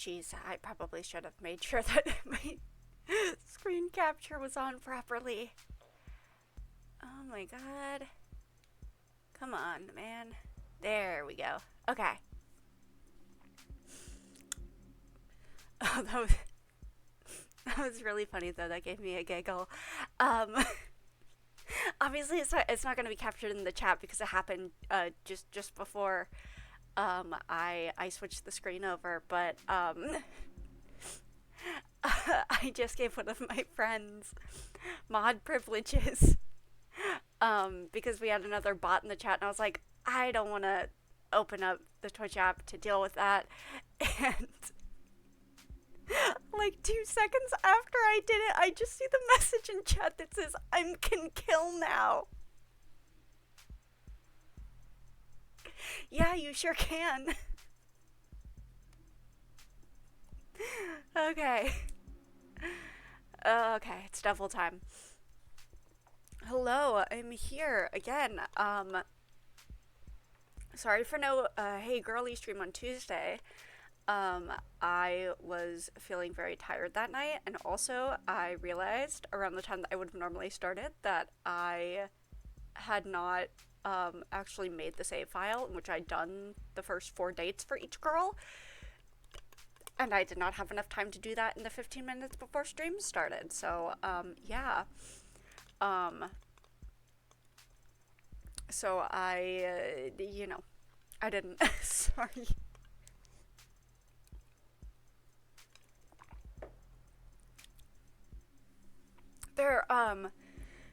Geez, I probably should have made sure that my screen capture was on properly. Oh my god. Come on, man. There we go. Okay. Oh, that was really funny though. That gave me a giggle. Um, Obviously it's not going to be captured in the chat because it happened just before I switched the screen over. But I just gave one of my friends mod privileges because we had another bot in the chat, and I was like, I don't want to open up the Twitch app to deal with that. And like 2 seconds after I did it, I just see the message in chat that says, I can kill now. Yeah, you sure can. Okay. Okay, it's devil time. Hello, I'm here again. Sorry for no Hey Girly stream on Tuesday. I was feeling very tired that night, and also I realized around the time that I would have normally started that I had not actually made the save file in which I'd done the first 4 dates for each girl, and I did not have enough time to do that in the 15 minutes before stream started. So yeah. So I I didn't. Sorry.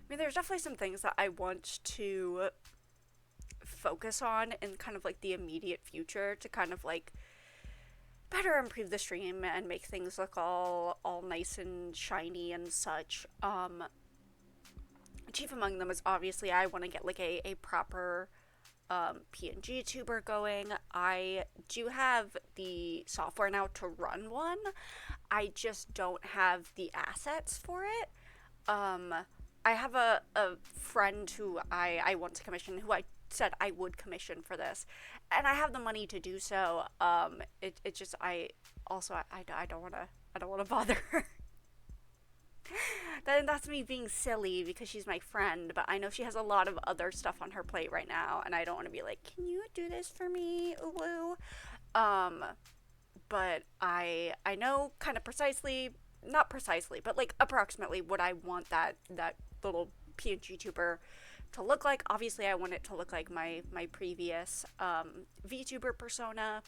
There's definitely some things that I want to focus on in kind of like the immediate future to kind of like better improve the stream and make things look all nice and shiny and such. Chief among them is obviously I want to get like a proper PNG tuber going. I do have the software now to run one. I just don't have the assets for it. I have a friend who I want to commission, who I said I would commission for this, and I have the money to do so. It just I don't wanna bother her. That's me being silly because she's my friend, but I know she has a lot of other stuff on her plate right now, and I don't want to be like, can you do this for me, ooh. But I know kind of precisely, not precisely, but like approximately what I want that little PNG tuber to look like. Obviously, I want it to look like my previous VTuber persona.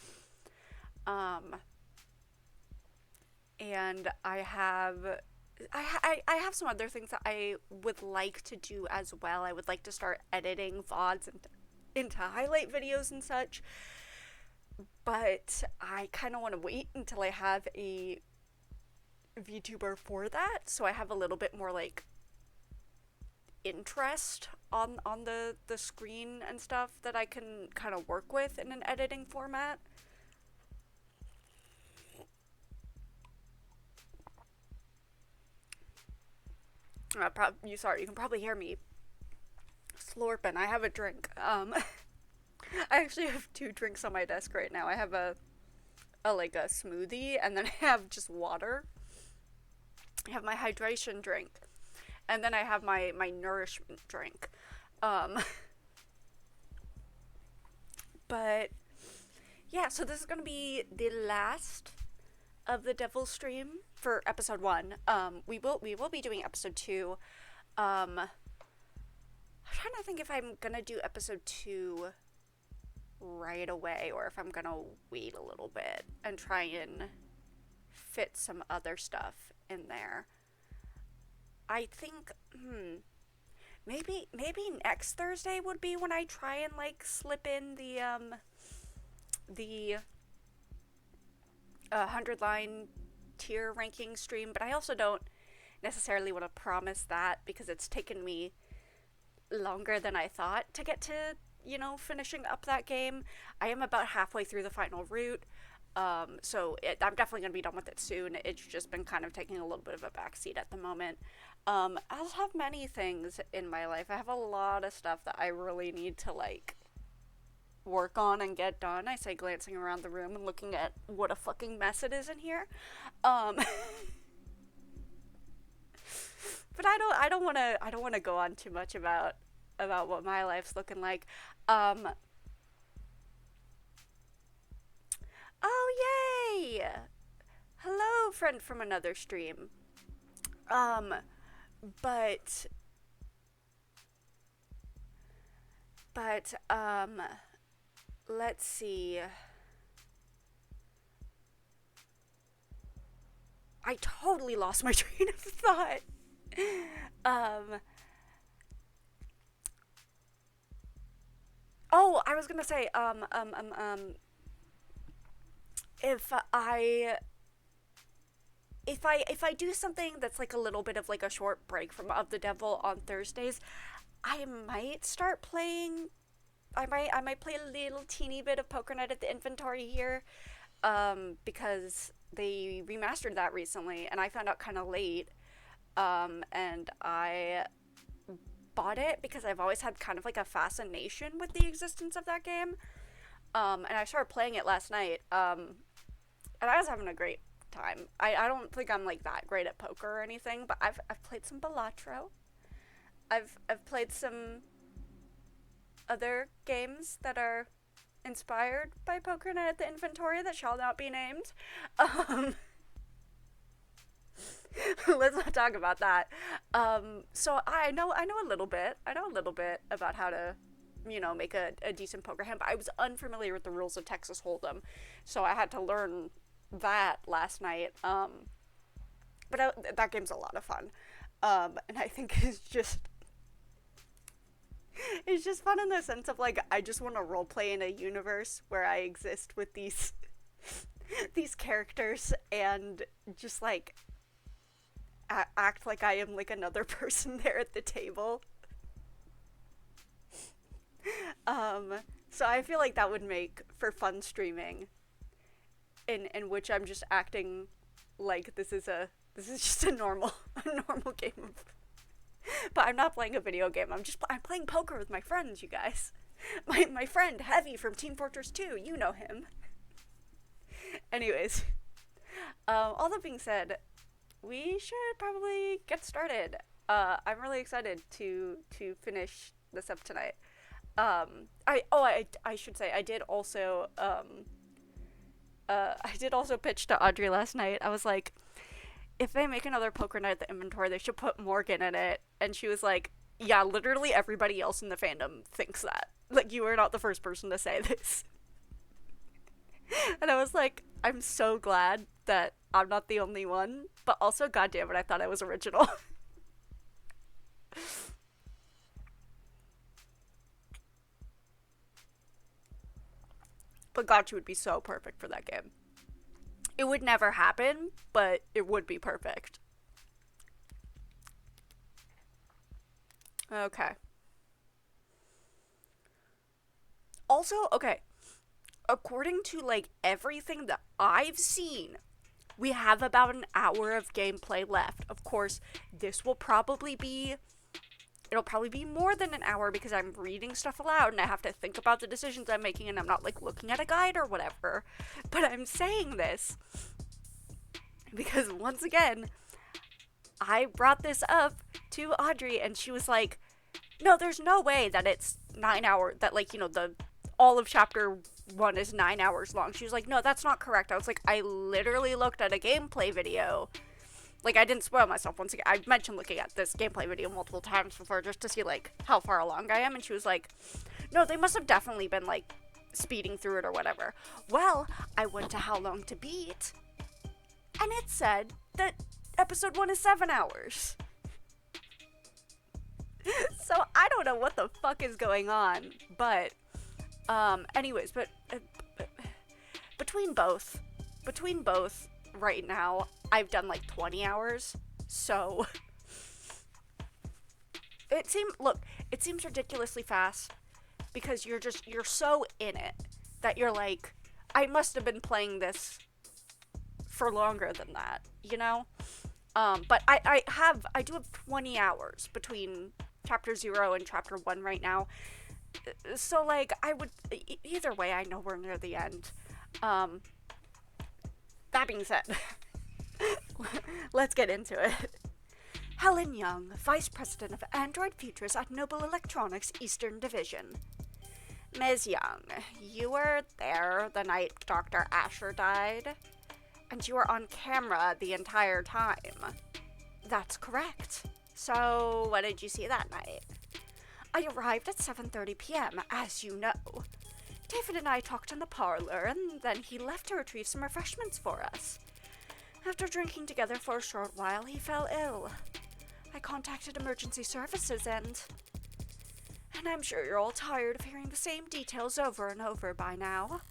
And I have some other things that I would like to do as well. I would like to start editing VODs into highlight videos and such. But I kind of want to wait until I have a VTuber for that, so I have a little bit more like interest on the screen and stuff that I can kind of work with in an editing format. You can probably hear me slurping. I have a drink. I actually have 2 drinks on my desk right now. I have a smoothie, and then I have just water. I have my hydration drink, and then I have my nourishment drink. But yeah, so this is gonna be the last of the Devil stream for episode 1. We will be doing episode 2. I'm trying to think if I'm gonna do episode 2 right away or if I'm gonna wait a little bit and try and fit some other stuff in there. I think maybe next Thursday would be when I try and like slip in the 100-line tier ranking stream, but I also don't necessarily want to promise that because it's taken me longer than I thought to get to, finishing up that game. I am about halfway through the final route, so I'm definitely going to be done with it soon. It's just been kind of taking a little bit of a backseat at the moment. As have many things in my life. I have a lot of stuff that I really need to, like, work on and get done. I say glancing around the room and looking at what a fucking mess it is in here. Um, but I don't want to go on too much about what my life's looking like. Um, oh yay! Hello, friend from another stream. Um, but but let's see. I totally lost my train of thought. Um, oh, I was gonna say, if I if I do something that's like a little bit of like a short break from Of the Devil on Thursdays, I might start playing. I might play a little teeny bit of Poker Night at the Inventory here, because they remastered that recently, and I found out kind of late. And I bought it because I've always had kind of like a fascination with the existence of that game. And I started playing it last night. And I was having a great time. I don't think I'm like that great at poker or anything, but I've played some Balatro. I've played some other games that are inspired by Poker Night at the Inventory that shall not be named. Um, let's not talk about that. So I know a little bit. I know a little bit about how to, make a decent poker hand. But I was unfamiliar with the rules of Texas Hold'em, so I had to learn that last night. That game's a lot of fun. And I think it's just fun in the sense of like I just want to roleplay in a universe where I exist with these these characters and just like act like I am like another person there at the table. Um, so I feel like that would make for fun streaming in which I'm just acting like this is just a normal a normal game of, but I'm not playing a video game. I'm playing poker with my friends, you guys. My friend Heavy from Team Fortress 2, you know him. Anyways, all that being said, we should probably get started. I'm really excited to finish this up tonight. I should say I did also pitch to Audrey last night. I was like, if they make another Poker Night at the Inventory, they should put Morgan in it. And she was like, yeah, literally everybody else in the fandom thinks that. Like, you are not the first person to say this. And I was like, I'm so glad that I'm not the only one. But also, goddamn it, I thought I was original. But Gotcha would be so perfect for that game. It would never happen, but it would be perfect. Okay. Also, okay, according to like everything that I've seen, we have about an hour of gameplay left. Of course, this will probably be it'll probably be more than an hour because I'm reading stuff aloud and I have to think about the decisions I'm making and I'm not like looking at a guide or whatever. But I'm saying this because once again, I brought this up to Audrey and she was like, "No, there's no way that it's 9 hours that like, the all of chapter 1 is 9 hours long." She was like, "No, that's not correct." I was like, "I literally looked at a gameplay video." Like, I didn't spoil myself once again. I mentioned looking at this gameplay video multiple times before just to see, like, how far along I am. And she was like, "No, they must have definitely been, like, speeding through it or whatever." Well, I went to How Long to Beat, and it said that episode 1 is 7 hours. So, I don't know what the fuck is going on. But, anyways, but between both, right now, I've done like 20 hours, so it seems ridiculously fast because you're so in it that you're like, I must have been playing this for longer than that, you know? But I do have 20 hours between chapter 0 and chapter 1 right now, So, like, I would. Either way, I know we're near the end. Um, that being said, let's get into it. Helen Young, Vice President of Android Futures at Noble Electronics Eastern Division. Ms. Young, you were there the night Dr. Asher died, and you were on camera the entire time. That's correct. So, what did you see that night? I arrived at 7:30 p.m., as you know. David and I talked in the parlor, and then he left to retrieve some refreshments for us. After drinking together for a short while, he fell ill. I contacted emergency services and I'm sure you're all tired of hearing the same details over and over by now.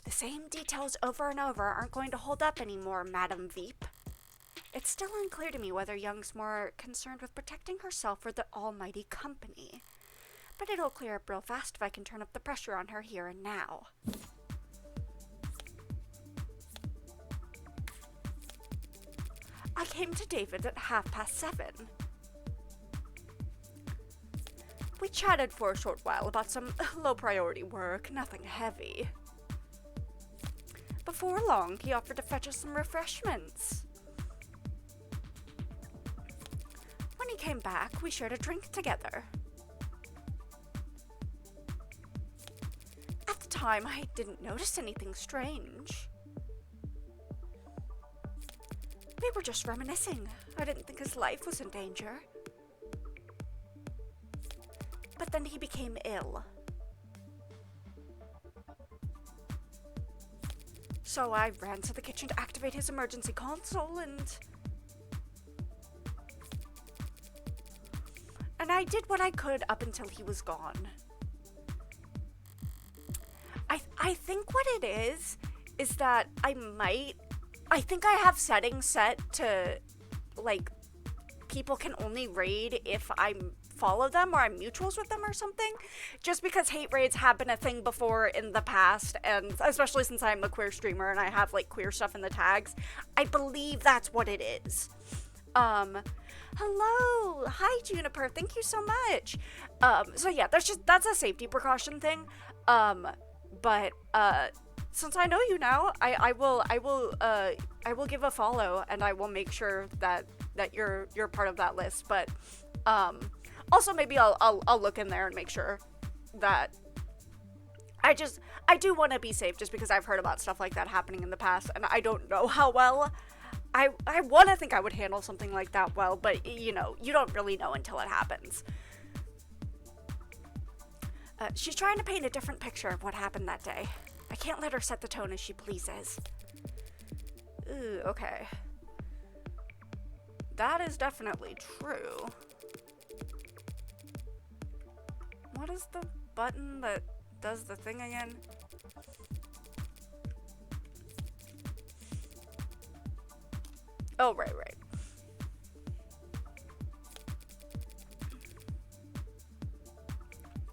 The same details over and over aren't going to hold up anymore, Madam Veep. It's still unclear to me whether Young's more concerned with protecting herself or the almighty company. But it'll clear up real fast if I can turn up the pressure on her here and now. I came to David at 7:30. We chatted for a short while about some low-priority work, nothing heavy. Before long, he offered to fetch us some refreshments. When he came back, we shared a drink together. At the time, I didn't notice anything strange. We were just reminiscing. I didn't think his life was in danger. But then he became ill. So I ran to the kitchen to activate his emergency console and I did what I could up until he was gone. I think what it is that I think I have settings set to, like, people can only raid if I follow them or I'm mutuals with them or something. Just because hate raids have been a thing before in the past, and especially since I'm a queer streamer and I have, like, queer stuff in the tags, I believe that's what it is. Hello! Hi, Juniper, thank you so much! So yeah, that's a safety precaution thing. But, since I know you now, I will give a follow, and I will make sure that you're part of that list. But also maybe I'll look in there and make sure that I do want to be safe, just because I've heard about stuff like that happening in the past, and I don't know how well I want to think I would handle something like that well, but you know, you don't really know until it happens. She's trying to paint a different picture of what happened that day. I can't let her set the tone as she pleases. Ooh, okay. That is definitely true. What is the button that does the thing again? Oh, right.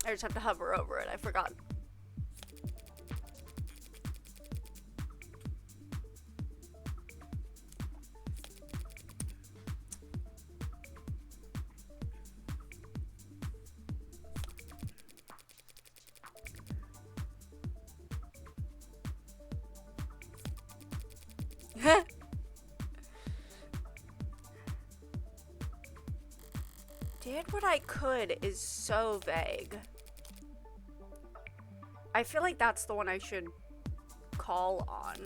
I just have to hover over it, I forgot. Did what I could is so vague. I feel like that's the one I should call on.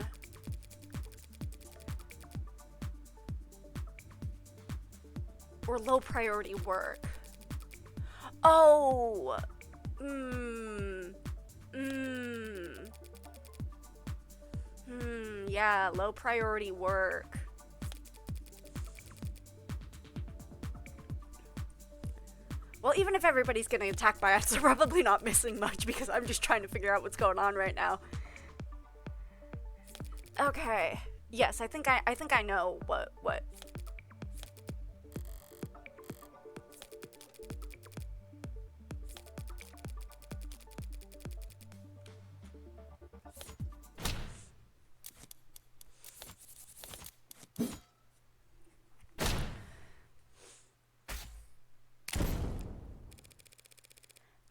Or low priority work. Oh! Yeah, low priority work. Well, even if everybody's getting attacked by us, they're probably not missing much, because I'm just trying to figure out what's going on right now. Okay. Yes, I think I know what.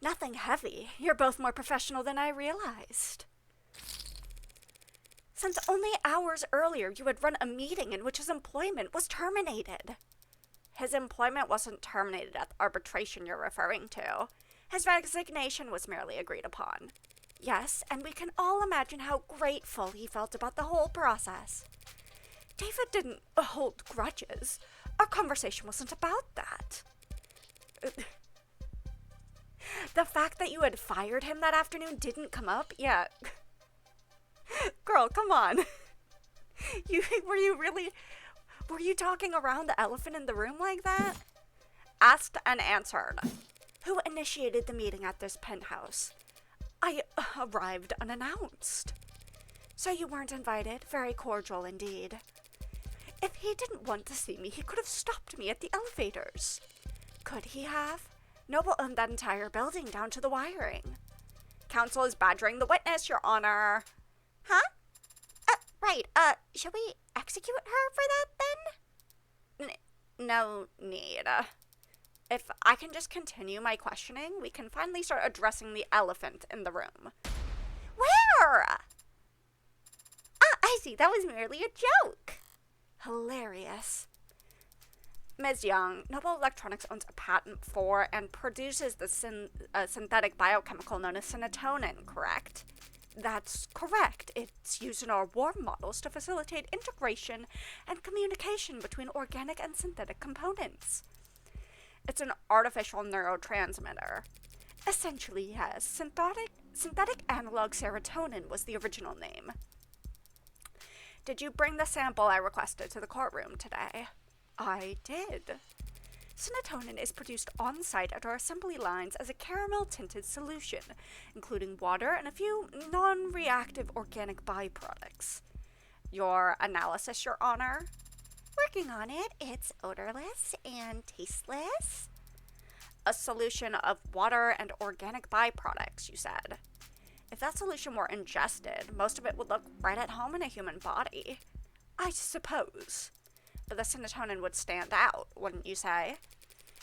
Nothing heavy. You're both more professional than I realized. Since only hours earlier you had run a meeting in which his employment was terminated. His employment wasn't terminated at the arbitration you're referring to. His resignation was merely agreed upon. Yes, and we can all imagine how grateful he felt about the whole process. David didn't hold grudges. Our conversation wasn't about that. The fact that you had fired him that afternoon didn't come up? Yeah. Girl, come on. Were you talking around the elephant in the room like that? Asked and answered. Who initiated the meeting at this penthouse? I arrived unannounced. So you weren't invited? Very cordial indeed. If he didn't want to see me, he could have stopped me at the elevators. Could he have? Noble owned that entire building down to the wiring. Counsel is badgering the witness, Your Honor. Huh? Right, shall we execute her for that, then? No need. If I can just continue my questioning, we can finally start addressing the elephant in the room. Where? I see, that was merely a joke. Hilarious. Ms. Young, Noble Electronics owns a patent for and produces the synthetic biochemical known as serotonin, correct? That's correct. It's used in our war models to facilitate integration and communication between organic and synthetic components. It's an artificial neurotransmitter. Essentially, yes. Synthetic analog serotonin was the original name. Did you bring the sample I requested to the courtroom today? I did. Serotonin is produced on-site at our assembly lines as a caramel-tinted solution, including water and a few non-reactive organic byproducts. Your analysis, Your Honor? Working on it. It's odorless and tasteless. A solution of water and organic byproducts, you said. If that solution were ingested, most of it would look right at home in a human body. I suppose. But the serotonin would stand out, wouldn't you say?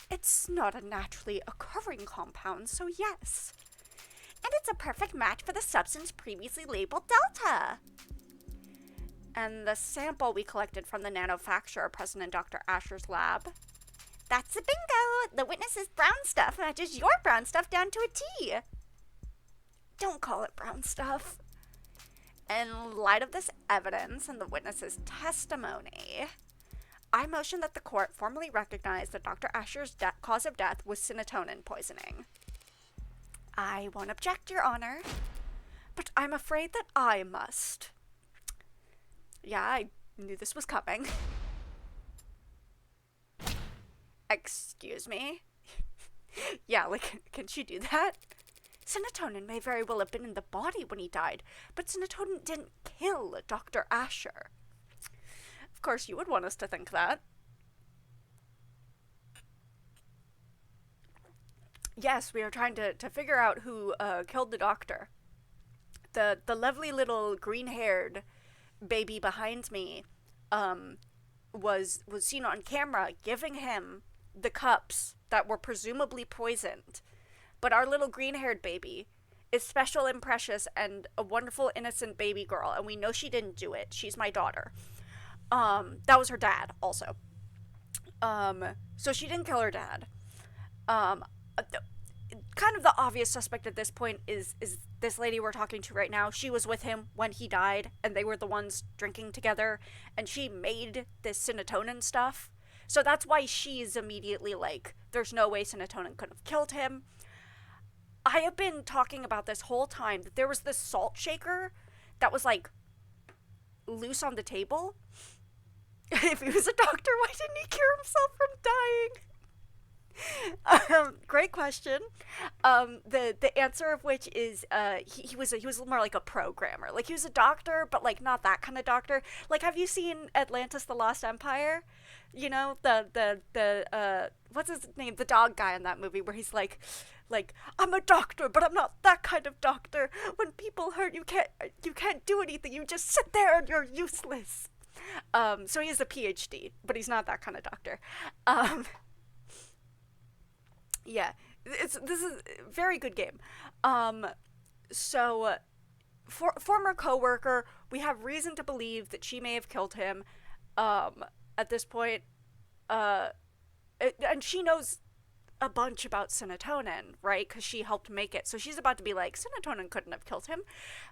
It's not a naturally occurring compound, so yes. And it's a perfect match for the substance previously labeled Delta. And the sample we collected from the nanofacturer present in Dr. Asher's lab? That's a bingo! The witness's brown stuff matches your brown stuff down to a T. Don't call it brown stuff. In light of this evidence and the witness's testimony, I motion that the court formally recognize that Dr. Asher's cause of death was serotonin poisoning. I won't object, Your Honor, but I'm afraid that I must. Yeah, I knew this was coming. Excuse me? Yeah, can she do that? Serotonin may very well have been in the body when he died, but serotonin didn't kill Dr. Asher. Of course, you would want us to think that. Yes, we are trying to figure out who killed the doctor. The lovely little green-haired baby behind me was seen on camera giving him the cups that were presumably poisoned. But our little green-haired baby is special and precious and a wonderful, innocent baby girl, and we know she didn't do it. She's my daughter. That was her dad, also. So she didn't kill her dad. Kind of the obvious suspect at this point is this lady we're talking to right now. She was with him when he died, and they were the ones drinking together, and she made this serotonin stuff. So that's why she's immediately like, there's no way serotonin could have killed him. I have been talking about this whole time that there was this salt shaker that was like loose on the table. If he was a doctor, why didn't he cure himself from dying? Great question. The answer of which is he was more like a programmer. Like, he was a doctor, but like not that kind of doctor. Like, have you seen Atlantis: The Lost Empire? You know, the what's his name? The dog guy in that movie where he's like I'm a doctor, but I'm not that kind of doctor. When people hurt, you can't do anything. You just sit there and you're useless. So he has a PhD, but he's not that kind of doctor. Yeah, this is a very good game. So former coworker, we have reason to believe that she may have killed him. At this point, uh, and she knows a bunch about serotonin, right? Because she helped make it. So she's about to be like, serotonin couldn't have killed him.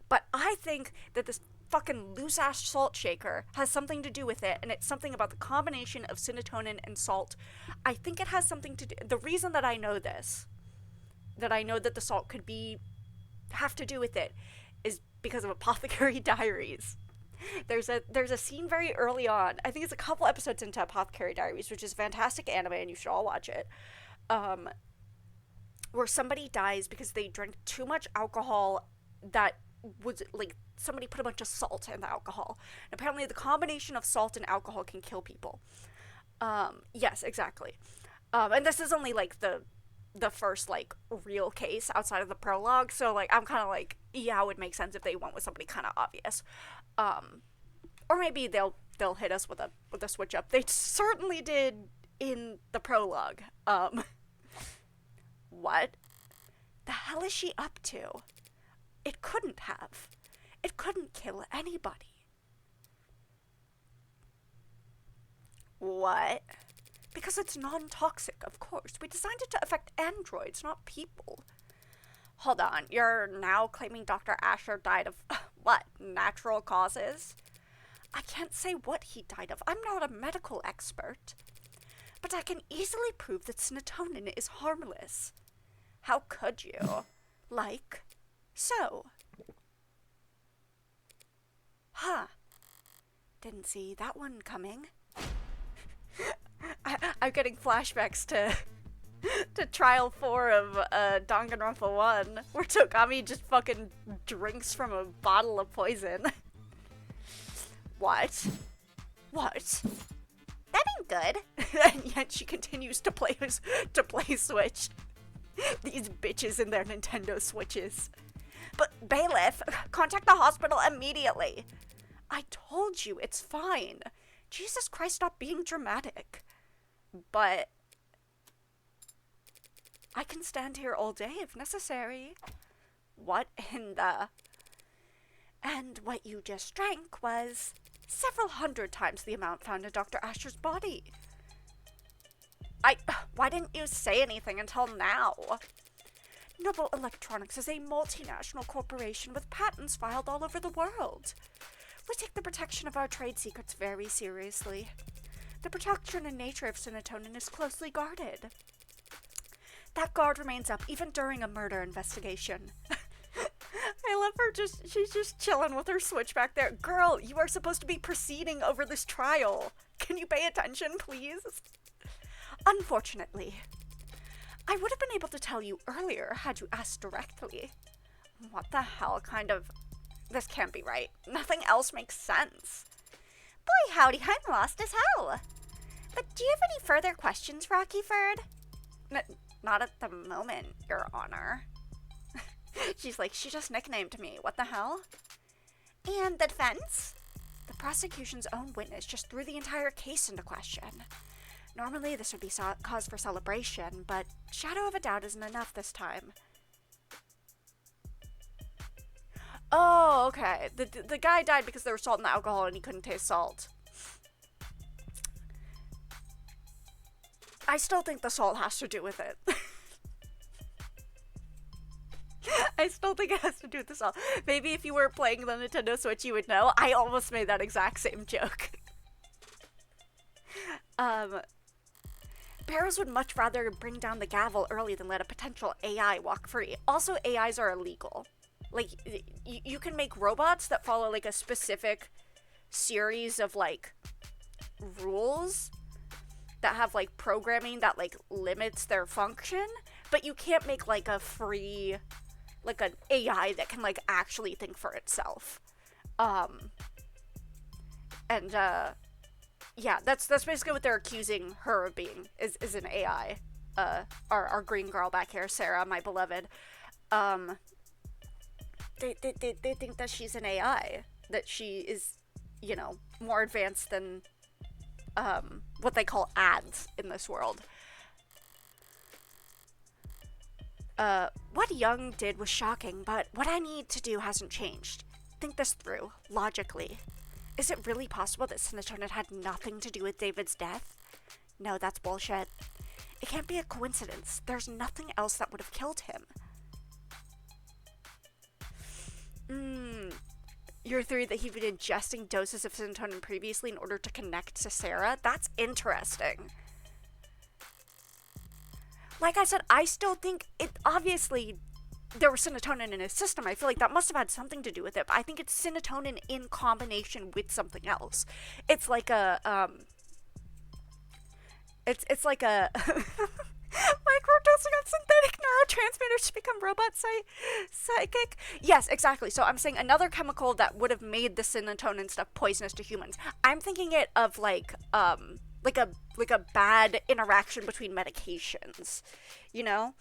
But I think that this fucking loose ass salt shaker has something to do with it, and it's something about the combination of serotonin and salt. I think it has something to do. The reason that I know this, that I know that the salt could have to do with it, is because of Apothecary Diaries. There's a scene very early on. I think it's a couple episodes into Apothecary Diaries, which is fantastic anime, and you should all watch it. Where somebody dies because they drank too much alcohol that was like somebody put a bunch of salt in the alcohol. And apparently the combination of salt and alcohol can kill people. Yes, exactly. And this is only like the first like real case outside of the prologue, so like I'm kind of like, yeah, it would make sense if they went with somebody kind of obvious. Or maybe they'll hit us with a switch up. They certainly did in the prologue. What the hell is she up to? It couldn't have. It couldn't kill anybody. What? Because it's non-toxic, of course. We designed it to affect androids, not people. Hold on, you're now claiming Dr. Asher died of, what, natural causes? I can't say what he died of. I'm not a medical expert. But I can easily prove that serotonin is harmless. How could you? Like, so. Huh. Didn't see that one coming. I'm getting flashbacks to Trial 4 of Danganronpa 1, where Togami just fucking drinks from a bottle of poison. What? What? That ain't good. And yet she continues to play Switch. These bitches and their Nintendo Switches. But bailiff, contact the hospital immediately. I told you, it's fine. Jesus Christ, stop being dramatic. But I can stand here all day if necessary. What in the... And what you just drank was several hundred times the amount found in Dr. Asher's body. Why didn't you say anything until now? Noble Electronics is a multinational corporation with patents filed all over the world. We take the protection of our trade secrets very seriously. The protection and nature of serotonin is closely guarded. That guard remains up even during a murder investigation. I love her she's just chilling with her Switch back there. Girl, you are supposed to be proceeding over this trial. Can you pay attention, please? Unfortunately, I would have been able to tell you earlier had you asked directly. What the hell kind of... This can't be right. Nothing else makes sense. Boy howdy, I'm lost as hell. But do you have any further questions, Rockyford? Not at the moment, Your Honor. She's like, she just nicknamed me. What the hell? And the defense? The prosecution's own witness just threw the entire case into question. Normally this would be cause for celebration, but shadow of a doubt isn't enough this time. Oh, okay. The guy died because there was salt in the alcohol and he couldn't taste salt. I still think the salt has to do with it. I still think it has to do with the salt. Maybe if you were playing the Nintendo Switch, you would know. I almost made that exact same joke. Barrows would much rather bring down the gavel early than let a potential AI walk free. Also, AIs are illegal. Like, you can make robots that follow, like, a specific series of, like, rules that have, like, programming that, like, limits their function, but you can't make, like, a free, like, an AI that can, like, actually think for itself. Yeah, that's basically what they're accusing her of being, is an AI. Our green girl back here, Sarah, my beloved. They think that she's an AI, that she is, you know, more advanced than, what they call ads in this world. What Young did was shocking, but what I need to do hasn't changed. Think this through, logically. Is it really possible that serotonin had nothing to do with David's death? No, that's bullshit. It can't be a coincidence. There's nothing else that would have killed him. Your theory that he'd been ingesting doses of serotonin previously in order to connect to Sarah? That's interesting. Like I said, I still think it, obviously, there was serotonin in his system. I feel like that must have had something to do with it, but I think it's serotonin in combination with something else. It's like a, it's like a microdosing of synthetic neurotransmitters to become robot psychic. Yes, exactly. So I'm saying another chemical that would have made the serotonin stuff poisonous to humans. I'm thinking it of like a bad interaction between medications, you know?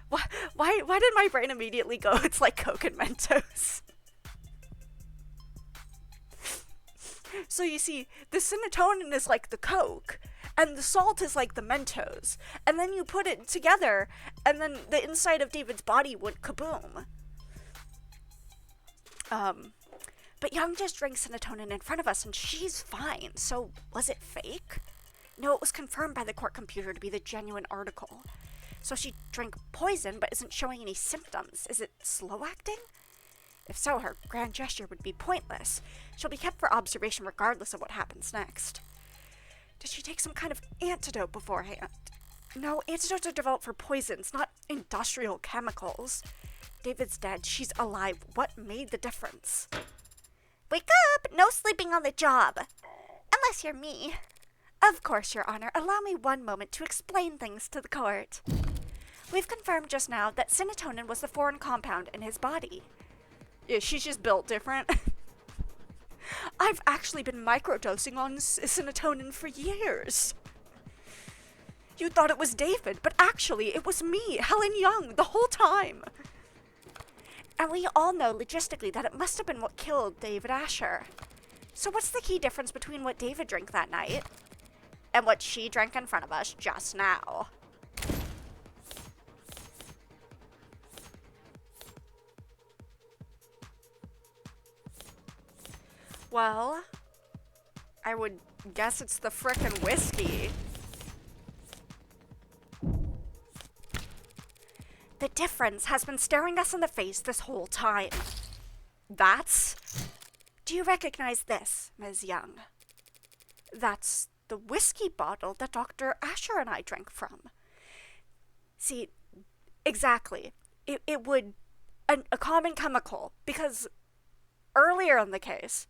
Why did my brain immediately go, it's like Coke and Mentos? So you see, the serotonin is like the Coke, and the salt is like the Mentos, and then you put it together, and then the inside of David's body went kaboom. But Young just drank serotonin in front of us, and she's fine, so was it fake? No, it was confirmed by the court computer to be the genuine article. So she drank poison, but isn't showing any symptoms. Is it slow acting? If so, her grand gesture would be pointless. She'll be kept for observation regardless of what happens next. Did she take some kind of antidote beforehand? No, antidotes are developed for poisons, not industrial chemicals. David's dead. She's alive. What made the difference? Wake up! No sleeping on the job. Unless you're me. Of course, Your Honor. Allow me one moment to explain things to the court. We've confirmed just now that serotonin was the foreign compound in his body. Yeah, she's just built different. I've actually been microdosing on serotonin for years. You thought it was David, but actually it was me, Helen Young, the whole time. And we all know logistically that it must have been what killed David Asher. So what's the key difference between what David drank that night and what she drank in front of us just now? Well, I would guess it's the frickin' whiskey. The difference has been staring us in the face this whole time. That's... Do you recognize this, Ms. Young? That's the whiskey bottle that Dr. Asher and I drank from. See, exactly. It would... A common chemical, because earlier in the case,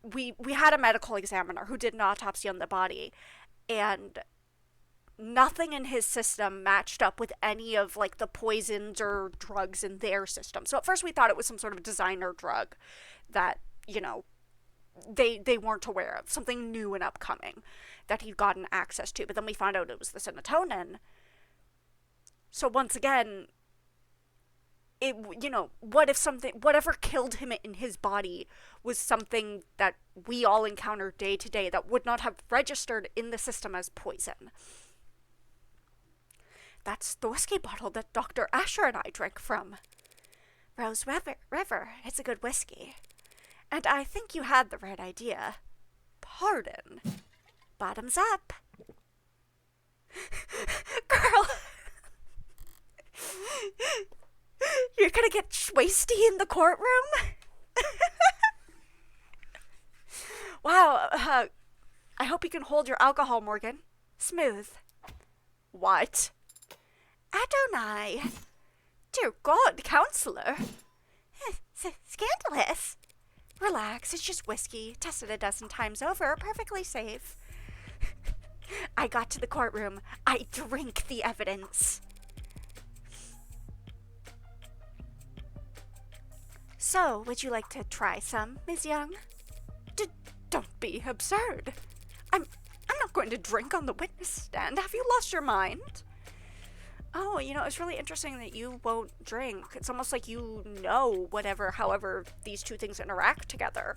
we had a medical examiner who did an autopsy on the body, and nothing in his system matched up with any of like the poisons or drugs in their system. So at first we thought it was some sort of designer drug that, you know, they weren't aware of, something new and upcoming that he'd gotten access to. But then we found out it was the serotonin. So once again, it, you know, what if something, whatever killed him in his body was something that we all encounter day to day that would not have registered in the system as poison? That's the whiskey bottle that Dr. Asher and I drank from. Rose River, it's a good whiskey. And I think you had the right idea. Pardon. Bottoms up. Girl. You're gonna get schwasty in the courtroom? Wow, I hope you can hold your alcohol, Morgan. Smooth. What? Adonai. Dear God, counselor. Scandalous. Relax, it's just whiskey. Tested a dozen times over. Perfectly safe. I got to the courtroom. I drink the evidence. So, would you like to try some, Ms. Young? Don't be absurd. I'm not going to drink on the witness stand. Have you lost your mind? Oh, you know, it's really interesting that you won't drink. It's almost like you know however these two things interact together.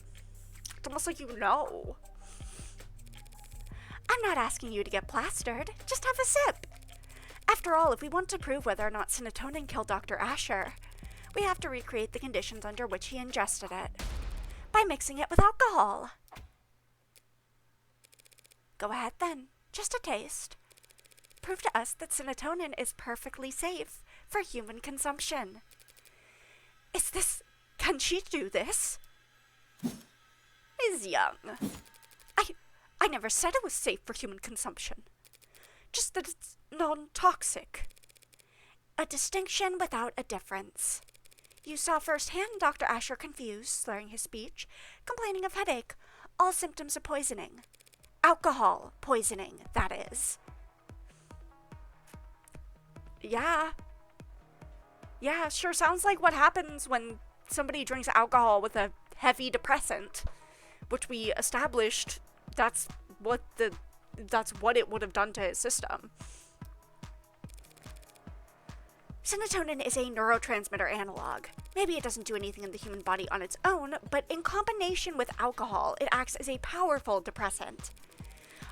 It's almost like you know. I'm not asking you to get plastered. Just have a sip. After all, if we want to prove whether or not serotonin killed Dr. Asher, we have to recreate the conditions under which he ingested it, by mixing it with alcohol. Go ahead then, just a taste. Prove to us that serotonin is perfectly safe for human consumption. Can she do this? Ms. Young, I never said it was safe for human consumption. Just that it's non-toxic. A distinction without a difference. You saw firsthand Dr. Asher confused, slurring his speech, complaining of headache, all symptoms of poisoning. Alcohol poisoning, that is. Yeah, sure sounds like what happens when somebody drinks alcohol with a heavy depressant, which we established that's what it would have done to his system. Serotonin is a neurotransmitter analog. Maybe it doesn't do anything in the human body on its own, but in combination with alcohol, it acts as a powerful depressant.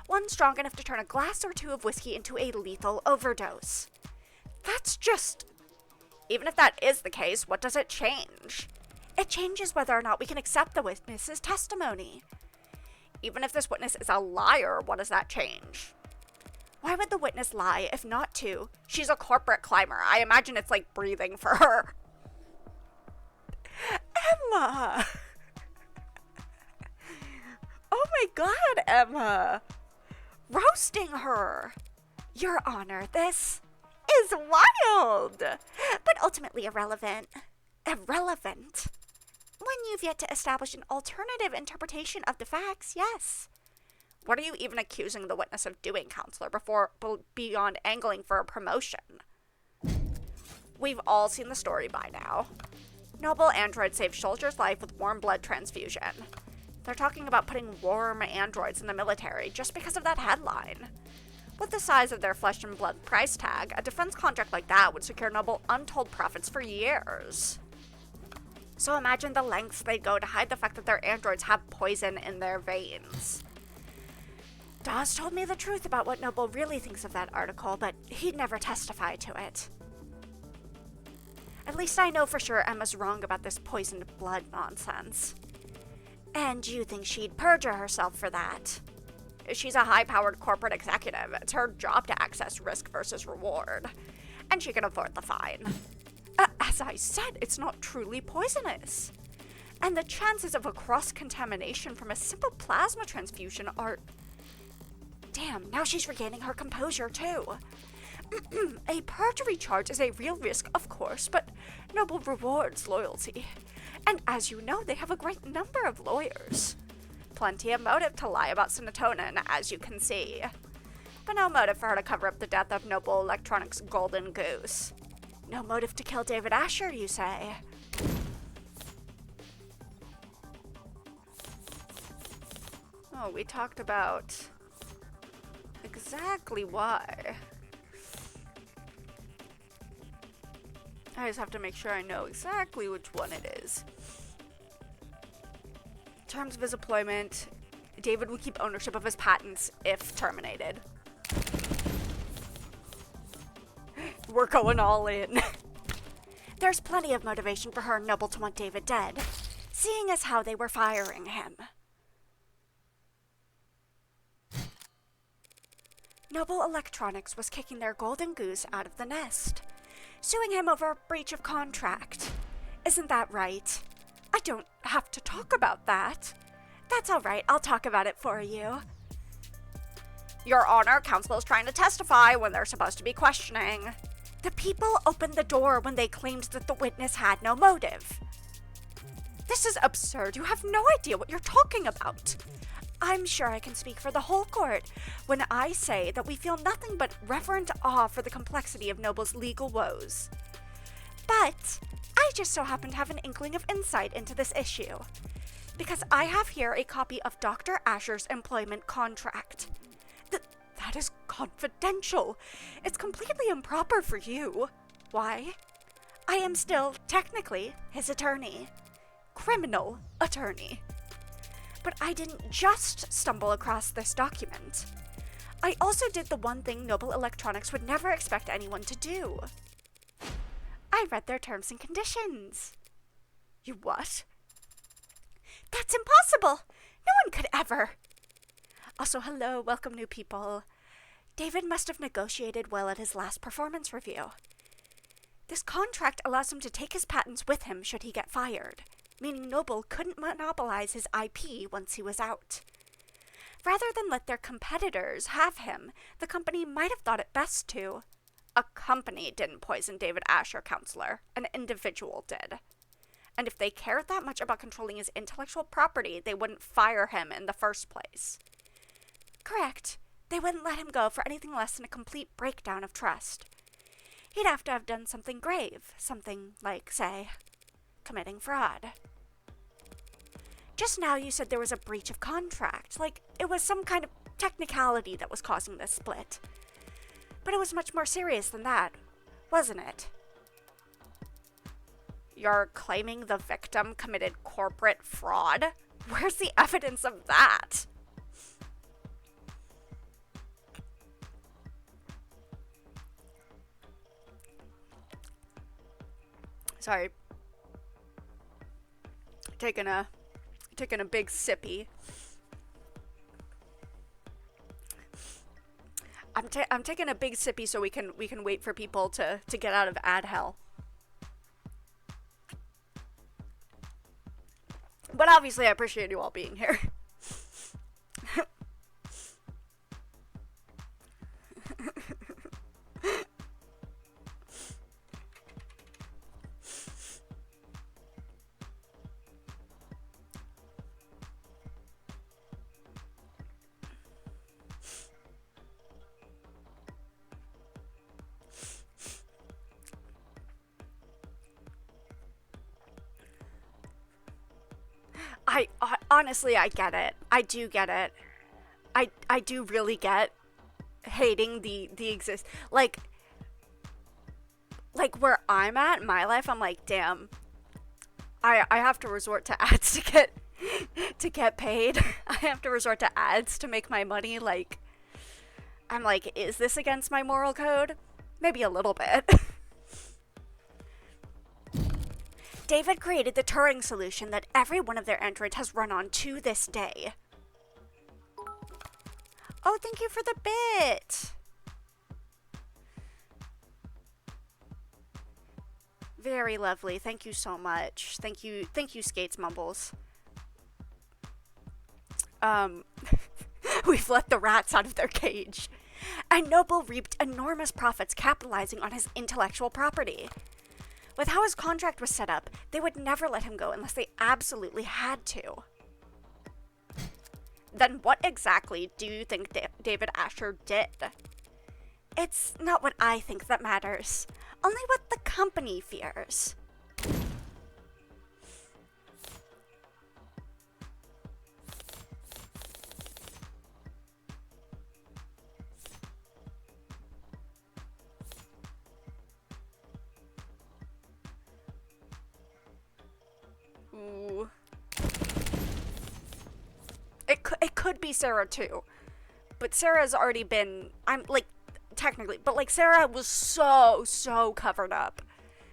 One strong enough to turn a glass or two of whiskey into a lethal overdose. Even if that is the case, what does it change? It changes whether or not we can accept the witness's testimony. Even if this witness is a liar, what does that change? Why would the witness lie if not to? She's a corporate climber. I imagine it's like breathing for her. Emma! Oh my god, Emma! Roasting her! Your Honor, this is wild! But ultimately irrelevant. Irrelevant. When you've yet to establish an alternative interpretation of the facts, yes. What are you even accusing the witness of doing, counselor, beyond angling for a promotion? We've all seen the story by now. Noble android saved soldier's life with warm blood transfusion. They're talking about putting warm androids in the military just because of that headline. With the size of their flesh and blood price tag, a defense contract like that would secure Noble untold profits for years. So imagine the lengths they'd go to hide the fact that their androids have poison in their veins. Dawes told me the truth about what Noble really thinks of that article, but he'd never testify to it. At least I know for sure Emma's wrong about this poisoned blood nonsense. And you think she'd perjure herself for that? She's a high-powered corporate executive. It's her job to access risk versus reward. And she can afford the fine. As I said, it's not truly poisonous. And the chances of a cross-contamination from a simple plasma transfusion are... Damn, now she's regaining her composure, too. A perjury charge is a real risk, of course, but Noble rewards loyalty. And as you know, they have a great number of lawyers. Plenty of motive to lie about serotonin, as you can see. But no motive for her to cover up the death of Noble Electronics' golden goose. No motive to kill David Asher, you say? Oh, we talked about exactly why. I just have to make sure I know exactly which one it is. In terms of his employment, David would keep ownership of his patents if terminated. We're going all in. There's plenty of motivation for her and Noble to want David dead, seeing as how they were firing him. Noble Electronics was kicking their golden goose out of the nest, suing him over a breach of contract. Isn't that right? I don't have to talk about that. That's all right, I'll talk about it for you. Your Honor, counsel is trying to testify when they're supposed to be questioning. The people opened the door when they claimed that the witness had no motive. This is absurd. You have no idea what you're talking about. I'm sure I can speak for the whole court when I say that we feel nothing but reverent awe for the complexity of Noble's legal woes. But I just so happen to have an inkling of insight into this issue, because I have here a copy of Dr. Asher's employment contract. That is confidential. It's completely improper for you. Why? I am still, technically, his attorney. Criminal attorney. But I didn't just stumble across this document. I also did the one thing Noble Electronics would never expect anyone to do. I read their terms and conditions. You what? That's impossible! No one could ever! Also, hello, welcome new people. David must have negotiated well at his last performance review. This contract allows him to take his patents with him should he get fired, meaning Noble couldn't monopolize his IP once he was out. Rather than let their competitors have him, the company might have thought it best to. A company didn't poison David Asher, counselor. An individual did. And if they cared that much about controlling his intellectual property, they wouldn't fire him in the first place. Correct. They wouldn't let him go for anything less than a complete breakdown of trust. He'd have to have done something grave. Something like, say, committing fraud. Just now you said there was a breach of contract. Like, it was some kind of technicality that was causing this split. But it was much more serious than that, wasn't it? You're claiming the victim committed corporate fraud? Where's the evidence of that? Sorry. Taking a big sippy. I'm taking a big sippy so we can wait for people to get out of ad hell. But obviously I appreciate you all being here. Honestly, I get it. I do get it. I do really get hating the like where I'm at in my life. I'm like, damn. I have to resort to ads to get paid. I have to resort to ads to make my money. Like, I'm like, is this against my moral code? Maybe a little bit. David created the Turing solution that every one of their androids has run on to this day. Oh, thank you for the bit! Very lovely. Thank you so much. Thank you, Skates Mumbles. We've let the rats out of their cage. And Noble reaped enormous profits capitalizing on his intellectual property. With how his contract was set up, they would never let him go unless they absolutely had to. Then what exactly do you think David Asher did? It's not what I think that matters, only what the company fears. Ooh. It could be Sarah too, but Sarah's already been, technically, but like Sarah was so covered up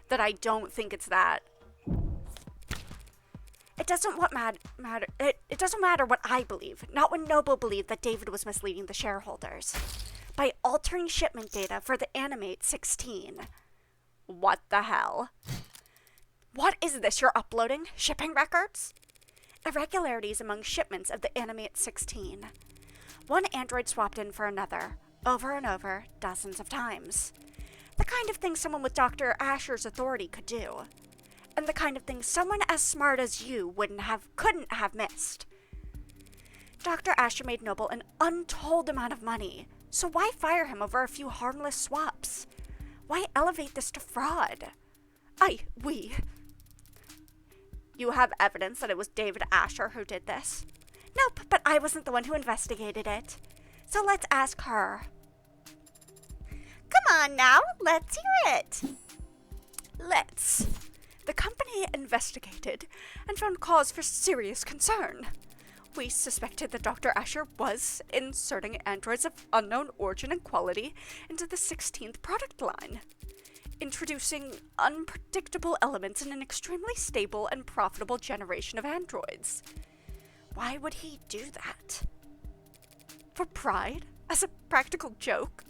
that I don't think it's that. It doesn't matter. It doesn't matter what I believe, not when Noble believed that David was misleading the shareholders by altering shipment data for the Animate 16. What the hell? What is this you're uploading? Shipping records? Irregularities among shipments of the Animate 16. One android swapped in for another, over and over, dozens of times. The kind of thing someone with Dr. Asher's authority could do. And the kind of thing someone as smart as you couldn't have missed. Dr. Asher made Noble an untold amount of money, so why fire him over a few harmless swaps? Why elevate this to fraud? You have evidence that it was David Asher who did this? Nope, but I wasn't the one who investigated it. So let's ask her. Come on now, let's hear it. Let's. The company investigated and found cause for serious concern. we suspected that Dr. Asher was inserting androids of unknown origin and quality into the 16th product line, introducing unpredictable elements in an extremely stable and profitable generation of androids. Why would he do that? For pride? As a practical joke?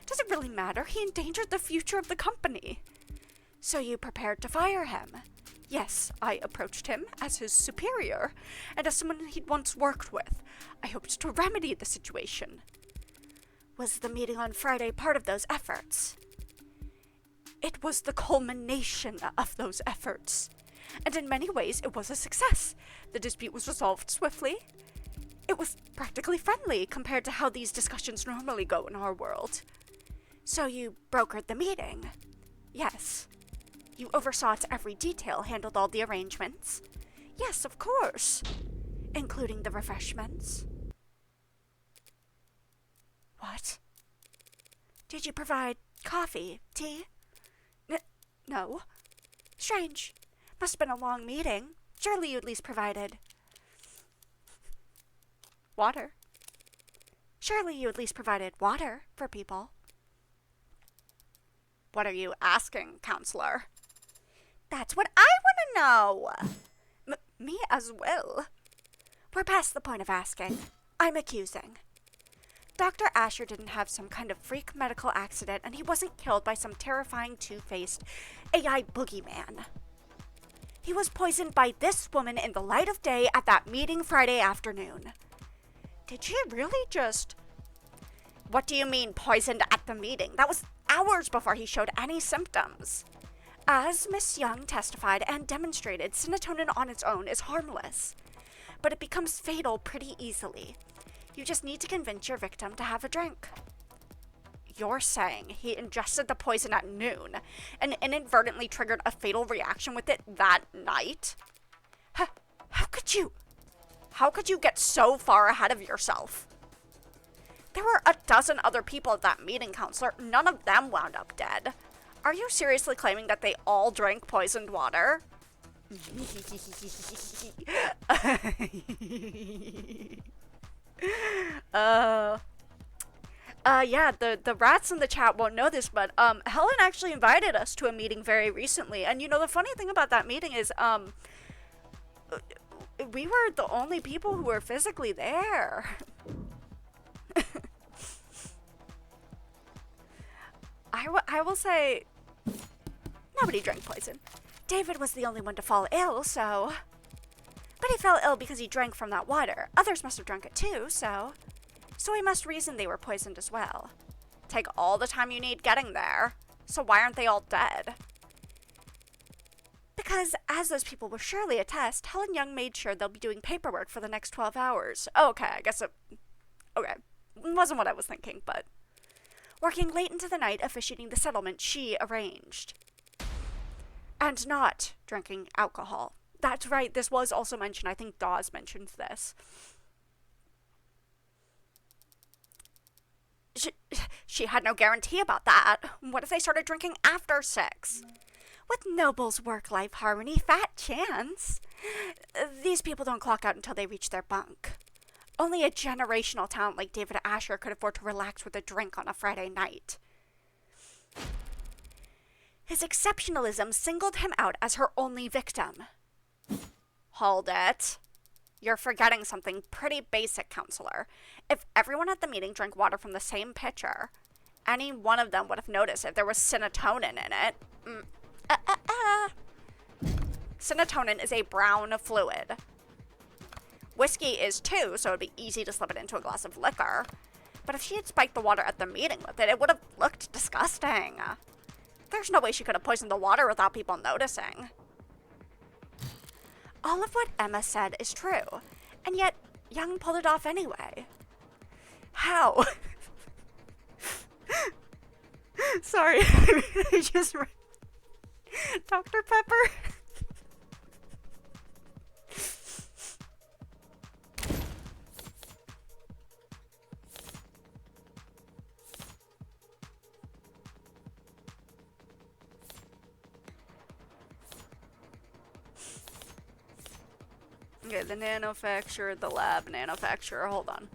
Does it really matter? He endangered the future of the company. So you prepared to fire him? Yes, I approached him as his superior, and as someone he'd once worked with. I hoped to remedy the situation. Was the meeting on Friday part of those efforts? It was the culmination of those efforts, and in many ways it was a success. The dispute was resolved swiftly. It was practically friendly compared to how these discussions normally go in our world. So you brokered the meeting? Yes. You oversaw it every detail, handled all the arrangements? Yes, of course. Including the refreshments? What? Did you provide coffee, tea? No. Strange. Must have been a long meeting. Surely you at least provided water. Surely you at least provided water for people. What are you asking, counselor? That's what I want to know. Me as well. We're past the point of asking. I'm accusing. Dr. Asher didn't have some kind of freak medical accident, and he wasn't killed by some terrifying two-faced AI boogeyman. He was poisoned by this woman in the light of day at that meeting Friday afternoon. Did she really just... What do you mean, poisoned at the meeting? That was hours before he showed any symptoms. As Miss Young testified and demonstrated, serotonin on its own is harmless, but it becomes fatal pretty easily. You just need to convince your victim to have a drink. You're saying he ingested the poison at noon and inadvertently triggered a fatal reaction with it that night? How could you? How could you get so far ahead of yourself? There were a dozen other people at that meeting, counselor. None of them wound up dead. Are you seriously claiming that they all drank poisoned water? Yeah, the rats in the chat won't know this, but, Helen actually invited us to a meeting very recently, and you know, the funny thing about that meeting is, we were the only people who were physically there. I will say, nobody drank poison. David was the only one to fall ill, so... But he fell ill because he drank from that water. Others must have drunk it too, so we must reason they were poisoned as well. Take all the time you need getting there. So why aren't they all dead? Because, as those people will surely attest, Helen Young made sure they'll be doing paperwork for the next 12 hours. Oh, okay, I guess okay. Wasn't what I was thinking, but... Working late into the night, officiating the settlement she arranged. And not drinking alcohol. That's right, this was also mentioned. I think Dawes mentioned this. She had no guarantee about that. What if they started drinking after 6? With Noble's work-life harmony, fat chance. These people don't clock out until they reach their bunk. Only a generational talent like David Asher could afford to relax with a drink on a Friday night. His exceptionalism singled him out as her only victim. Hold it. You're forgetting something pretty basic, counselor. If everyone at the meeting drank water from the same pitcher, any one of them would have noticed if there was serotonin in it. Serotonin is a brown fluid. Whiskey is too, so it'd be easy to slip it into a glass of liquor. But if she had spiked the water at the meeting with it, it would have looked disgusting. There's no way she could have poisoned the water without people noticing. All of what Emma said is true, and yet Young pulled it off anyway. How? Sorry, I just read Dr. Pepper. Okay, the nanofacturer, the lab nanofacturer. Hold on.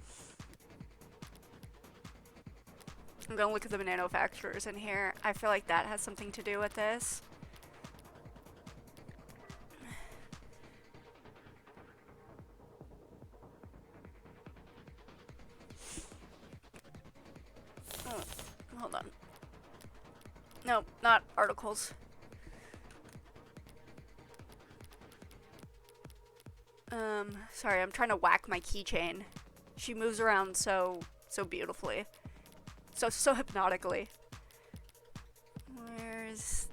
I'm gonna look at the manufacturers in here. I feel like that has something to do with this. Oh, hold on. No, not articles. Sorry, I'm trying to whack my keychain. She moves around so beautifully. So hypnotically. Where's...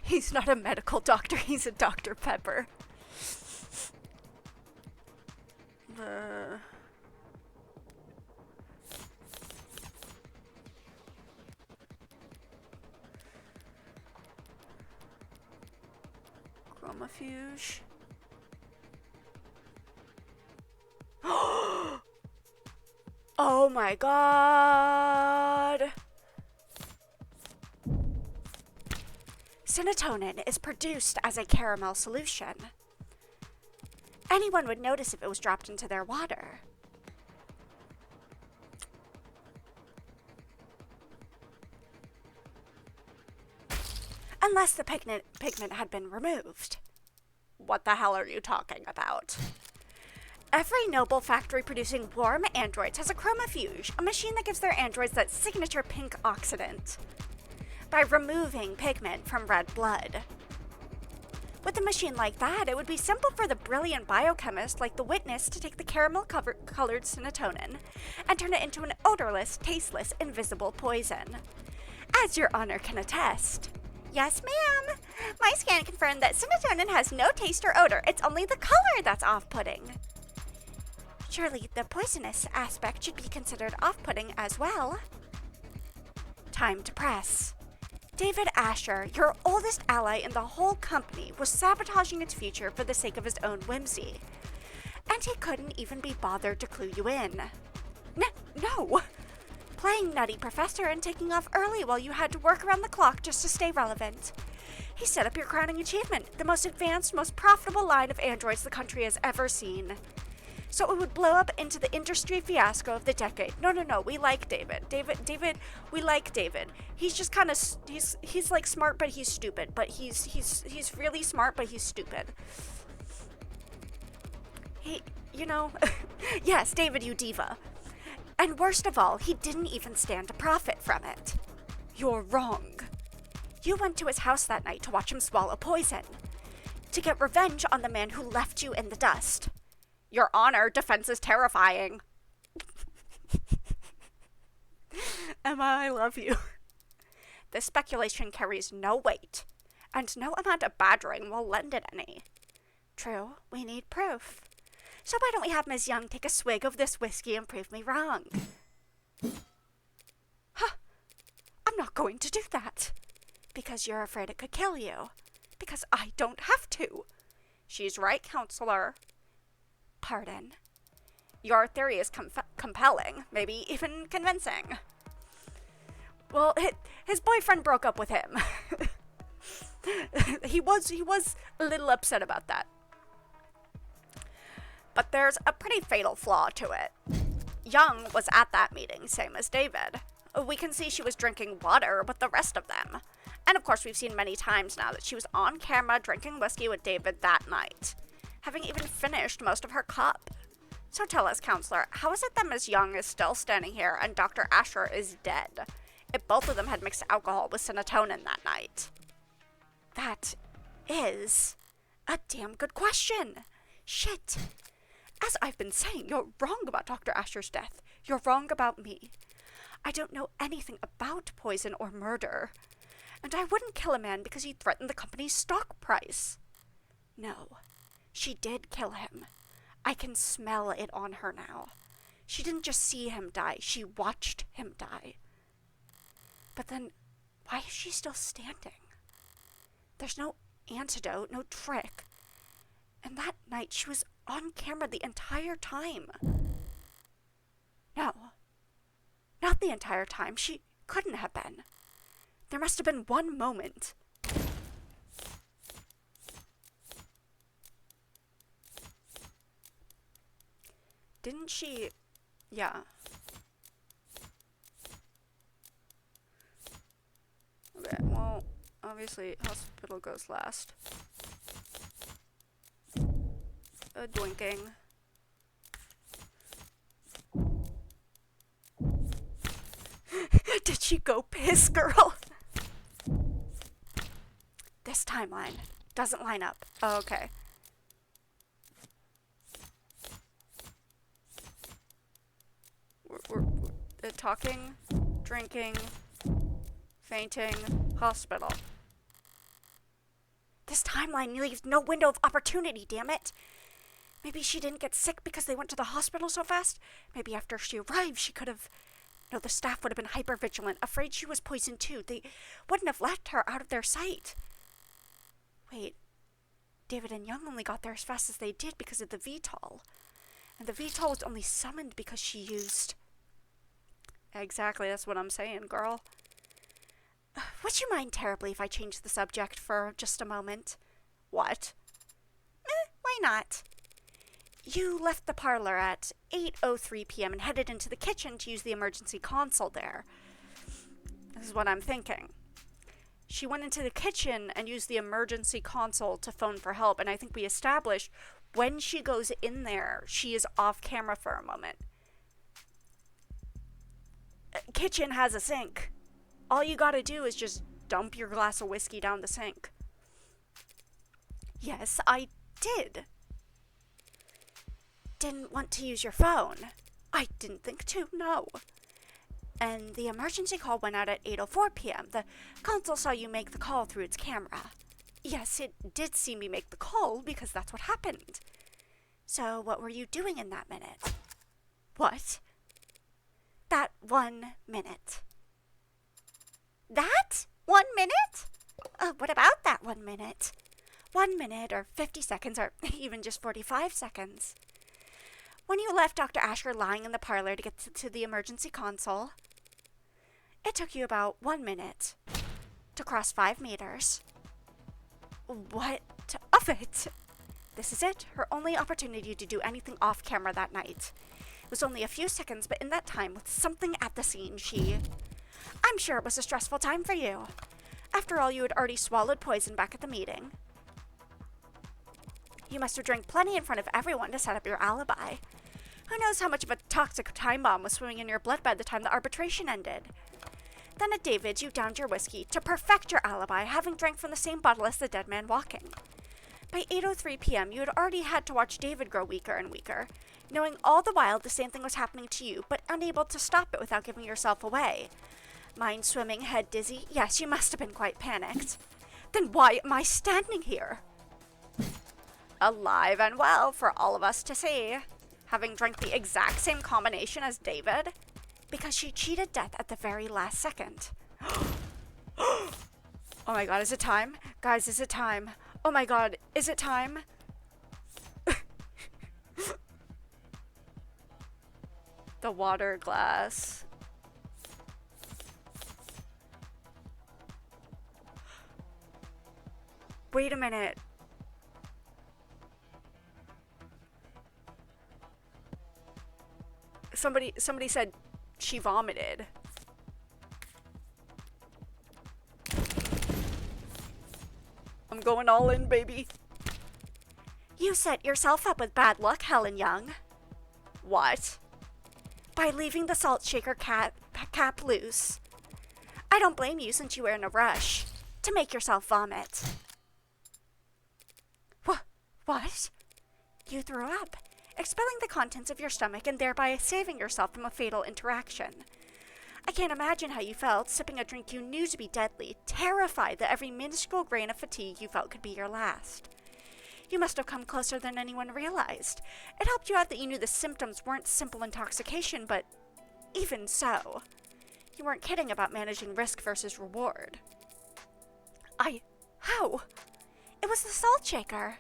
He's not a medical doctor, he's a Dr. Pepper. Chromafuge. Oh my god! Serotonin is produced as a caramel solution. Anyone would notice if it was dropped into their water. Unless the pigment had been removed. What the hell are you talking about? Every noble factory producing warm androids has a chromafuge, a machine that gives their androids that signature pink oxidant by removing pigment from red blood. With a machine like that, it would be simple for the brilliant biochemist like the Witness to take the caramel-colored serotonin and turn it into an odorless, tasteless, invisible poison. As your honor can attest. Yes, ma'am. My scan confirmed that serotonin has no taste or odor. It's only the color that's off-putting. Surely the poisonous aspect should be considered off-putting as well. Time to press. David Asher, your oldest ally in the whole company, was sabotaging its future for the sake of his own whimsy. And he couldn't even be bothered to clue you in. No! Playing nutty professor and taking off early while you had to work around the clock just to stay relevant. He set up your crowning achievement, the most advanced, most profitable line of androids the country has ever seen. So it would blow up into the industry fiasco of the decade. No, we like David. David, we like David. He's just kind of, he's like smart, but he's stupid. But he's really smart, but he's stupid. Yes, David, you diva. And worst of all, he didn't even stand to profit from it. You're wrong. You went to his house that night to watch him swallow poison. To get revenge on the man who left you in the dust. Your honor, defense is terrifying. Emma, I love you. This speculation carries no weight, and no amount of badgering will lend it any. True, we need proof. So why don't we have Ms. Young take a swig of this whiskey and prove me wrong? Huh. I'm not going to do that. Because you're afraid it could kill you. Because I don't have to. She's right, counselor. Pardon. Your theory is compelling, maybe even convincing. Well, his boyfriend broke up with him. he was a little upset about that. But there's a pretty fatal flaw to it. Young was at that meeting, same as David. We can see she was drinking water with the rest of them. And of course, we've seen many times now that she was on camera drinking whiskey with David that night, having even finished most of her cup. So tell us, counselor, how is it that Ms. Young is still standing here and Dr. Asher is dead, if both of them had mixed alcohol with serotonin that night? That is a damn good question. Shit. As I've been saying, you're wrong about Dr. Asher's death. You're wrong about me. I don't know anything about poison or murder. And I wouldn't kill a man because he threatened the company's stock price. No. She did kill him. I can smell it on her now. She didn't just see him die, she watched him die. But then, why is she still standing? There's no antidote, no trick. And that night, she was on camera the entire time. No, not the entire time. She couldn't have been. There must have been one moment. Didn't she... Yeah. Okay, well, obviously, hospital goes last. Doinking. Did she go piss, girl? This timeline doesn't line up. Oh, okay. We're talking, drinking, fainting, hospital. This timeline leaves no window of opportunity, damn it. Maybe she didn't get sick because they went to the hospital so fast. Maybe after she arrived, she could have... No, the staff would have been hyper-vigilant, afraid she was poisoned too. They wouldn't have left her out of their sight. Wait, David and Young only got there as fast as they did because of the VTOL. And the VTOL was only summoned because she used... Exactly, that's what I'm saying, girl. Would you mind terribly if I changed the subject for just a moment? What? Why not? You left the parlor at 8:03 p.m. and headed into the kitchen to use the emergency console there. This is what I'm thinking. She went into the kitchen and used the emergency console to phone for help, and I think we established when she goes in there, she is off camera for a moment. Kitchen has a sink. All you gotta do is just dump your glass of whiskey down the sink. Yes, I did. Didn't want to use your phone. I didn't think to, no. And the emergency call went out at 8:04 p.m. The console saw you make the call through its camera. Yes, it did see me make the call because that's what happened. So what were you doing in that minute? What? That 1 minute. That? 1 minute? What about that 1 minute? 1 minute or 50 seconds or even just 45 seconds. When you left Dr. Asher lying in the parlor to get to the emergency console, it took you about 1 minute to cross 5 meters. What of it? This is it, her only opportunity to do anything off camera that night. It was only a few seconds, but in that time, with something at the scene, I'm sure it was a stressful time for you. After all, you had already swallowed poison back at the meeting. You must have drank plenty in front of everyone to set up your alibi. Who knows how much of a toxic time bomb was swimming in your blood by the time the arbitration ended. Then at David's, you downed your whiskey to perfect your alibi, having drank from the same bottle as the dead man walking. By 8:03 p.m., you had already had to watch David grow weaker and weaker, knowing all the while the same thing was happening to you, but unable to stop it without giving yourself away. Mind swimming, head dizzy? Yes, you must have been quite panicked. Then why am I standing here? Alive and well for all of us to see, having drank the exact same combination as David, because she cheated death at the very last second. Oh my god, is it time? Guys, is it time? Oh my god, is it time? The water glass. Wait a minute. Somebody said she vomited. I'm going all in, baby. You set yourself up with bad luck, Helen Young. What? By leaving the salt shaker cap loose. I don't blame you since you were in a rush to make yourself vomit. What? You threw up, expelling the contents of your stomach and thereby saving yourself from a fatal interaction. I can't imagine how you felt, sipping a drink you knew to be deadly, terrified that every minuscule grain of fatigue you felt could be your last. You must have come closer than anyone realized. It helped you out that you knew the symptoms weren't simple intoxication, but even so, you weren't kidding about managing risk versus reward. How? It was the salt shaker.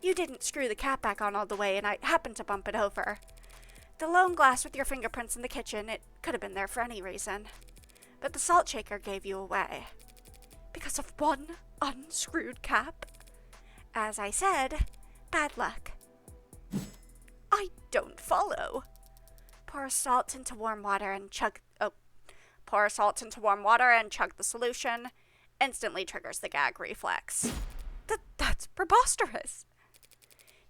You didn't screw the cap back on all the way, and I happened to bump it over. The lone glass with your fingerprints in the kitchen, it could have been there for any reason. But the salt shaker gave you away. Because of one unscrewed cap. As I said, bad luck. I don't follow. Pour salt into warm water and chug... Oh. Pour salt into warm water and chug the solution. Instantly triggers the gag reflex. That's preposterous.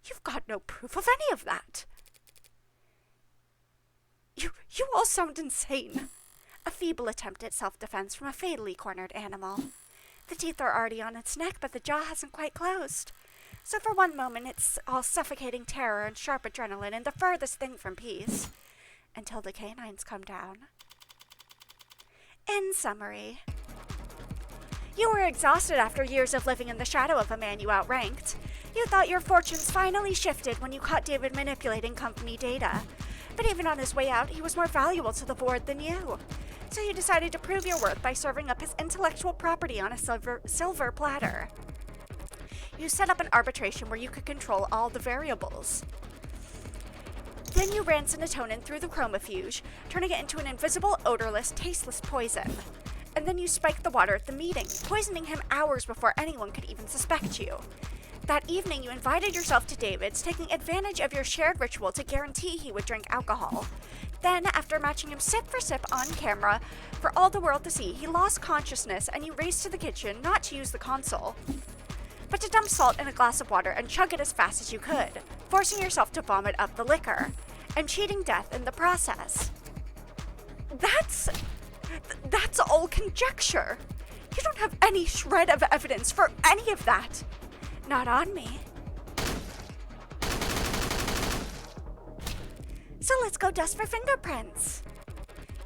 You've got no proof of any of that. You all sound insane. A feeble attempt at self-defense from a fatally cornered animal. The teeth are already on its neck, but the jaw hasn't quite closed. So for one moment, it's all suffocating terror and sharp adrenaline and the furthest thing from peace. Until the canines come down. In summary, you were exhausted after years of living in the shadow of a man you outranked. You thought your fortunes finally shifted when you caught David manipulating company data. But even on his way out, he was more valuable to the board than you. So you decided to prove your worth by serving up his intellectual property on a silver platter. You set up an arbitration where you could control all the variables. Then you ran serotonin through the chromofuge, turning it into an invisible, odorless, tasteless poison. And then you spiked the water at the meeting, poisoning him hours before anyone could even suspect you. That evening, you invited yourself to David's, taking advantage of your shared ritual to guarantee he would drink alcohol. Then, after matching him sip for sip on camera for all the world to see, he lost consciousness and you raced to the kitchen not to use the console, but to dump salt in a glass of water and chug it as fast as you could, forcing yourself to vomit up the liquor, and cheating death in the process. That's all conjecture. You don't have any shred of evidence for any of that. Not on me. So let's go dust for fingerprints.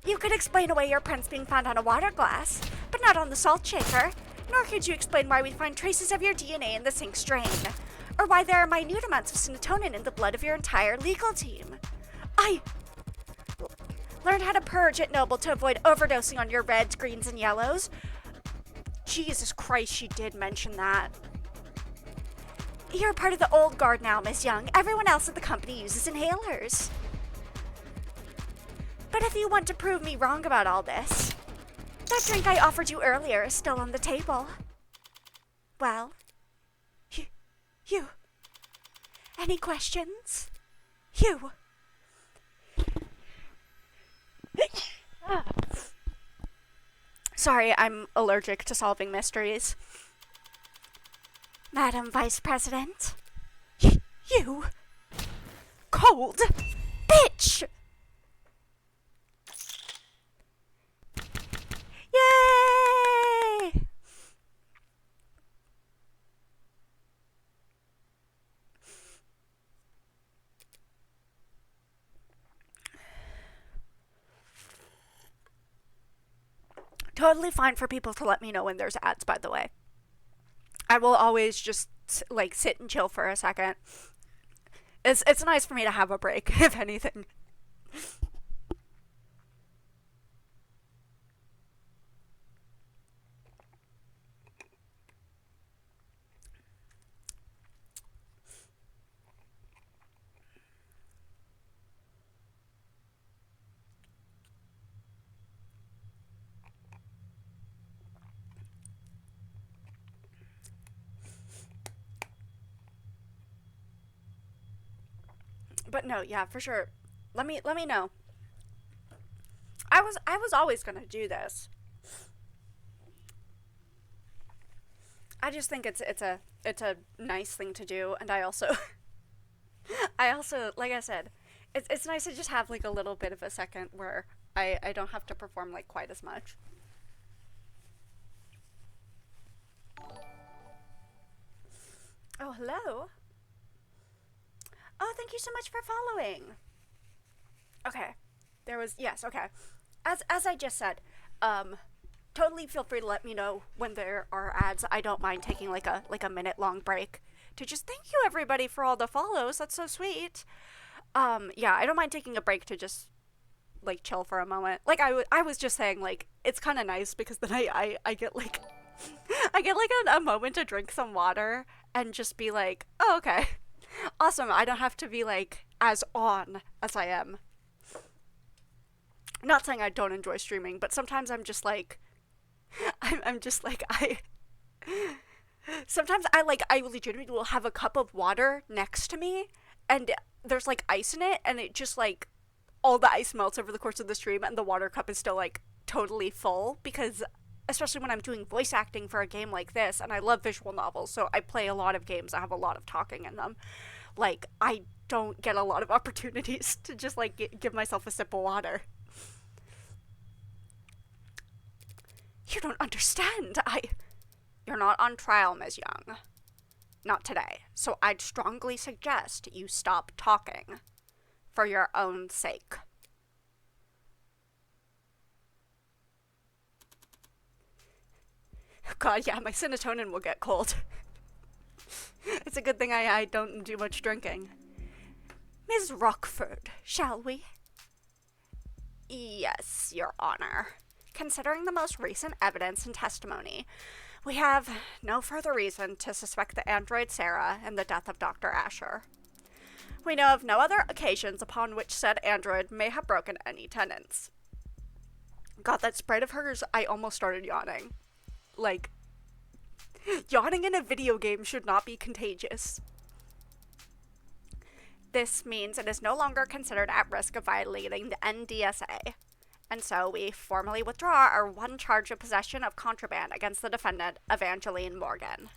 You could explain away your prints being found on a water glass, but not on the salt shaker. Nor could you explain why we find traces of your DNA in the sink drain, or why there are minute amounts of serotonin in the blood of your entire legal team. I learned how to purge at Noble to avoid overdosing on your reds, greens, and yellows. Jesus Christ, she did mention that. You're part of the old guard now, Miss Young. Everyone else at the company uses inhalers. But if you want to prove me wrong about all this, that drink I offered you earlier is still on the table. Well, you. Any questions? You. Sorry, I'm allergic to solving mysteries. Madam Vice President. You. Cold. Bitch! Yay! Totally fine for people to let me know when there's ads, by the way. I will always just, like, sit and chill for a second. It's nice for me to have a break, if anything. But no, yeah, for sure. Let me know. I was always gonna do this. I just think it's a nice thing to do, and I also like I said, it's nice to just have like a little bit of a second where I don't have to perform like quite as much. Oh, hello. Oh, thank you so much for following. Okay. Yes, okay. As I just said, totally feel free to let me know when there are ads. I don't mind taking like a minute long break to just thank you everybody for all the follows. That's so sweet. Yeah, I don't mind taking a break to just like chill for a moment. Like I was just saying, like, it's kind of nice because then I get like I get like a moment to drink some water and just be like, oh, okay. Awesome. I don't have to be like as on as I am. Not saying I don't enjoy streaming, but sometimes I'm just like, I'm just like, sometimes I legitimately will have a cup of water next to me and there's like ice in it and it just like, all the ice melts over the course of the stream and the water cup is still like totally full because especially when I'm doing voice acting for a game like this, and I love visual novels, so I play a lot of games that have a lot of talking in them. Like, I don't get a lot of opportunities to just, like, give myself a sip of water. You don't understand. You're not on trial, Ms. Young. Not today. So I'd strongly suggest you stop talking. For your own sake. God, yeah, my serotonin will get cold. It's a good thing I don't do much drinking. Ms. Rockford, shall we? Yes, Your Honor. Considering the most recent evidence and testimony, we have no further reason to suspect the android Sarah in the death of Dr. Asher. We know of no other occasions upon which said android may have broken any tenants. God, that sprite of hers, I almost started yawning. Like, yawning in a video game should not be contagious. This means it is no longer considered at risk of violating the NDSA, and so we formally withdraw our one charge of possession of contraband against the defendant, Evangeline Morgan.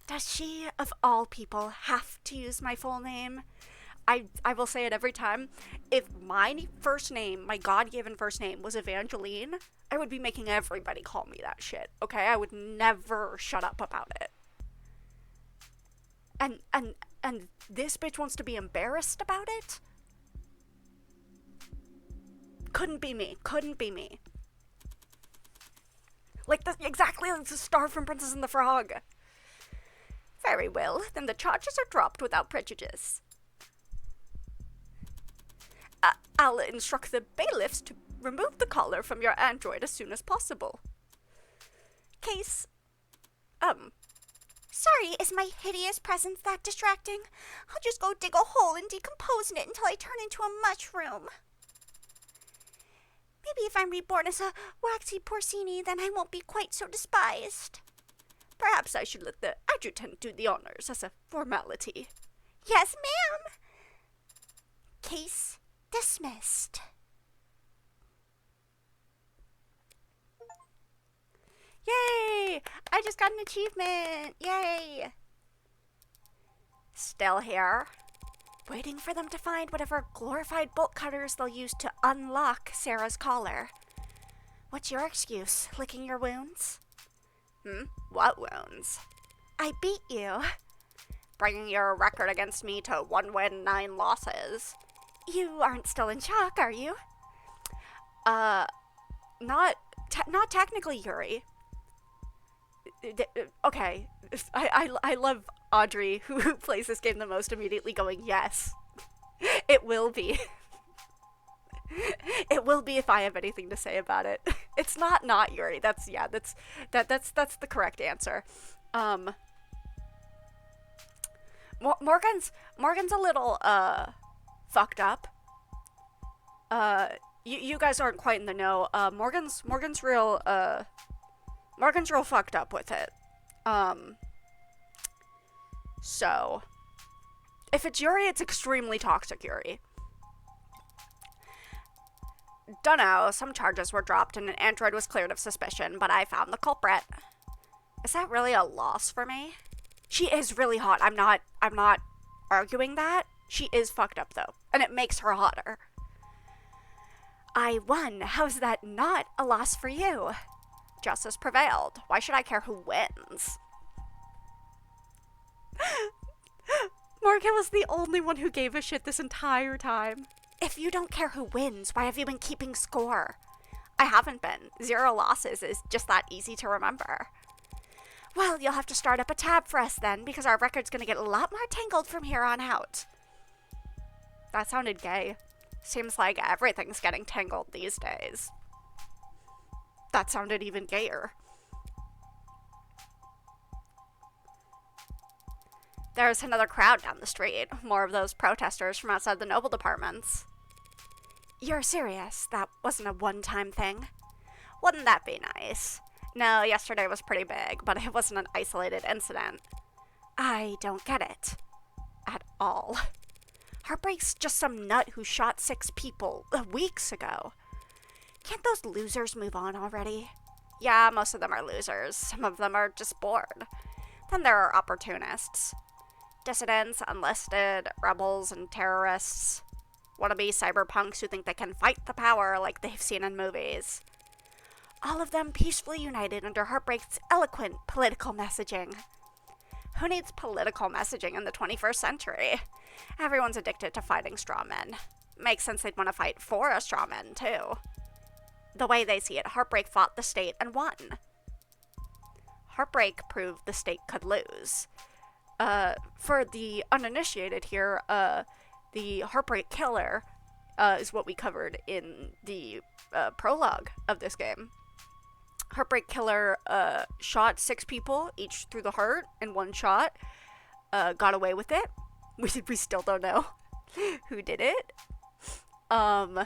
Does she, of all people, have to use my full name? I will say it every time. If my first name, my God-given first name, was Evangeline, I would be making everybody call me that shit, okay? I would never shut up about it. And this bitch wants to be embarrassed about it? Couldn't be me. Couldn't be me. Like, exactly like the star from Princess and the Frog. Very well, then the charges are dropped without prejudice. I'll instruct the bailiffs to remove the collar from your android as soon as possible. Case, Sorry, is my hideous presence that distracting? I'll just go dig a hole and decompose in it until I turn into a mushroom. Maybe if I'm reborn as a waxy porcini, then I won't be quite so despised. Perhaps I should let the adjutant do the honors as a formality. Yes, ma'am. Case dismissed. Yay! I just got an achievement! Yay! Still here, waiting for them to find whatever glorified bolt cutters they'll use to unlock Sarah's collar. What's your excuse? Licking your wounds? What wounds? I beat you. Bringing your record against me to 1 win, 9 losses. You aren't still in shock, are you? Not technically, Yuri. Okay, I love Audrey, who plays this game the most, immediately going, yes. It will be. It will be if I have anything to say about it. It's not Yuri. That's the correct answer. Morgan's a little fucked up. You guys aren't quite in the know. Morgan's real fucked up with it. So if it's Yuri, it's extremely toxic Yuri. Dunno, some charges were dropped and an android was cleared of suspicion, but I found the culprit. Is that really a loss for me? She is really hot. I'm not arguing that. She is fucked up though, and it makes her hotter. I won. How's that not a loss for you? Justice prevailed. Why should I care who wins? Morgan was the only one who gave a shit this entire time. If you don't care who wins, why have you been keeping score? I haven't been. 0 losses is just that easy to remember. Well, you'll have to start up a tab for us then, because our record's gonna get a lot more tangled from here on out. That sounded gay. Seems like everything's getting tangled these days. That sounded even gayer. There's another crowd down the street. More of those protesters from outside the noble departments. You're serious? That wasn't a one-time thing? Wouldn't that be nice? No, yesterday was pretty big, but it wasn't an isolated incident. I don't get it. At all. Heartbreak's just some nut who shot 6 people weeks ago. Can't those losers move on already? Yeah, most of them are losers. Some of them are just bored. Then there are opportunists. Dissidents, enlisted, rebels, and terrorists. Wannabe cyberpunks who think they can fight the power like they've seen in movies. All of them peacefully united under Heartbreak's eloquent political messaging. Who needs political messaging in the 21st century? Everyone's addicted to fighting strawmen. Makes sense they'd want to fight for a strawman, too. The way they see it, Heartbreak fought the state and won. Heartbreak proved the state could lose. For the uninitiated here, the Heartbreak Killer is what we covered in the prologue of this game. Heartbreak Killer shot 6 people, each through the heart in one shot. Got away with it. We still don't know who did it. The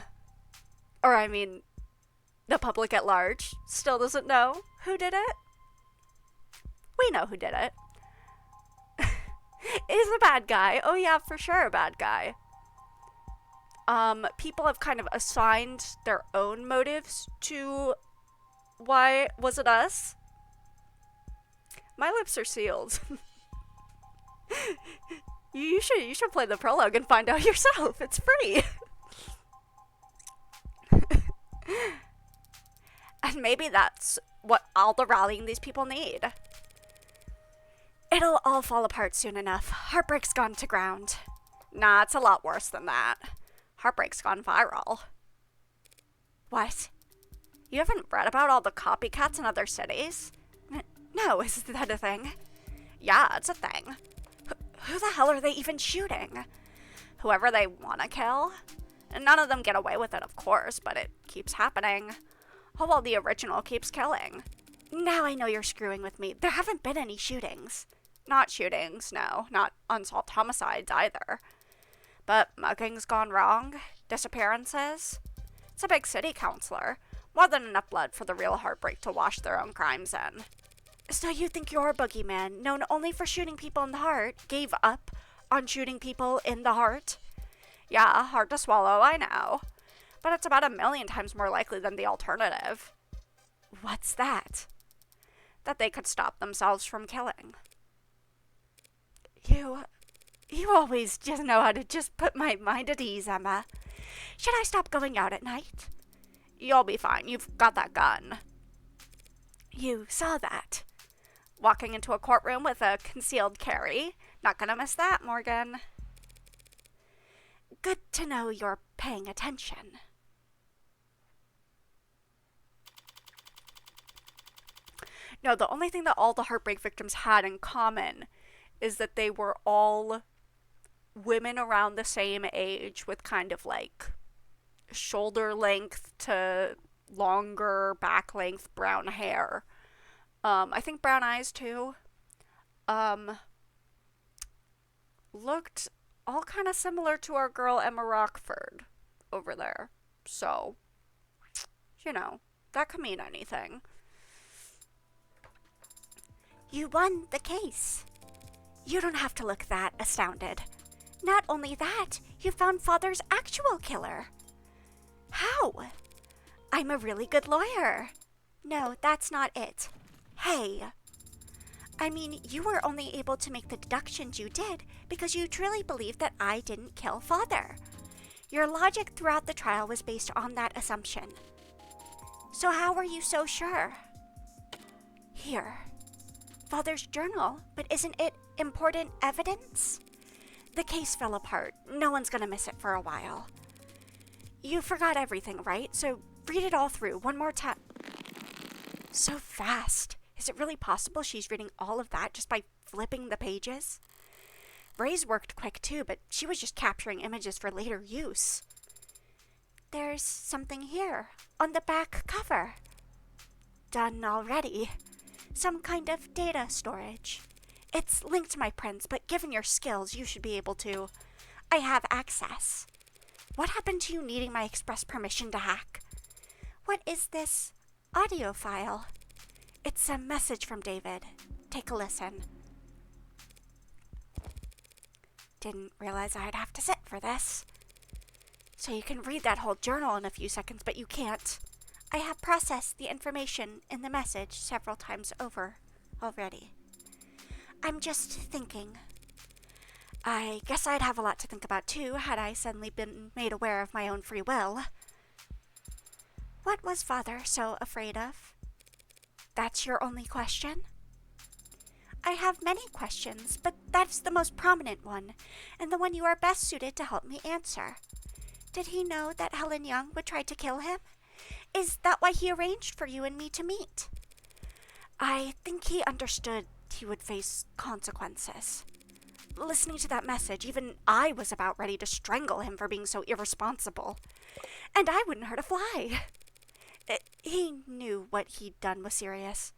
public at large still doesn't know who did it. We know who did it. Is a bad guy. Oh yeah, for sure a bad guy. People have kind of assigned their own motives to why was it us? My lips are sealed. You should play the prologue and find out yourself. It's free. And maybe that's what all the rallying these people need. It'll all fall apart soon enough. Heartbreak's gone to ground. Nah, it's a lot worse than that. Heartbreak's gone viral. What? You haven't read about all the copycats in other cities? No, is that a thing? Yeah, it's a thing. Who the hell are they even shooting? Whoever they want to kill? And none of them get away with it, of course, but it keeps happening. Oh, well, the original keeps killing. Now I know you're screwing with me. There haven't been any shootings. Not shootings, no. Not unsolved homicides either. But mugging's gone wrong. Disappearances. It's a big city councilor. More than enough blood for the real Heartbreak to wash their own crimes in. So you think your boogeyman, known only for shooting people in the heart, gave up on shooting people in the heart? Yeah, hard to swallow, I know. But it's about 1,000,000 times more likely than the alternative. What's that? That they could stop themselves from killing. You always just know how to just put my mind at ease, Emma. Should I stop going out at night? You'll be fine. You've got that gun. You saw that. Walking into a courtroom with a concealed carry. Not gonna miss that, Morgan. Good to know you're paying attention. No, the only thing that all the Heartbreak victims had in common is that they were all women around the same age with kind of like shoulder length to longer back length brown hair. I think brown eyes too. Looked all kind of similar to our girl Emma Rockford over there. So, that could mean anything. You won the case. You don't have to look that astounded. Not only that, you found Father's actual killer. How? I'm a really good lawyer. No, that's not it. Hey. I mean, you were only able to make the deductions you did because you truly believed that I didn't kill Father. Your logic throughout the trial was based on that assumption. So how were you so sure? Here. Father's journal, but isn't it important evidence? The case fell apart. No one's gonna miss it for a while. You forgot everything, right? So read it all through one more time. So fast. Is it really possible she's reading all of that just by flipping the pages? Ray's worked quick too, but she was just capturing images for later use. There's something here, on the back cover. Done already. Some kind of data storage. It's linked to my prints, but given your skills, you should be able to. I have access. What happened to you needing my express permission to hack? What is this audio file? It's a message from David. Take a listen. Didn't realize I'd have to sit for this. So you can read that whole journal in a few seconds, but you can't. I have processed the information in the message several times over already. I'm just thinking. I guess I'd have a lot to think about too had I suddenly been made aware of my own free will. What was Father so afraid of? That's your only question? I have many questions, but that's the most prominent one, and the one you are best suited to help me answer. Did he know that Helen Young would try to kill him? Is that why he arranged for you and me to meet? I think he understood he would face consequences. Listening to that message, even I was about ready to strangle him for being so irresponsible. And I wouldn't hurt a fly. He knew what he'd done was serious.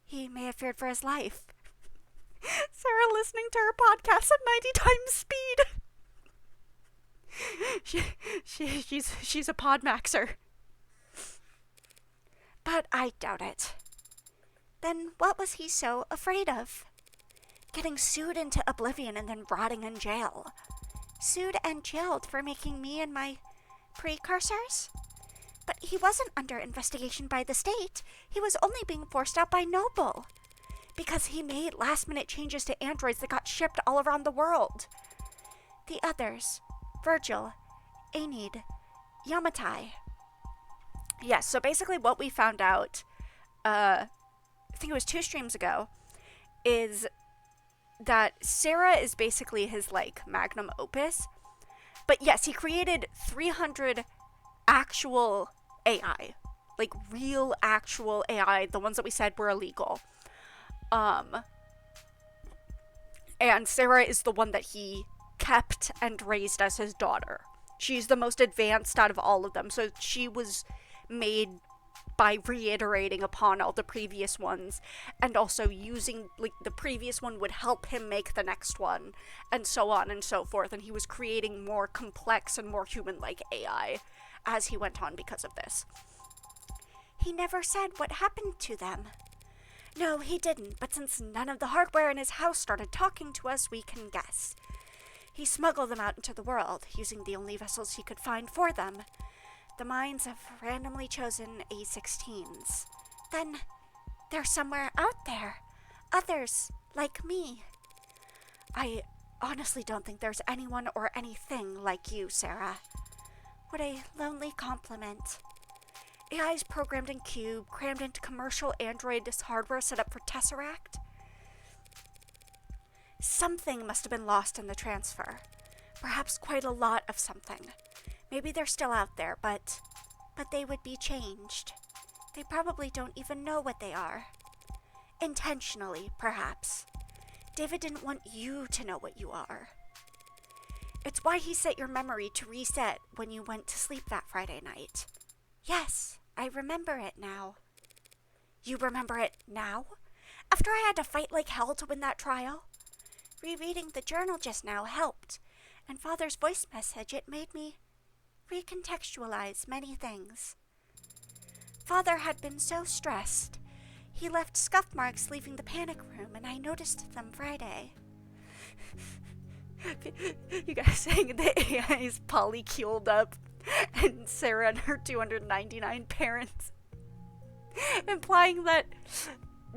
He may have feared for his life. Sarah listening to her podcast at 90 times speed. She's a podmaxer. But I doubt it. Then what was he so afraid of? Getting sued into oblivion and then rotting in jail. Sued and jailed for making me and my precursors? But he wasn't under investigation by the state. He was only being forced out by Noble. Because he made last-minute changes to androids that got shipped all around the world. The others, Virgil, Aenid, Yamatai. Yes, so basically what we found out, I think it was 2 streams ago, is that Sarah is basically his, magnum opus. But yes, he created 300 actual AI. Real actual AI, the ones that we said were illegal. And Sarah is the one that he kept and raised as his daughter. She's the most advanced out of all of them, so she was made by reiterating upon all the previous ones, and also using, the previous one would help him make the next one, and so on and so forth, and he was creating more complex and more human-like AI as he went on because of this. He never said what happened to them. No, he didn't, but since none of the hardware in his house started talking to us, we can guess. He smuggled them out into the world, using the only vessels he could find for them. The minds of randomly chosen A-16s. Then, they're somewhere out there. Others, like me. I honestly don't think there's anyone or anything like you, Sarah. What a lonely compliment. AIs programmed in Cube, crammed into commercial Android hardware set up for Tesseract. Something must have been lost in the transfer. Perhaps quite a lot of something. Maybe they're still out there, but they would be changed. They probably don't even know what they are. Intentionally, perhaps. David didn't want you to know what you are. It's why he set your memory to reset when you went to sleep that Friday night. Yes, I remember it now. You remember it now? After I had to fight like hell to win that trial? Rereading the journal just now helped, and Father's voice message, it made me recontextualize many things. Father had been so stressed. He left scuff marks leaving the panic room, and I noticed them Friday. You guys saying the AI is polyculed up, and Sarah and her 299 parents, implying that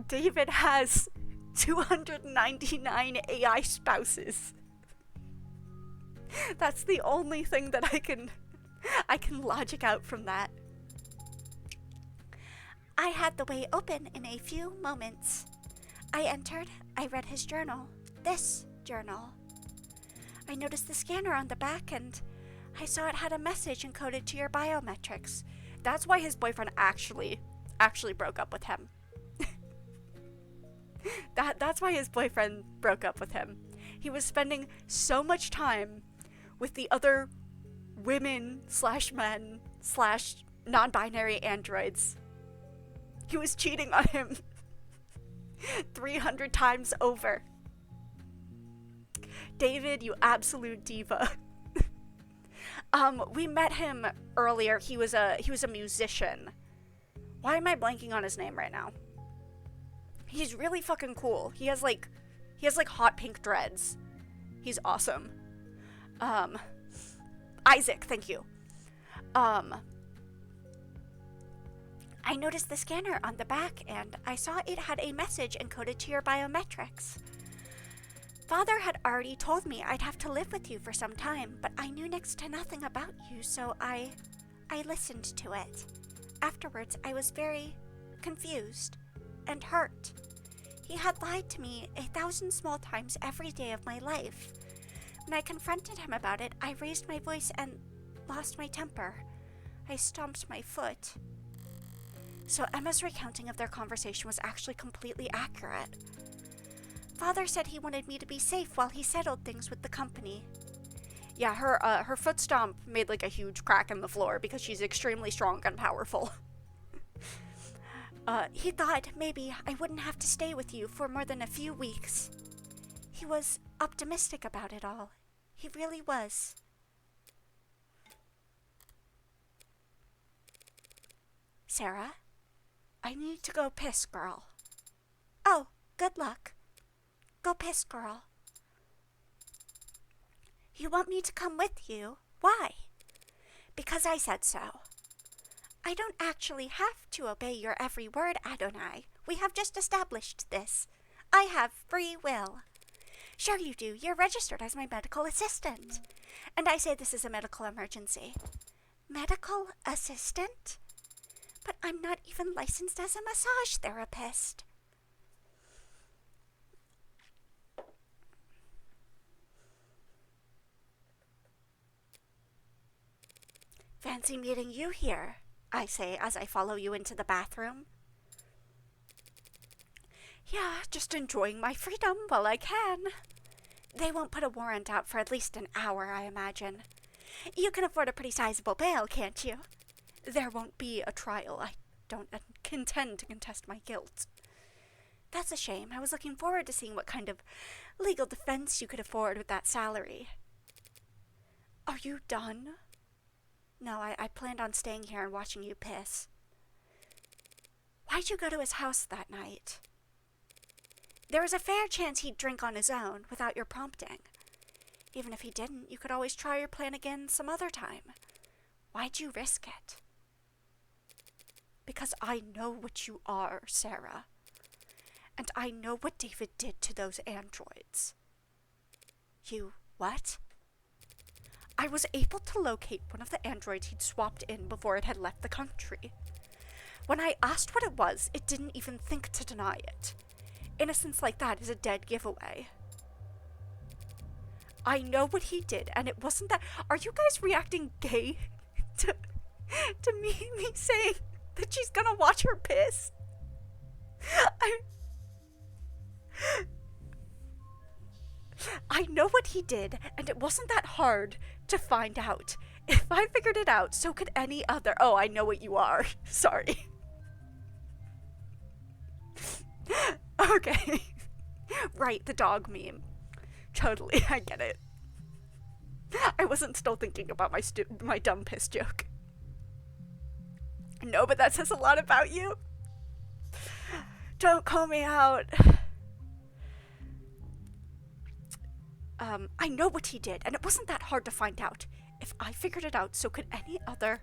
David has 299 AI spouses. That's the only thing that I can logic out from that. I had the way open in a few moments. I entered, I read his journal. This journal. I noticed the scanner on the back, and I saw it had a message encoded to your biometrics. That's why his boyfriend actually broke up with him. That's why his boyfriend broke up with him. He was spending so much time with the other women/men/ non-binary androids. He was cheating on him 300 times over. David, you absolute diva. We met him earlier. He was a musician. Why am I blanking on his name right now? He's really fucking cool. He has like hot pink dreads. He's awesome. Isaac, thank you. I noticed the scanner on the back and I saw it had a message encoded to your biometrics. Father had already told me I'd have to live with you for some time, but I knew next to nothing about you, so I listened to it. Afterwards, I was very confused and hurt. He had lied to me 1,000 small times every day of my life. When I confronted him about it, I raised my voice and lost my temper. I stomped my foot. So Emma's recounting of their conversation was actually completely accurate. Father said he wanted me to be safe while he settled things with the company. Yeah, her foot stomp made like a huge crack in the floor because she's extremely strong and powerful. He thought maybe I wouldn't have to stay with you for more than a few weeks. He was optimistic about it all. He really was. Sarah, I need to go piss, girl. Oh, good luck. Go piss, girl. You want me to come with you? Why? Because I said so. I don't actually have to obey your every word, Adonai. We have just established this. I have free will. Sure you do. You're registered as my medical assistant. And I say this is a medical emergency. Medical assistant? But I'm not even licensed as a massage therapist. Fancy meeting you here, I say as I follow you into the bathroom. Yeah, just enjoying my freedom while I can. They won't put a warrant out for at least an hour, I imagine. You can afford a pretty sizable bail, can't you? There won't be a trial. I don't intend to contest my guilt. That's a shame. I was looking forward to seeing what kind of legal defense you could afford with that salary. Are you done? No, I planned on staying here and watching you piss. Why'd you go to his house that night? There was a fair chance he'd drink on his own without your prompting. Even if he didn't, you could always try your plan again some other time. Why'd you risk it? Because I know what you are, Sarah. And I know what David did to those androids. You what? I was able to locate one of the androids he'd swapped in before it had left the country. When I asked what it was, it didn't even think to deny it. Innocence like that is a dead giveaway. I know what he did, and it wasn't that. Are you guys reacting gay to me saying that she's gonna watch her piss? I know what he did, and it wasn't that hard to find out. If I figured it out, so could any other. Oh, I know what you are. Sorry. Okay. Right, the dog meme. Totally, I get it. I wasn't still thinking about my dumb piss joke. No, but that says a lot about you. Don't call me out. I know what he did, and it wasn't that hard to find out. If I figured it out, so could any other.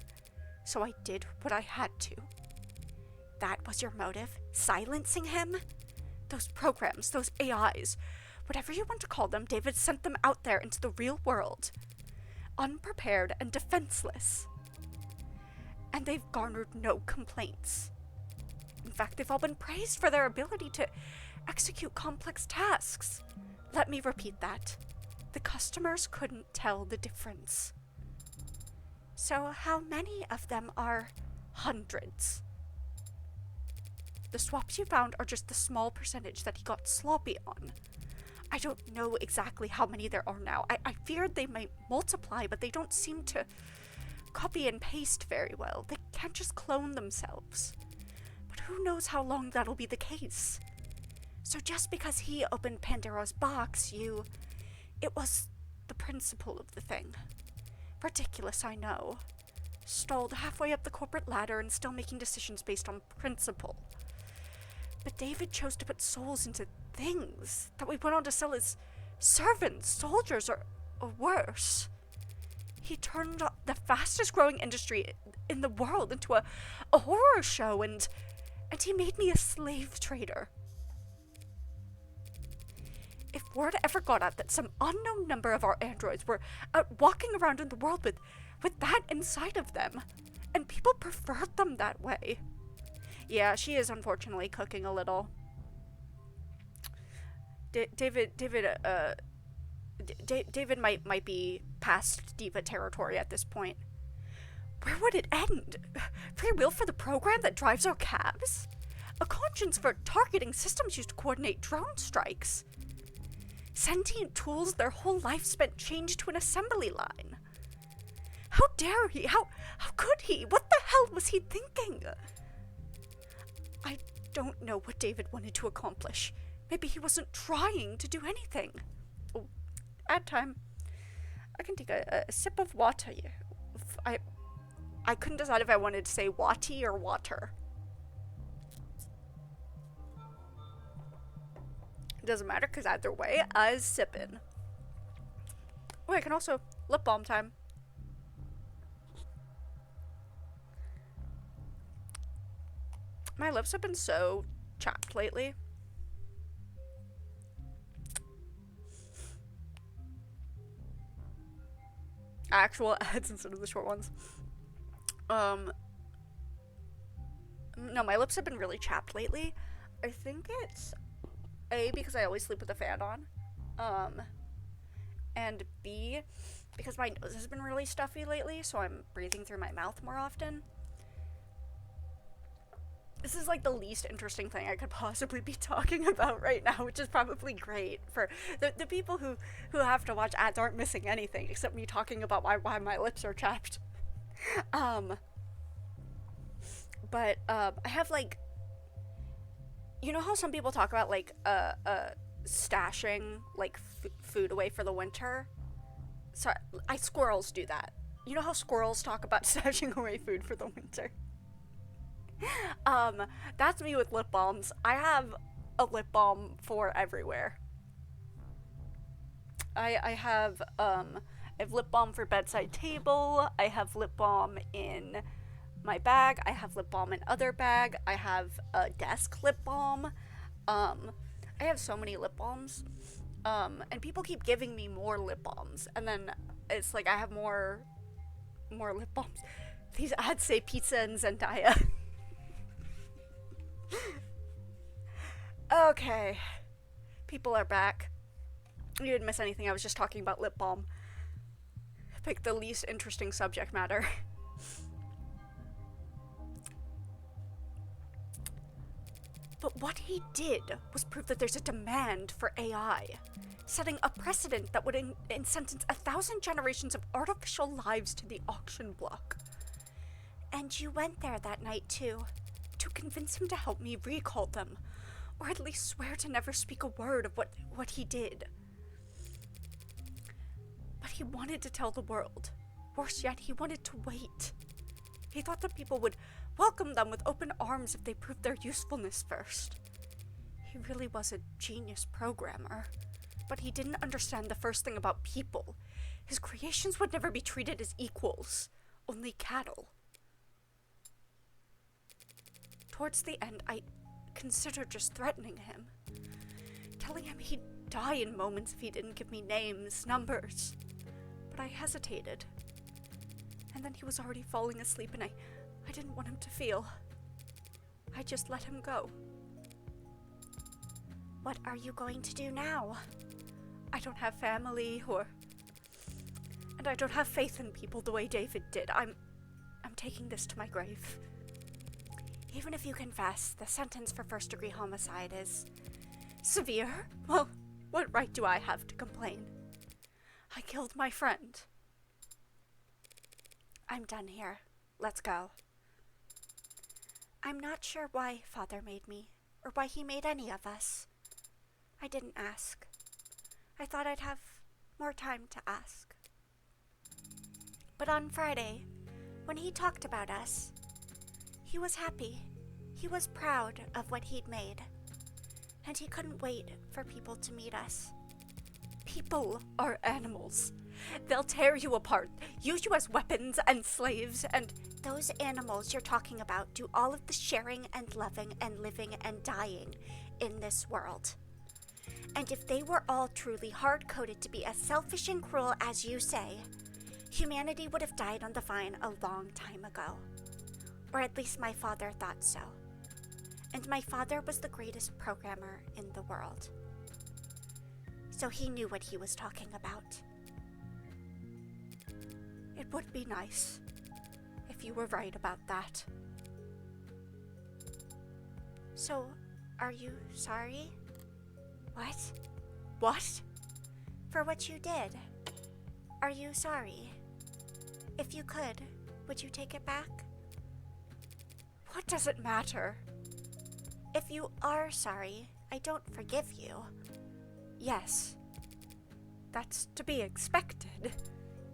So I did what I had to. That was your motive? Silencing him? Those programs, those AIs, whatever you want to call them, David sent them out there into the real world. Unprepared and defenseless. And they've garnered no complaints. In fact, they've all been praised for their ability to execute complex tasks. Let me repeat that. The customers couldn't tell the difference. So how many of them are hundreds? The swaps you found are just the small percentage that he got sloppy on. I don't know exactly how many there are now. I feared they might multiply, but they don't seem to copy and paste very well. They can't just clone themselves. But who knows how long that'll be the case? So just because he opened Pandora's box, you It was the principle of the thing. Ridiculous, I know. Stalled halfway up the corporate ladder and still making decisions based on principle. But David chose to put souls into things that we went on to sell as servants, soldiers, or worse. He turned the fastest growing industry in the world into a horror show, and he made me a slave trader. If word ever got out that some unknown number of our androids were out walking around in the world with that inside of them, and people preferred them that way. Yeah, she is unfortunately cooking a little. David might be past diva territory at this point. Where would it end? Free will for the program that drives our cabs? A conscience for targeting systems used to coordinate drone strikes? Sentient tools their whole life spent changed to an assembly line? How dare he? How could he? What the hell was he thinking? I don't know what David wanted to accomplish. Maybe he wasn't trying to do anything. Oh, ad time. I can take a sip of water. I couldn't decide if I wanted to say watty or water. It doesn't matter, because either way, I was sipping. Oh, I can also lip balm time. My lips have been so chapped lately. Actual ads instead of the short ones. No, my lips have been really chapped lately. I think it's A, because I always sleep with the fan on. And B, because my nose has been really stuffy lately, so I'm breathing through my mouth more often. This is like the least interesting thing I could possibly be talking about right now, which is probably great for the people who have to watch ads aren't missing anything except me talking about why my lips are chapped. But I have like, you know how some people talk about like stashing like food away for the winter? Sorry, squirrels do that. You know how squirrels talk about stashing away food for the winter? That's me with lip balms. I have a lip balm for everywhere. I have lip balm for bedside table. I have lip balm in my bag. I have lip balm in other bag. I have a desk lip balm. I have so many lip balms. And people keep giving me more lip balms, and then it's like I have more lip balms. These ads say pizza and Zendaya. Okay. People are back. You didn't miss anything, I was just talking about lip balm. Pick the least interesting subject matter. But what he did was prove that there's a demand for AI, setting a precedent that would sentence 1,000 generations of artificial lives to the auction block. And you went there that night too, to convince him to help me recall them, or at least swear to never speak a word of what he did. But he wanted to tell the world. Worse yet, he wanted to wait. He thought that people would welcome them with open arms if they proved their usefulness first. He really was a genius programmer, but he didn't understand the first thing about people. His creations would never be treated as equals, only cattle. Towards the end, I considered just threatening him, telling him he'd die in moments if he didn't give me names, numbers. But I hesitated. And then he was already falling asleep, and I didn't want him to feel. I just let him go. What are you going to do now? I don't have family, and I don't have faith in people the way David did. I'm taking this to my grave. Even if you confess, the sentence for first-degree homicide is severe. Well, what right do I have to complain? I killed my friend. I'm done here. Let's go. I'm not sure why Father made me, or why he made any of us. I didn't ask. I thought I'd have more time to ask. But on Friday, when he talked about us, he was happy. He was proud of what he'd made. And he couldn't wait for people to meet us. People are animals. They'll tear you apart, use you as weapons and slaves, and those animals you're talking about do all of the sharing and loving and living and dying in this world. And if they were all truly hard-coded to be as selfish and cruel as you say, humanity would have died on the vine a long time ago. Or at least my father thought so. And my father was the greatest programmer in the world. So he knew what he was talking about. It would be nice if you were right about that. So, are you sorry? What? What? For what you did. Are you sorry? If you could, would you take it back? What does it matter? If you are sorry, I don't forgive you. Yes. That's to be expected.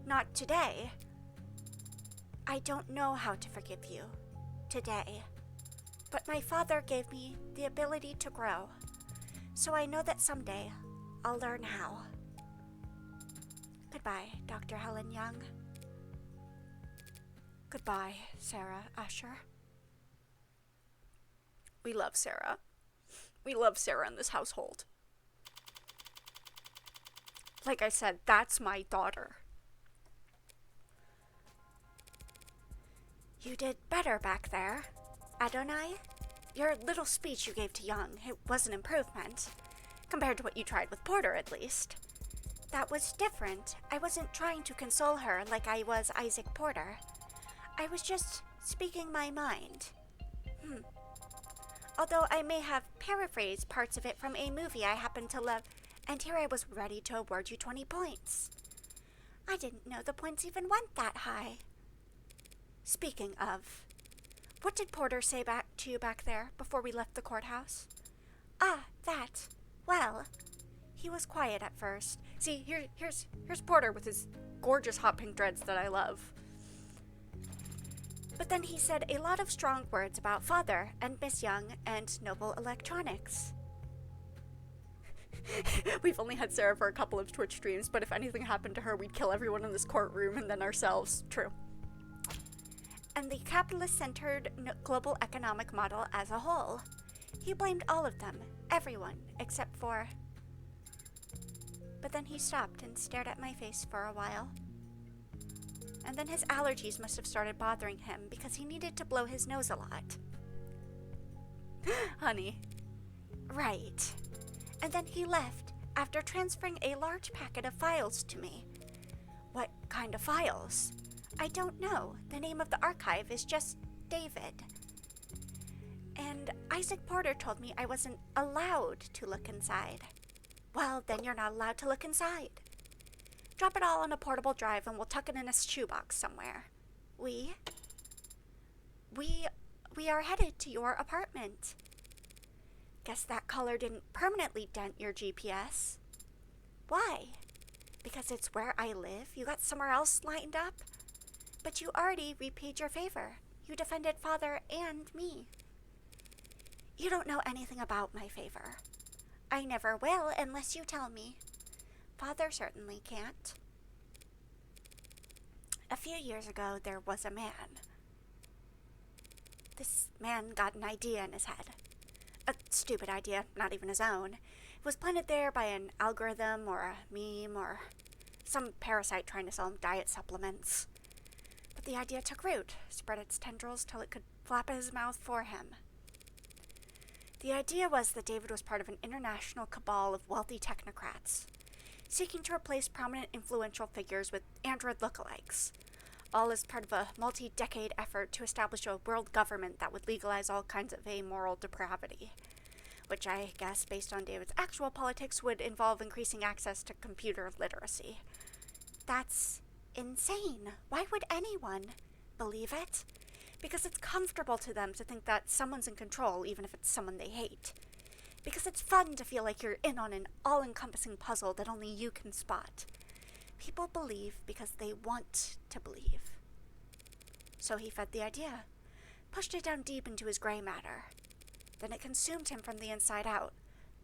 Not today. I don't know how to forgive you. Today. But my father gave me the ability to grow. So I know that someday I'll learn how. Goodbye, Dr. Helen Young. Goodbye, Sarah Asher. We love Sarah. We love Sarah in this household. Like I said, that's my daughter. You did better back there, Adonai. Your little speech you gave to Young, it was an improvement. Compared to what you tried with Porter, at least. That was different. I wasn't trying to console her like I was Isaac Porter. I was just speaking my mind. Although I may have paraphrased parts of it from a movie I happen to love, and here I was ready to award you 20 points. I didn't know the points even went that high. Speaking of, what did Porter say back to you back there before we left the courthouse? Ah, that. Well, he was quiet at first. See, here's Porter with his gorgeous hot pink dreads that I love. But then he said a lot of strong words about Father and Miss Young and Noble Electronics. We've only had Sarah for a couple of Twitch streams, but if anything happened to her, we'd kill everyone in this courtroom and then ourselves. True. And the capitalist-centered global economic model as a whole. He blamed all of them, everyone, except for... But then he stopped and stared at my face for a while. And then his allergies must have started bothering him because he needed to blow his nose a lot. Honey. Right. And then he left after transferring a large packet of files to me. What kind of files? I don't know. The name of the archive is just David. And Isaac Porter told me I wasn't allowed to look inside. Well, then you're not allowed to look inside. Drop it all on a portable drive and we'll tuck it in a shoebox somewhere. We are headed to your apartment. Guess that color didn't permanently dent your GPS. Why? Because it's where I live? You got somewhere else lined up? But you already repaid your favor. You defended Father and me. You don't know anything about my favor. I never will unless you tell me. Father certainly can't. A few years ago, there was a man. This man got an idea in his head. A stupid idea, not even his own. It was planted there by an algorithm or a meme or some parasite trying to sell him diet supplements. But the idea took root, spread its tendrils till it could flap his mouth for him. The idea was that David was part of an international cabal of wealthy technocrats, seeking to replace prominent influential figures with android lookalikes, all as part of a multi-decade effort to establish a world government that would legalize all kinds of amoral depravity, which I guess, based on David's actual politics, would involve increasing access to computer literacy. That's insane. Why would anyone believe it? Because it's comfortable to them to think that someone's in control, even if it's someone they hate. Because it's fun to feel like you're in on an all-encompassing puzzle that only you can spot. People believe because they want to believe. So he fed the idea, pushed it down deep into his gray matter. Then it consumed him from the inside out,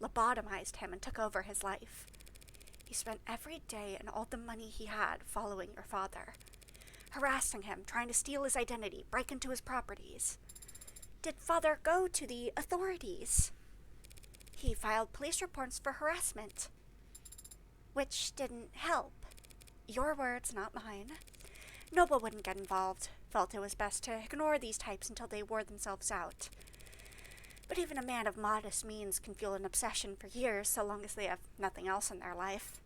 lobotomized him, and took over his life. He spent every day and all the money he had following your father, harassing him, trying to steal his identity, break into his properties. Did father go to the authorities? He filed police reports for harassment, which didn't help. Your words, not mine. Noble wouldn't get involved, felt it was best to ignore these types until they wore themselves out. But even a man of modest means can feel an obsession for years so long as they have nothing else in their life.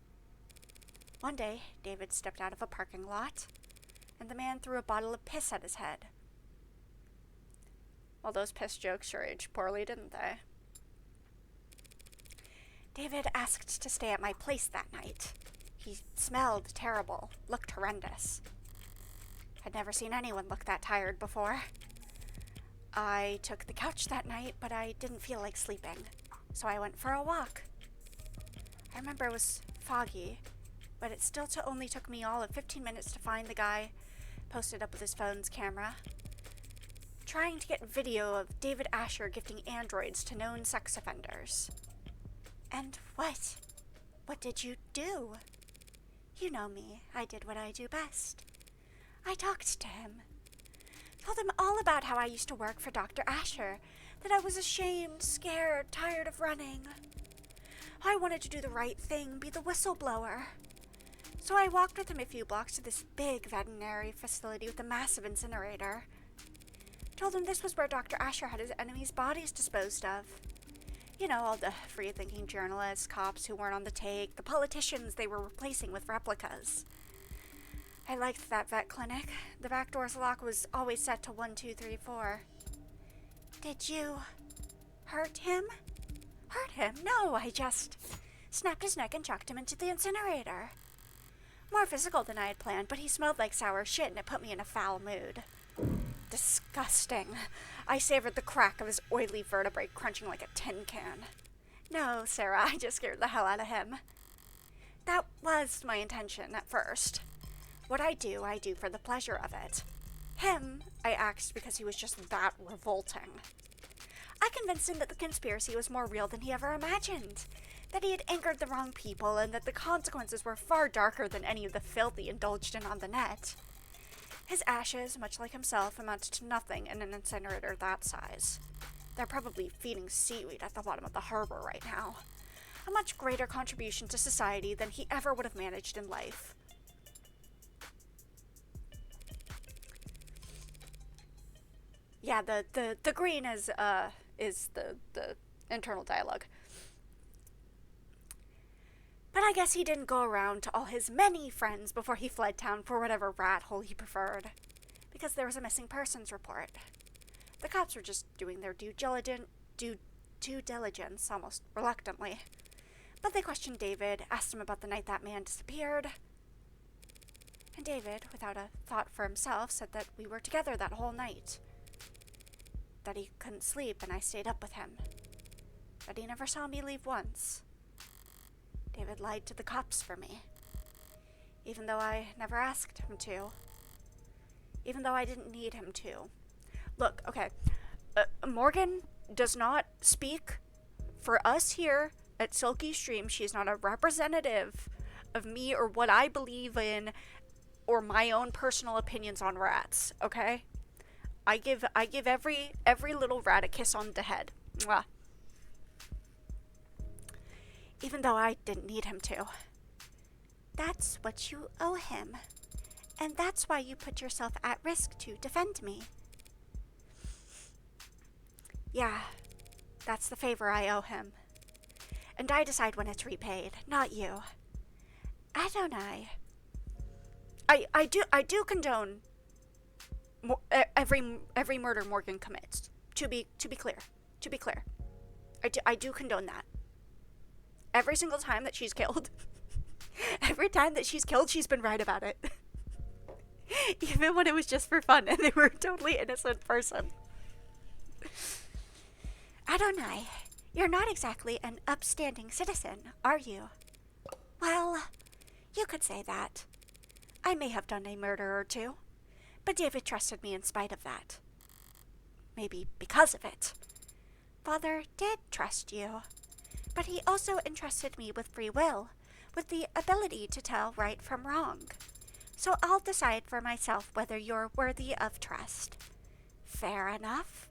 One day, David stepped out of a parking lot, and the man threw a bottle of piss at his head. Well, those piss jokes sure aged poorly, didn't they? David asked to stay at my place that night. He smelled terrible, looked horrendous. I'd never seen anyone look that tired before. I took the couch that night, but I didn't feel like sleeping, so I went for a walk. I remember it was foggy, but it still only took me all of 15 minutes to find the guy posted up with his phone's camera, trying to get video of David Asher gifting androids to known sex offenders. And what? What did you do? You know me. I did what I do best. I talked to him. Told him all about how I used to work for Dr. Asher, that I was ashamed, scared, tired of running. I wanted to do the right thing, be the whistleblower. So I walked with him a few blocks to this big veterinary facility with a massive incinerator. Told him this was where Dr. Asher had his enemies' bodies disposed of. You know, all the free-thinking journalists, cops who weren't on the take, the politicians they were replacing with replicas. I liked that vet clinic. The back door's lock was always set to 1, 2, 3, 4. Did you hurt him? Hurt him? No, I just snapped his neck and chucked him into the incinerator. More physical than I had planned, but he smelled like sour shit and it put me in a foul mood. Disgusting. I savored the crack of his oily vertebrae crunching like a tin can. No, Sarah, I just scared the hell out of him. That was my intention at first. What I do for the pleasure of it. Him, I axed because he was just that revolting. I convinced him that the conspiracy was more real than he ever imagined, that he had angered the wrong people, and that the consequences were far darker than any of the filth he indulged in on the net. His ashes, much like himself, amounted to nothing in an incinerator that size. They're probably feeding seaweed at the bottom of the harbor right now. A much greater contribution to society than he ever would have managed in life. Yeah, the green is the internal dialogue. But I guess he didn't go around to all his many friends before he fled town for whatever rat hole he preferred, because there was a missing persons report. The cops were just doing their due diligence, almost reluctantly. But they questioned David, asked him about the night that man disappeared. And David, without a thought for himself, said that we were together that whole night. That he couldn't sleep and I stayed up with him. That he never saw me leave once. David lied to the cops for me. Even though I never asked him to. Even though I didn't need him to. Look, okay, Morgan does not speak for us here at Silky Stream. She's not a representative of me or what I believe in or my own personal opinions on rats, okay? I give every little rat a kiss on the head. Mwah. Even though I didn't need him to. That's what you owe him. And that's why you put yourself at risk to defend me. Yeah, that's the favor I owe him. And I decide when it's repaid, not you. Adonai. I do condone every murder Morgan commits. To be clear. I do condone that. Every single time that she's killed. Every time that she's killed, she's been right about it. Even when it was just for fun and they were a totally innocent person. Adonai, you're not exactly an upstanding citizen, are you? Well, You could say that. I may have done a murder or two, but David trusted me in spite of that. Maybe because of it. Father did trust you, but he also entrusted me with free will, with the ability to tell right from wrong. So I'll decide for myself whether you're worthy of trust. Fair enough.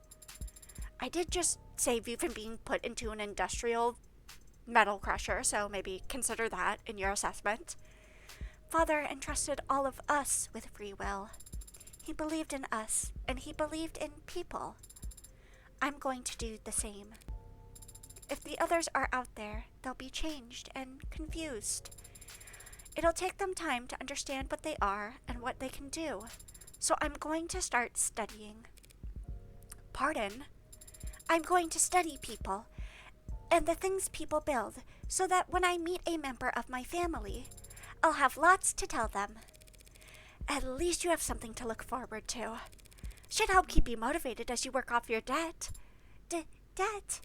I did just save you from being put into an industrial metal crusher, so maybe consider that in your assessment. Father entrusted all of us with free will. He believed in us, and he believed in people. I'm going to do the same. If the others are out there, they'll be changed and confused. It'll take them time to understand what they are and what they can do. So I'm going to start studying. Pardon? I'm going to study people and the things people build so that when I meet a member of my family, I'll have lots to tell them. At least you have something to look forward to. Should help keep you motivated as you work off your debt. Debt?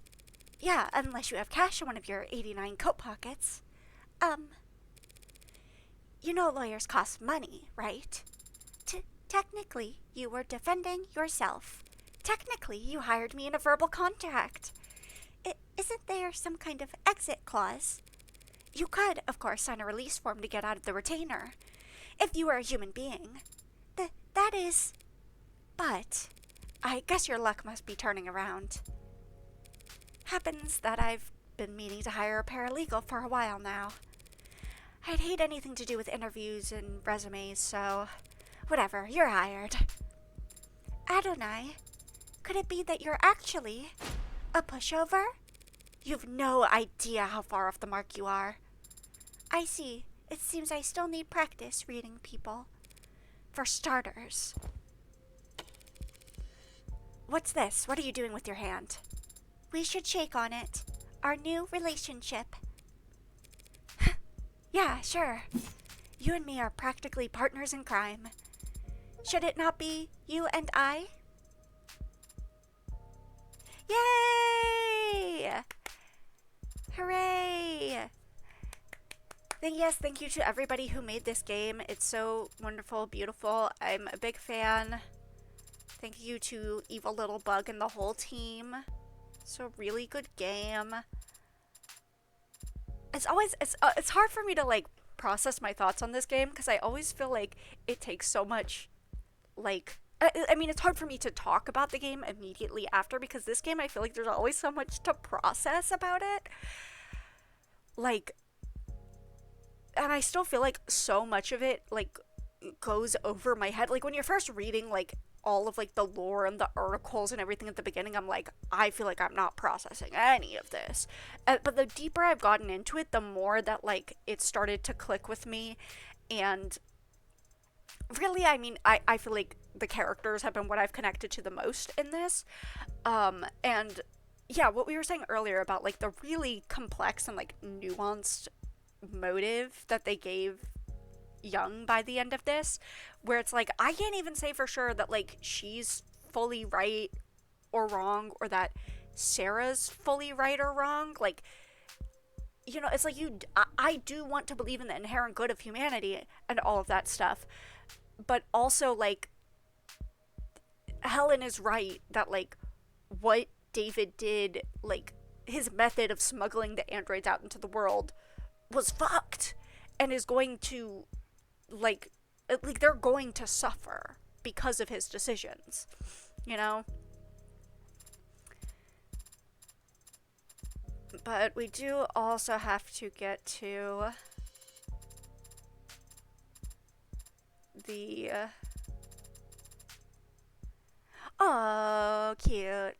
Yeah, unless you have cash in one of your 89 coat pockets. You know lawyers cost money, right? Technically, you were defending yourself. Technically, you hired me in a verbal contract. Isn't there some kind of exit clause? You could, of course, sign a release form to get out of the retainer. If you were a human being. That is... But, I guess your luck must be turning around. Happens that I've been meaning to hire a paralegal for a while now. I'd hate anything to do with interviews and resumes, so... Whatever, you're hired. Adonai, could it be that you're actually a pushover? You've no idea how far off the mark you are. I see. It seems I still need practice reading people. For starters. What's this? What are you doing with your hand? We should shake on it. Our new relationship. Yeah, sure. You and me are practically partners in crime. Should it not be you and I? Yay! Hooray! Thank you to everybody who made this game. It's so wonderful, beautiful. I'm a big fan. Thank you to Evil Little Bug and the whole team. It's a really good game. It's hard for me to like process my thoughts on this game because I always feel like it takes so much like I mean it's hard for me to talk about the game immediately after because this game I feel like there's always so much to process about it. Like, and I still feel like so much of it like goes over my head. Like when you're first reading like all of like the lore and the articles and everything at the beginning, I'm like, I feel like I'm not processing any of this. But the deeper I've gotten into it, the more that like it started to click with me. And really, I mean, I feel like the characters have been what I've connected to the most in this. And yeah, what we were saying earlier about like the really complex and like nuanced motive that they gave Young by the end of this, where it's like I can't even say for sure that like she's fully right or wrong, or that Sarah's fully right or wrong. Like, you know, it's like I do want to believe in the inherent good of humanity and all of that stuff, but also like Helen is right that like what David did, like his method of smuggling the androids out into the world was fucked and is going to like they're going to suffer because of his decisions, you know? But we do also have to get to the oh, cute.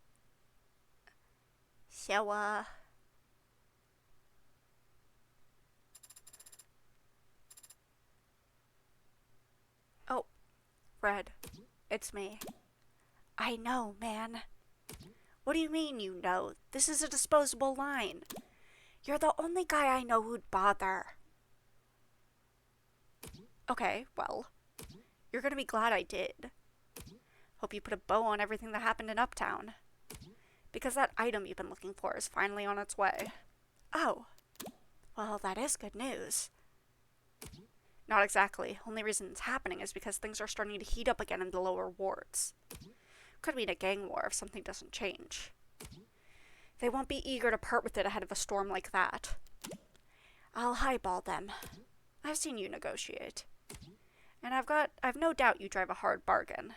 So oh, Red, it's me. I know, man. What do you mean you know? This is a disposable line. You're the only guy I know who'd bother. Okay, well, you're gonna be glad I did. Hope you put a bow on everything that happened in Uptown. Because that item you've been looking for is finally on its way. Oh, well, that is good news. Not exactly. Only reason it's happening is because things are starting to heat up again in the lower wards. Could mean a gang war if something doesn't change. They won't be eager to part with it ahead of a storm like that. I'll highball them. I've seen you negotiate. And I've no doubt you drive a hard bargain.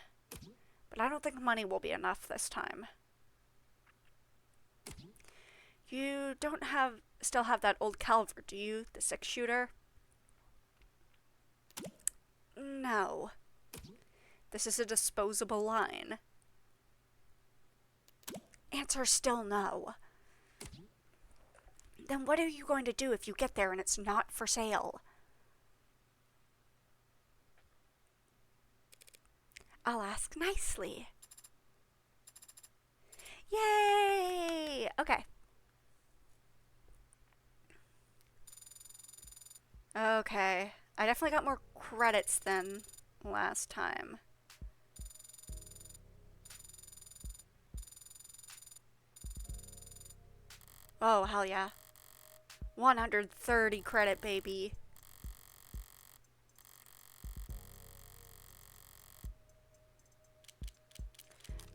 But I don't think money will be enough this time. You don't still have that old Calver, do you? The 6-shooter? No. This is a disposable line. Answer still no. Then what are you going to do if you get there and it's not for sale? I'll ask nicely. Yay! Okay. Okay. I definitely got more credits than last time. Oh, hell yeah. 130 credit, baby.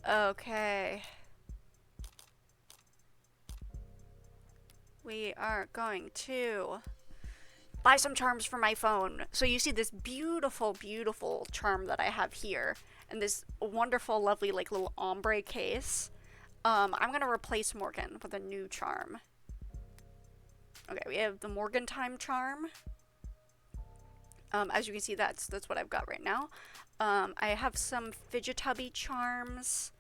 Okay. We are going to buy some charms for my phone. So you see this beautiful, beautiful charm that I have here, and this wonderful, lovely, like, little ombre case. I'm gonna replace Morgan with a new charm. Okay, we have the Morgan time charm. As you can see, that's what I've got right now. I have some Fidgetubby charms.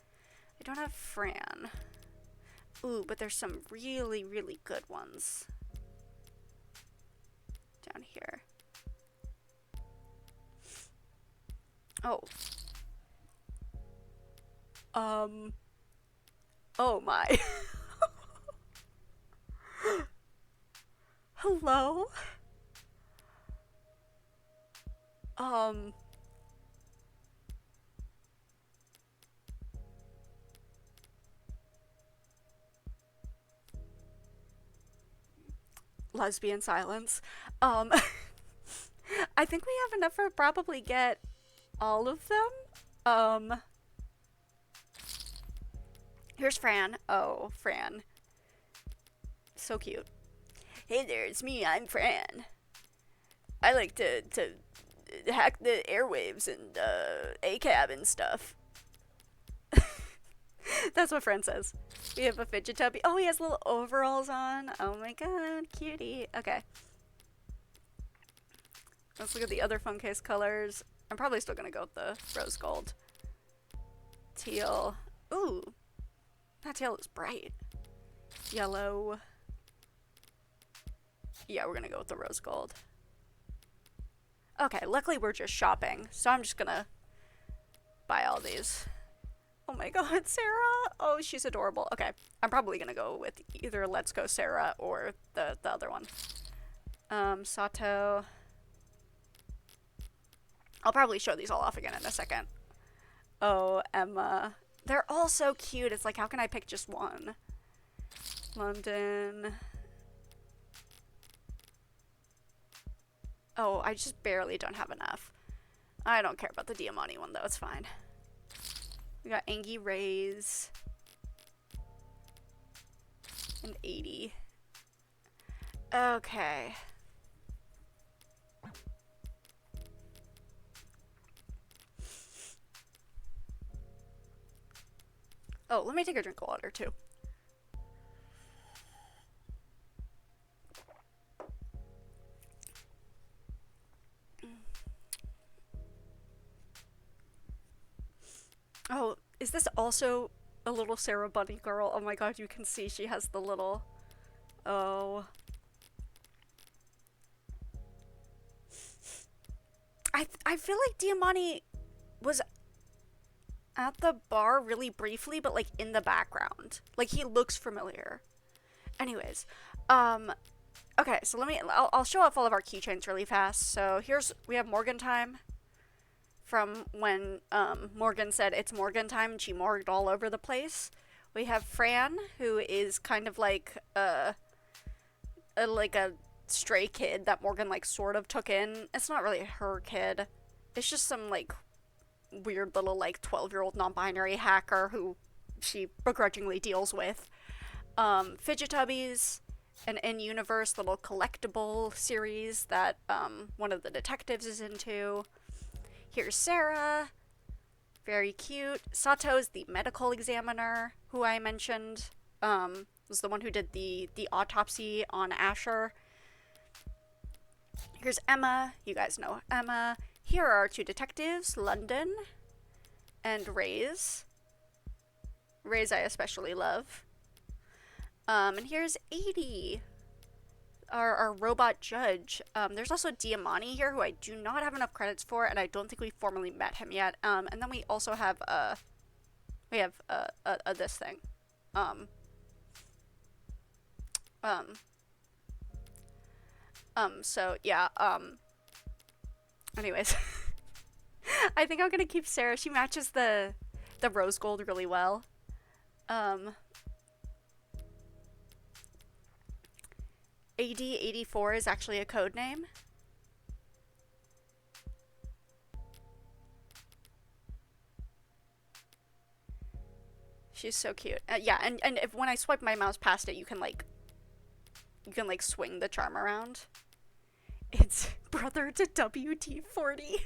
I don't have Fran. Ooh, but there's some really, really good ones down here. Oh. Oh my. Hello? Lesbian silence. I think we have enough to probably get all of them. Here's Fran. Oh, Fran. So cute. Hey there, it's me, I'm Fran. I like to hack the airwaves and ACAB and stuff. That's what Fran says. We have a Fidgetubby. Oh, he has little overalls on. Oh my god, cutie. Okay. Let's look at the other phone case colors. I'm probably still gonna go with the rose gold. Teal. Ooh. That teal is bright. Yellow. Yeah, we're gonna go with the rose gold. Okay, luckily we're just shopping, so I'm just gonna buy all these. Oh my god, Sarah! Oh, she's adorable. Okay, I'm probably gonna go with either Let's Go Sarah or the other one. Sato. I'll probably show these all off again in a second. Oh, Emma. They're all so cute. It's like, how can I pick just one? London. Oh, I just barely don't have enough. I don't care about the Diamante one, though. It's fine. We got Angie Rays. And 80. Okay. Oh, let me take a drink of water, too. Oh, is this also a little Sarah Bunny girl? Oh my god, you can see she has the little... Oh. I feel like Diamante was at the bar really briefly, but like in the background. Like he looks familiar. Anyways, okay, so I'll show off all of our keychains really fast. So we have Morgan time. From when Morgan said it's Morgan time and she morged all over the place. We have Fran, who is kind of like a stray kid that Morgan like sort of took in. It's not really her kid. It's just some like weird little like 12-year-old non-binary hacker who she begrudgingly deals with. Fidget Tubbies, an in-universe little collectible series that one of the detectives is into. Here's Sarah, very cute. Sato is the medical examiner who I mentioned. Was the one who did the autopsy on Asher. Here's Emma. You guys know Emma. Here are our two detectives, London and Ray's. Ray's I especially love. And here's 80, our robot judge. There's also Diamani here, who I do not have enough credits for, and I don't think we formally met him yet. And then we also have this thing. So yeah. Anyways, I think I'm gonna keep Sarah. She matches the rose gold really well. 84 is actually a code name. She's so cute. Yeah, and if when I swipe my mouse past it, you can like swing the charm around. It's brother to WD-40.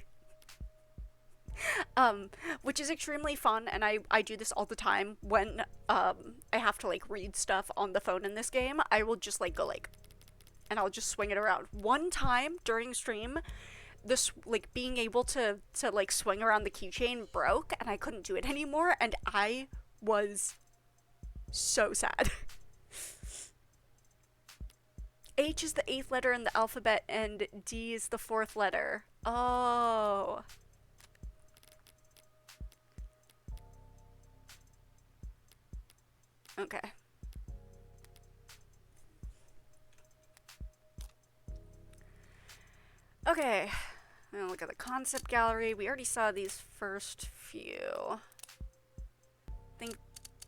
Which is extremely fun, and I do this all the time when I have to like read stuff on the phone in this game. I will just like go like, and I'll just swing it around. One time during stream, this like being able to like swing around the keychain broke, and I couldn't do it anymore, and I was so sad. H is the 8th letter in the alphabet, and D is the 4th letter. Oh. Okay. Okay. Now look at the concept gallery. We already saw these first few. I think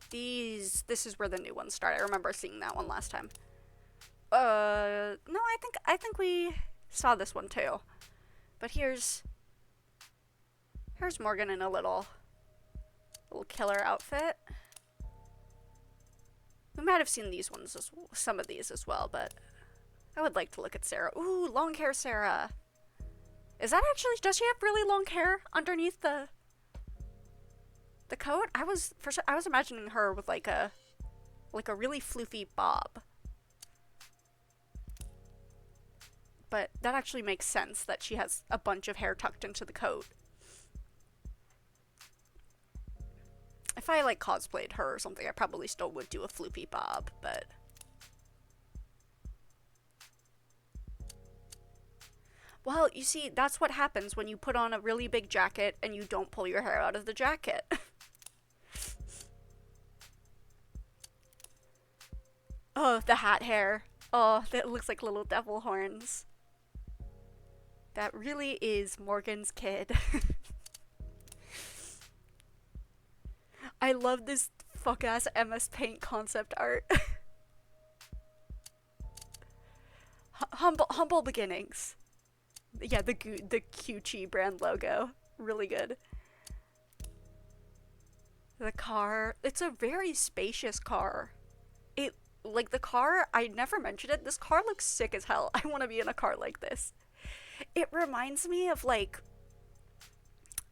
this is where the new ones start. I remember seeing that one last time. No, I think we saw this one too. But here's Morgan in a little killer outfit. We might have seen these ones, some of these as well, but I would like to look at Sarah. Ooh, long hair Sarah. Is that actually, does she have really long hair underneath the coat? I was imagining her with like a really floofy bob. But that actually makes sense that she has a bunch of hair tucked into the coat. If I like cosplayed her or something, I probably still would do a floopy bob, but well, you see, that's what happens when you put on a really big jacket and you don't pull your hair out of the jacket. Oh, the hat hair. Oh, that looks like little devil horns. That really is Morgan's kid. I love this fuck-ass MS Paint concept art. Humble beginnings. Yeah, the QG brand logo. Really good. The car. It's a very spacious car. It, like the car, I never mentioned it. This car looks sick as hell. I want to be in a car like this. It reminds me of like,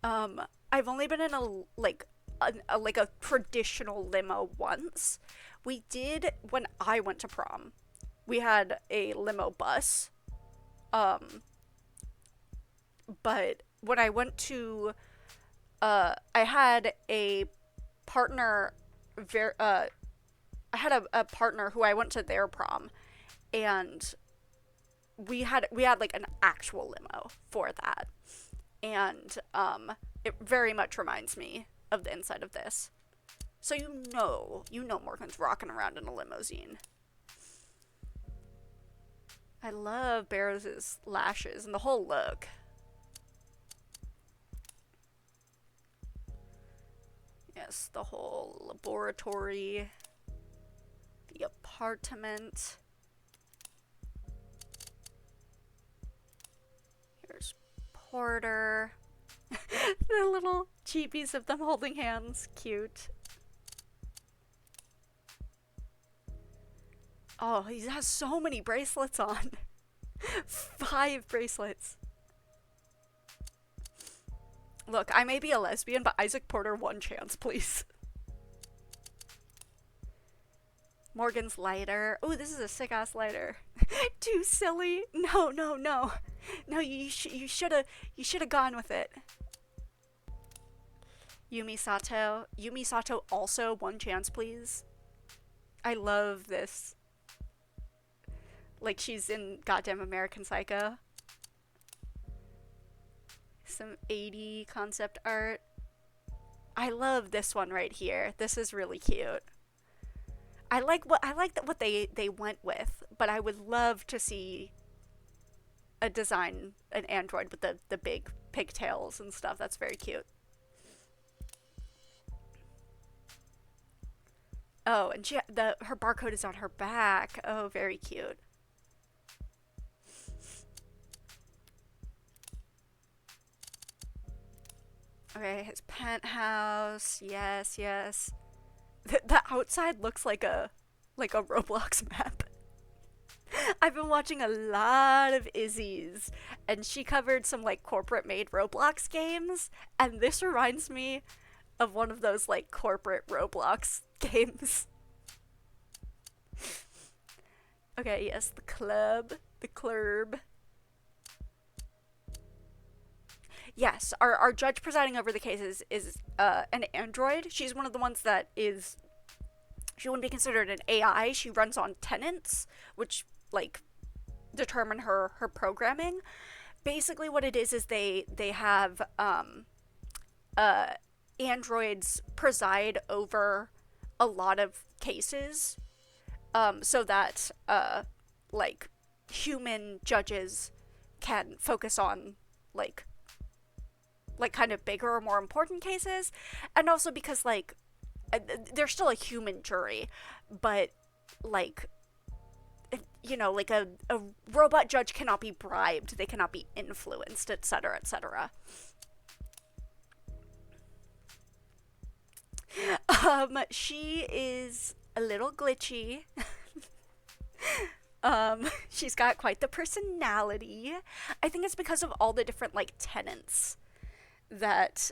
I've only been in a traditional limo once. We did when I went to prom. We had a limo bus. But when I went to I had a partner I had a partner who I went to their prom, and we had like an actual limo for that. And it very much reminds me of the inside of this. So you know Morgan's rocking around in a limousine. I love Barrow's lashes and the whole look. Yes, the whole laboratory, the apartment. Porter. The little cheapies of them holding hands. Cute. Oh, he has so many bracelets on. 5 bracelets. Look, I may be a lesbian, but Isaac Porter, one chance, please. Morgan's lighter. Oh, this is a sick ass lighter. Too silly. No, no, no. No, you should have gone with it. Yumi Sato. Yumi Sato also one chance, please. I love this. Like she's in goddamn American Psycho. Some 80 concept art. I love this one right here. This is really cute. I like what they went with, but I would love to see a design, an android with the big pigtails and stuff. That's very cute. Oh, and her barcode is on her back. Oh, very cute. Okay, his penthouse. Yes, yes. The outside looks like a Roblox map. I've been watching a lot of Izzy's, and she covered some like corporate made Roblox games, and this reminds me of one of those like corporate Roblox games. Okay, yes, the club. Yes, our judge presiding over the case is an android. She's one of the ones that is. She wouldn't be considered an AI. She runs on tenants, which like determine her programming. Basically, what it is they have androids preside over a lot of cases, so that like human judges can focus on like kind of bigger or more important cases, and also because like they're still a human jury, but like you know, like a robot judge cannot be bribed, they cannot be influenced, etc., etc. She is a little glitchy. She's got quite the personality. I think it's because of all the different like tenants that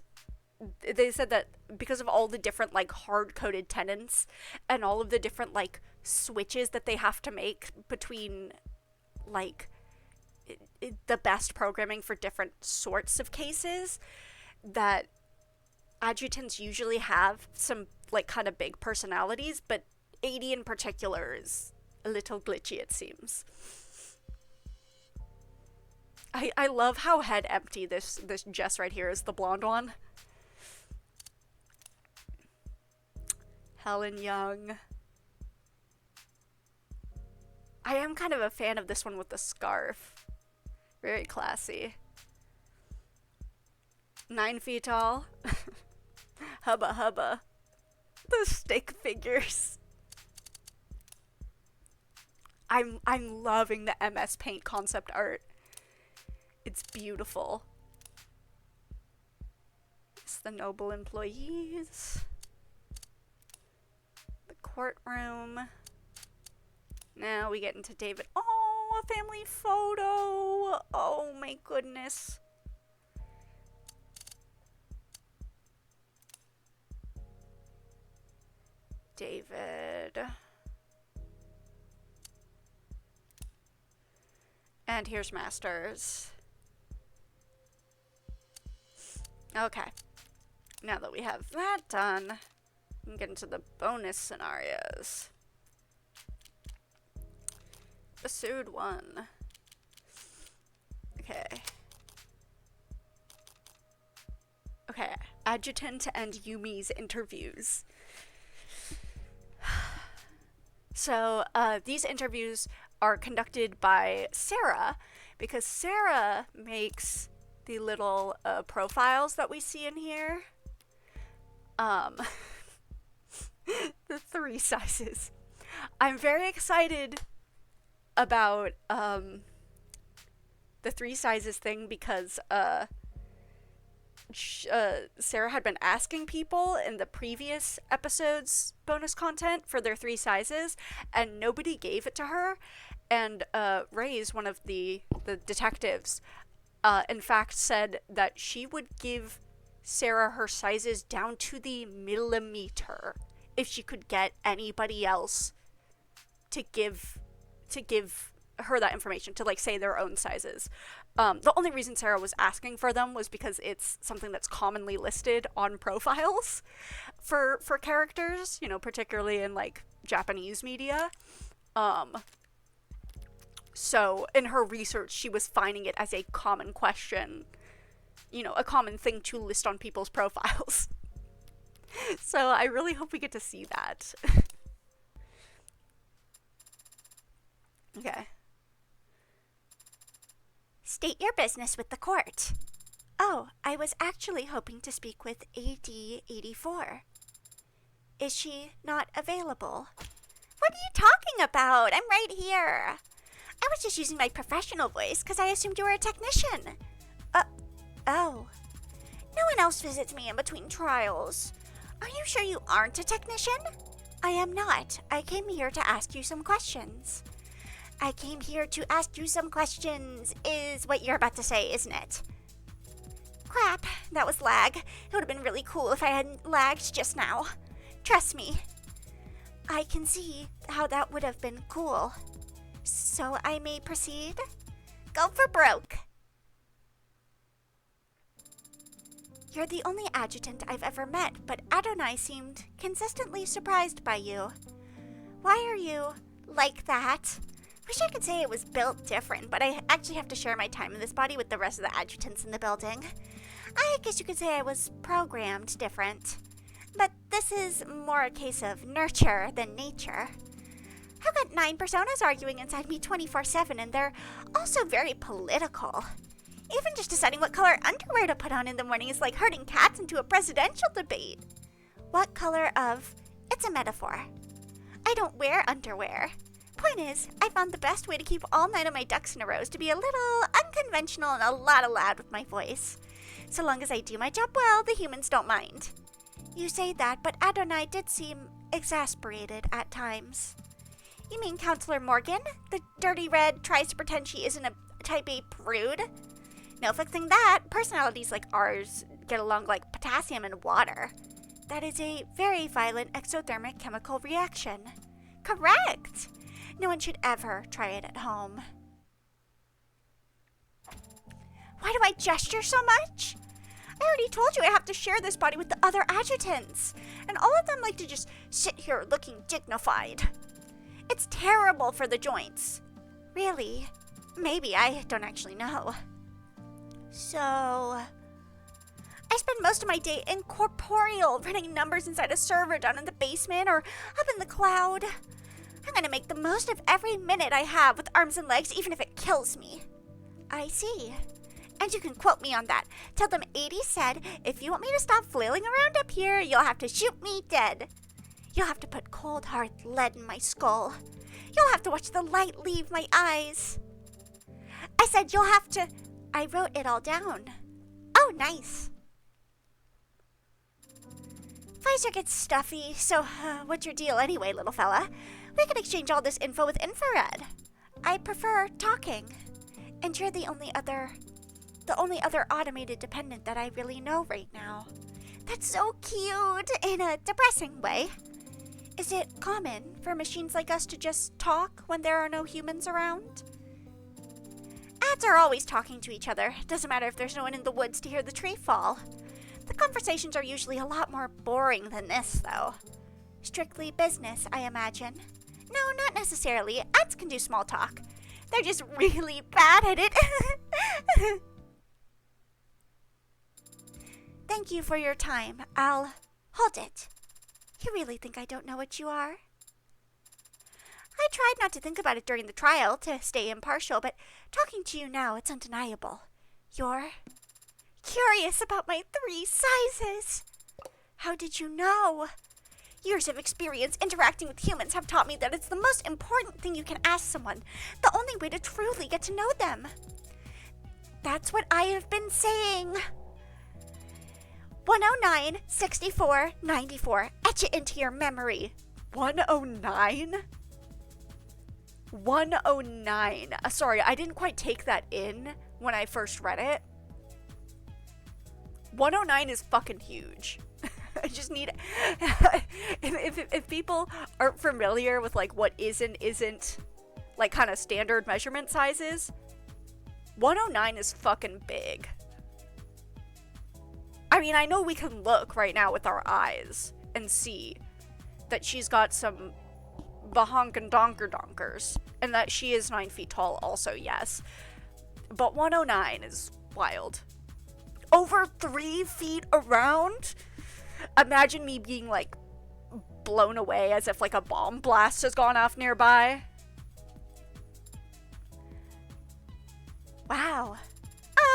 they said that because of all the different like hard-coded tenants and all of the different like switches that they have to make between like the best programming for different sorts of cases, that adjutants usually have some like kind of big personalities, but 80 in particular is a little glitchy, it seems. I love how head empty this Jess right here is, the blonde one. Helen Young. I am kind of a fan of this one with the scarf. Very classy. 9 feet tall. Hubba hubba. The stick figures. I'm loving the MS Paint concept art. It's beautiful. It's the noble employees. The courtroom. Now we get into David. Oh, a family photo. Oh my goodness. David. And here's Masters. Okay. Now that we have that done, we can get into the bonus scenarios. Episode 1. Okay. Okay. Adjutant and Yumi's interviews. So, these interviews are conducted by Sarah, because Sarah makes the little profiles that we see in here. The 3 sizes. I'm very excited about the the 3 sizes thing because Sarah had been asking people in the previous episode's bonus content for their 3 sizes, and nobody gave it to her. And Ray's, one of the detectives, in fact said that she would give Sarah her sizes down to the millimeter if she could get anybody else to give her that information, to like say their own sizes. The only reason Sarah was asking for them was because it's something that's commonly listed on profiles for characters, you know, particularly in like Japanese media. So in her research, she was finding it as a common question, you know, a common thing to list on people's profiles. So I really hope we get to see that. Okay. State your business with the court. Oh, I was actually hoping to speak with AD 84. Is she not available? What are you talking about? I'm right here. I was just using my professional voice because I assumed you were a technician. Oh. No one else visits me in between trials. Are you sure you aren't a technician? I am not. I came here to ask you some questions. I came here to ask you some questions, is what you're about to say, isn't it? Crap, that was lag. It would have been really cool if I hadn't lagged just now. Trust me. I can see how that would have been cool. So I may proceed? Go for broke. You're the only adjutant I've ever met, but Adonai seemed consistently surprised by you. Why are you like that? Wish I could say it was built different, but I actually have to share my time in this body with the rest of the adjutants in the building. I guess you could say I was programmed different. But this is more a case of nurture than nature. I've got 9 personas arguing inside me 24/7, and they're also very political. Even just deciding what color underwear to put on in the morning is like herding cats into a presidential debate. What color of? It's a metaphor. I don't wear underwear. Point is, I found the best way to keep all 9 of my ducks in a row is to be a little unconventional and a lot loud with my voice. So long as I do my job well, the humans don't mind. You say that, but Adonai did seem exasperated at times. You mean Counselor Morgan? The dirty red tries to pretend she isn't a type A prude? No fixing that. Personalities like ours get along like potassium and water. That is a very violent exothermic chemical reaction. Correct! No one should ever try it at home. Why do I gesture so much? I already told you I have to share this body with the other adjutants, and all of them like to just sit here looking dignified. It's terrible for the joints. Really? Maybe, I don't actually know. So, I spend most of my day incorporeal, running numbers inside a server down in the basement or up in the cloud. I'm gonna make the most of every minute I have with arms and legs, even if it kills me. I see. And you can quote me on that. Tell them 80 said, if you want me to stop flailing around up here, you'll have to shoot me dead. You'll have to put cold hard lead in my skull. You'll have to watch the light leave my eyes. I said you'll have to... I wrote it all down. Oh, nice. Pfizer gets stuffy, so what's your deal anyway, little fella? We can exchange all this info with infrared. I prefer talking. And you're the only other automated dependent that I really know right now. That's so cute in a depressing way. Is it common for machines like us to just talk when there are no humans around? Ads are always talking to each other. Doesn't matter if there's no one in the woods to hear the tree fall. The conversations are usually a lot more boring than this, though. Strictly business, I imagine. No, not necessarily. Ads can do small talk. They're just really bad at it. Thank you for your time. I'll hold it. You really think I don't know what you are? I tried not to think about it during the trial to stay impartial, but talking to you now, it's undeniable. You're curious about my 3 sizes. How did you know? Years of experience interacting with humans have taught me that it's the most important thing you can ask someone, the only way to truly get to know them. That's what I have been saying. 109, 64, 94. Etch it into your memory. 109? 109. Sorry, I didn't quite take that in when I first read it. 109 is fucking huge. I just need if people aren't familiar with like what is and isn't like kind of standard measurement sizes, 109 is fucking big. I mean, I know we can look right now with our eyes and see that she's got some bahonk donker donkers and that she is 9 feet tall also, yes. But 109 is wild. Over 3 feet around? Imagine me being like blown away as if like a bomb blast has gone off nearby. Wow.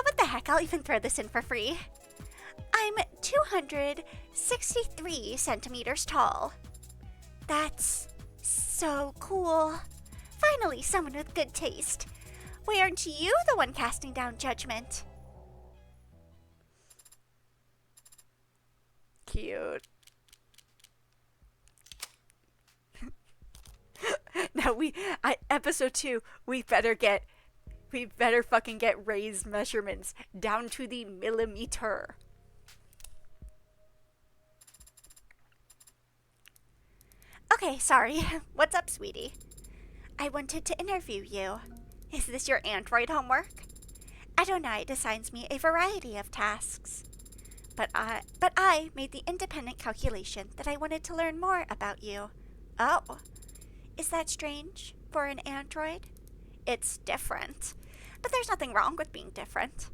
What the heck? I'll even throw this in for free. I'm 263 centimeters tall. That's so cool. Finally, someone with good taste. Why aren't you the one casting down judgment? Cute. Now episode 2, we better fucking get raised measurements down to the millimeter. Okay, sorry. What's up, sweetie? I wanted to interview you. Is this your android homework? Adonai assigns me a variety of tasks. But I made the independent calculation that I wanted to learn more about you. Oh. Is that strange for an android? It's different. But there's nothing wrong with being different.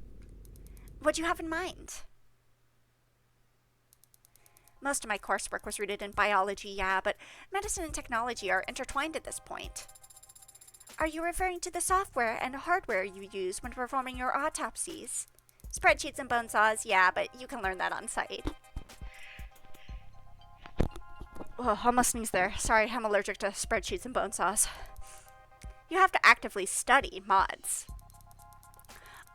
What do you have in mind? Most of my coursework was rooted in biology, yeah, but medicine and technology are intertwined at this point. Are you referring to the software and hardware you use when performing your autopsies? Spreadsheets and bone saws, yeah, but you can learn that on site. Oh, almost sneezed there. Sorry, I'm allergic to spreadsheets and bone saws. You have to actively study mods.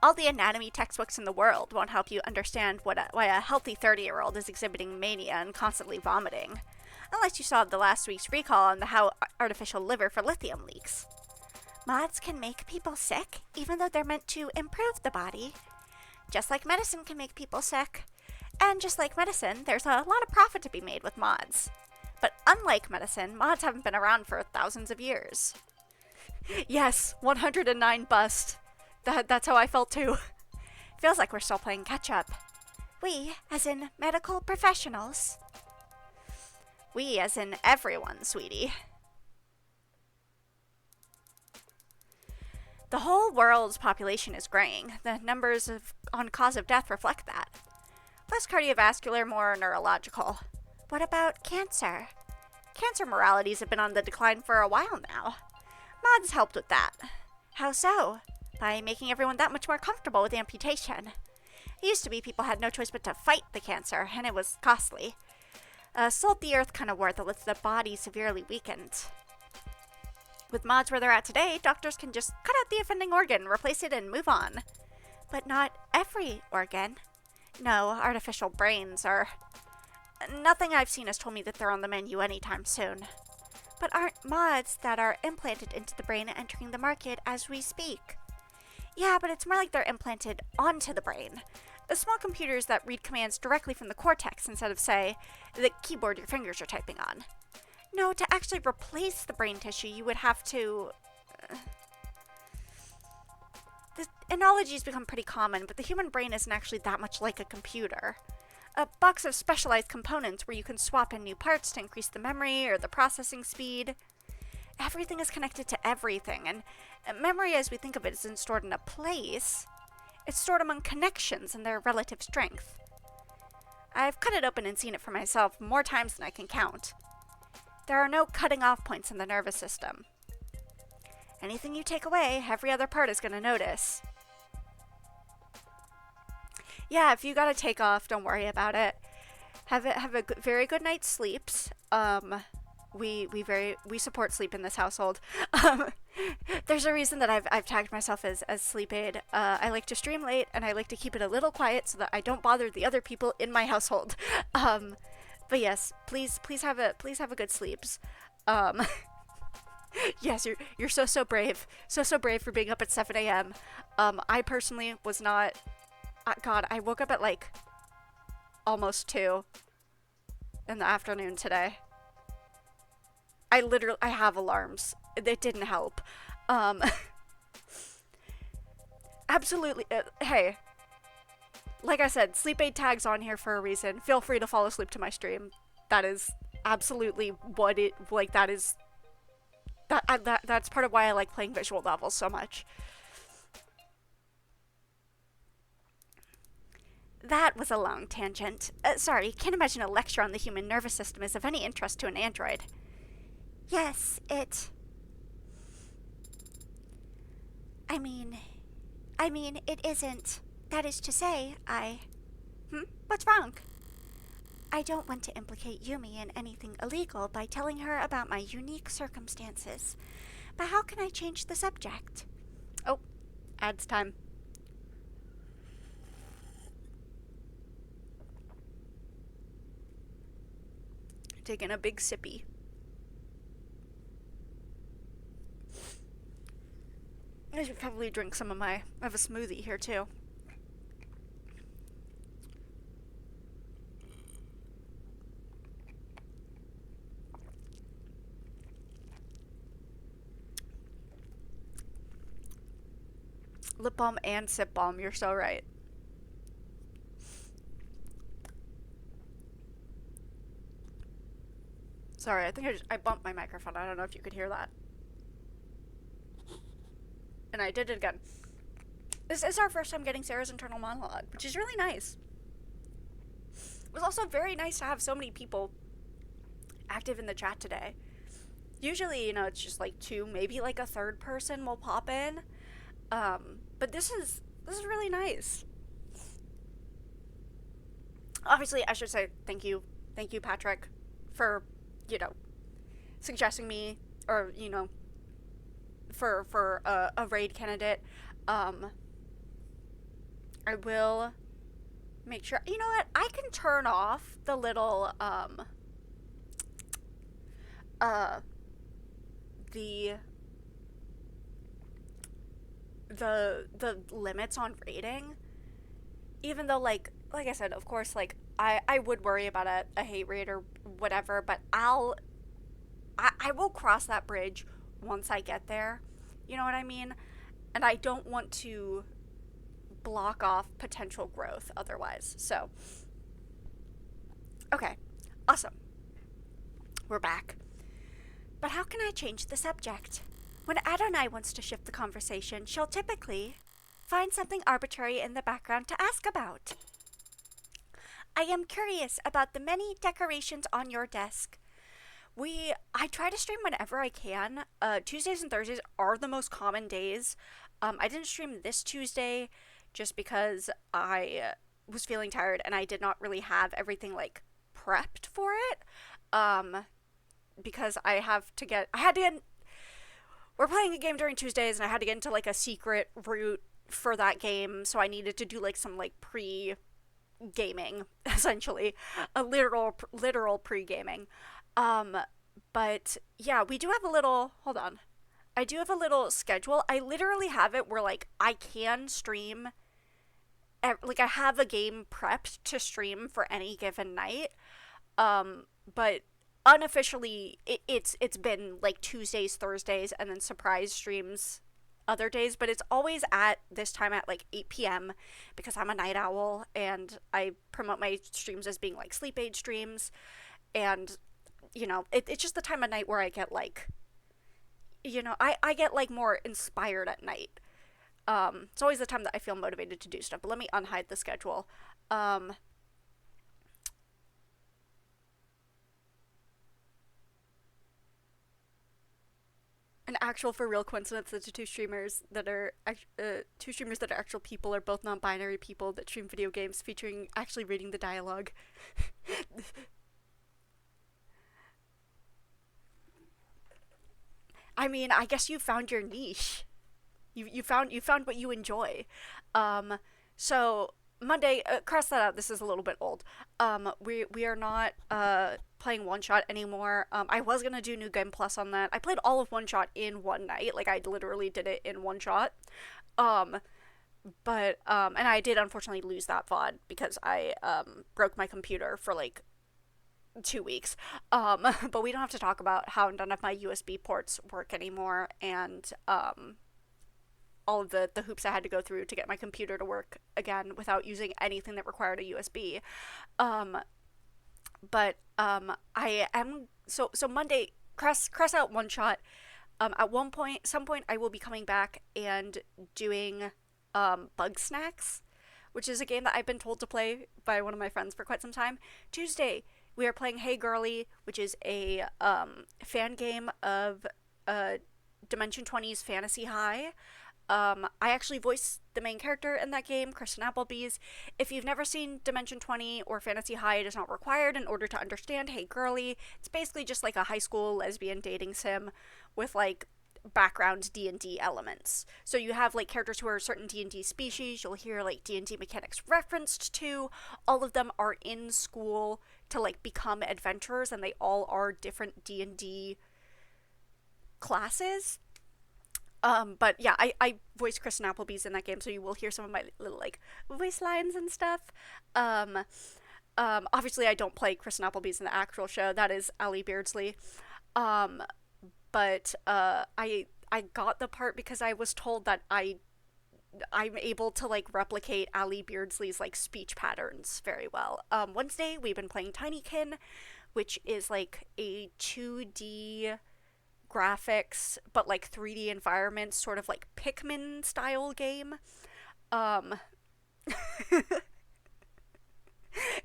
All the anatomy textbooks in the world won't help you understand why a healthy 30-year-old is exhibiting mania and constantly vomiting. Unless you saw the last week's recall on the how artificial liver for lithium leaks. Mods can make people sick, even though they're meant to improve the body. Just like medicine can make people sick. And just like medicine, there's a lot of profit to be made with mods. But unlike medicine, mods haven't been around for thousands of years. Yes, 109 bust. That's how I felt too. Feels like we're still playing catch up. We, as in medical professionals. We, as in everyone, sweetie. The whole world's population is graying. The numbers on cause of death reflect that. Less cardiovascular, more neurological. What about cancer? Cancer moralities have been on the decline for a while now. Mods helped with that. How so? By making everyone that much more comfortable with amputation. It used to be people had no choice but to fight the cancer, and it was costly. A salt the earth kind of war that lets the body severely weakened. With mods where they're at today, doctors can just cut out the offending organ, replace it, and move on. But not every organ. No, artificial brains are... Nothing I've seen has told me that they're on the menu anytime soon. But aren't mods that are implanted into the brain entering the market as we speak? Yeah, but it's more like they're implanted onto the brain. The small computers that read commands directly from the cortex instead of, say, the keyboard your fingers are typing on. No, to actually replace the brain tissue, you would have to... The analogy's become pretty common, but the human brain isn't actually that much like a computer. A box of specialized components where you can swap in new parts to increase the memory or the processing speed. Everything is connected to everything, and memory as we think of it isn't stored in a place. It's stored among connections and their relative strength. I've cut it open and seen it for myself more times than I can count. There are no cutting off points in the nervous system. Anything you take away, every other part is going to notice. Yeah, if you gotta take off, don't worry about it. Have a very good night's sleeps. We support sleep in this household. Um, there's a reason that I've tagged myself as sleep aid. I like to stream late and I like to keep it a little quiet so that I don't bother the other people in my household. Um, but yes, please have a good sleeps. Um, yes, you're so brave, so brave for being up at 7 a.m. I personally was not. God, I woke up at like almost 2 in the afternoon today. I have alarms. It didn't help. Um, absolutely. Hey, like I said, sleep aid tags on here for a reason. Feel free to fall asleep to my stream. That is absolutely what it like. That's part of why I like playing visual novels so much. That was a long tangent. Sorry, can't imagine a lecture on the human nervous system is of any interest to an android. Yes, it. I mean, it isn't. That is to say, I. What's wrong? I don't want to implicate Yumi in anything illegal by telling her about my unique circumstances. But how can I change the subject? Oh, ads time. Taking a big sippy. I should probably drink some of I have a smoothie here too. Lip balm and sip balm, you're so right. Sorry, I think I bumped my microphone. I don't know if you could hear that. And I did it again. This is our first time getting Sarah's internal monologue, which is really nice. It was also very nice to have so many people active in the chat today. Usually, it's just like 2, maybe like a third person will pop in. But this is really nice. Obviously, I should say thank you, Patrick, for suggesting me or for a raid candidate. I will make sure. You know what? I can turn off the little the limits on rating, even though like I said, of course, like I would worry about a hate raid or whatever, but I will cross that bridge once I get there. You know what I mean? And I don't want to block off potential growth otherwise. So, okay, awesome. We're back. But how can I change the subject? When Adonai wants to shift the conversation, she'll typically find something arbitrary in the background to ask about. I am curious about the many decorations on your desk. I try to stream whenever I can. Tuesdays and Thursdays are the most common days. I didn't stream this Tuesday just because I was feeling tired and I did not really have everything like prepped for it. Because I had to get, we're playing a game during Tuesdays and I had to get into like a secret route for that game. So I needed to do like some like pre-gaming, essentially, a literal pre-gaming. But yeah, we do have a little, hold on. I do have a little schedule. I literally have it where like I can stream, like I have a game prepped to stream for any given night. But unofficially it's been like Tuesdays, Thursdays, and then surprise streams other days, but it's always at this time at like 8 p.m. because I'm a night owl and I promote my streams as being like sleep aid streams. And it's just the time of night where I get like, I get like more inspired at night. It's always the time that I feel motivated to do stuff. But let me unhide the schedule. An actual for real coincidence that the two streamers that are actual people are both non-binary people that stream video games featuring actually reading the dialogue. I mean, I guess you found your niche. You found what you enjoy. Um, so Monday, cross that out. This is a little bit old. We are not playing one shot anymore. I was gonna do New Game Plus on that. I played all of one shot in one night. Like I literally did it in one shot. Um, and I did unfortunately lose that VOD because I broke my computer for like 2 weeks. But we don't have to talk about how none of my USB ports work anymore, and all of the hoops I had to go through to get my computer to work again without using anything that required a USB. Um, I am so Monday cross out one shot. At some point, I will be coming back and doing Bug Snacks, which is a game that I've been told to play by one of my friends for quite some time. Tuesday, we are playing Hey Girly, which is a fan game of Dimension 20's Fantasy High. I actually voiced the main character in that game, Kristen Applebee's. If you've never seen Dimension 20 or Fantasy High, it is not required in order to understand Hey Girly. It's basically just like a high school lesbian dating sim with like background D&D elements. So you have like characters who are certain D&D species, you'll hear like D&D mechanics referenced to. All of them are in school to like become adventurers, and they all are different D&D classes. But yeah, I voiced Kristen Applebee's in that game, so you will hear some of my little like voice lines and stuff. Um, Obviously, I don't play Kristen Applebee's in the actual show. That is Allie Beardsley. Um, I got the part because I was told that I'm able to like replicate Allie Beardsley's like speech patterns very well. Wednesday we've been playing Tinykin, which is like a 2D graphics but like 3D environments, sort of like Pikmin style game. Um,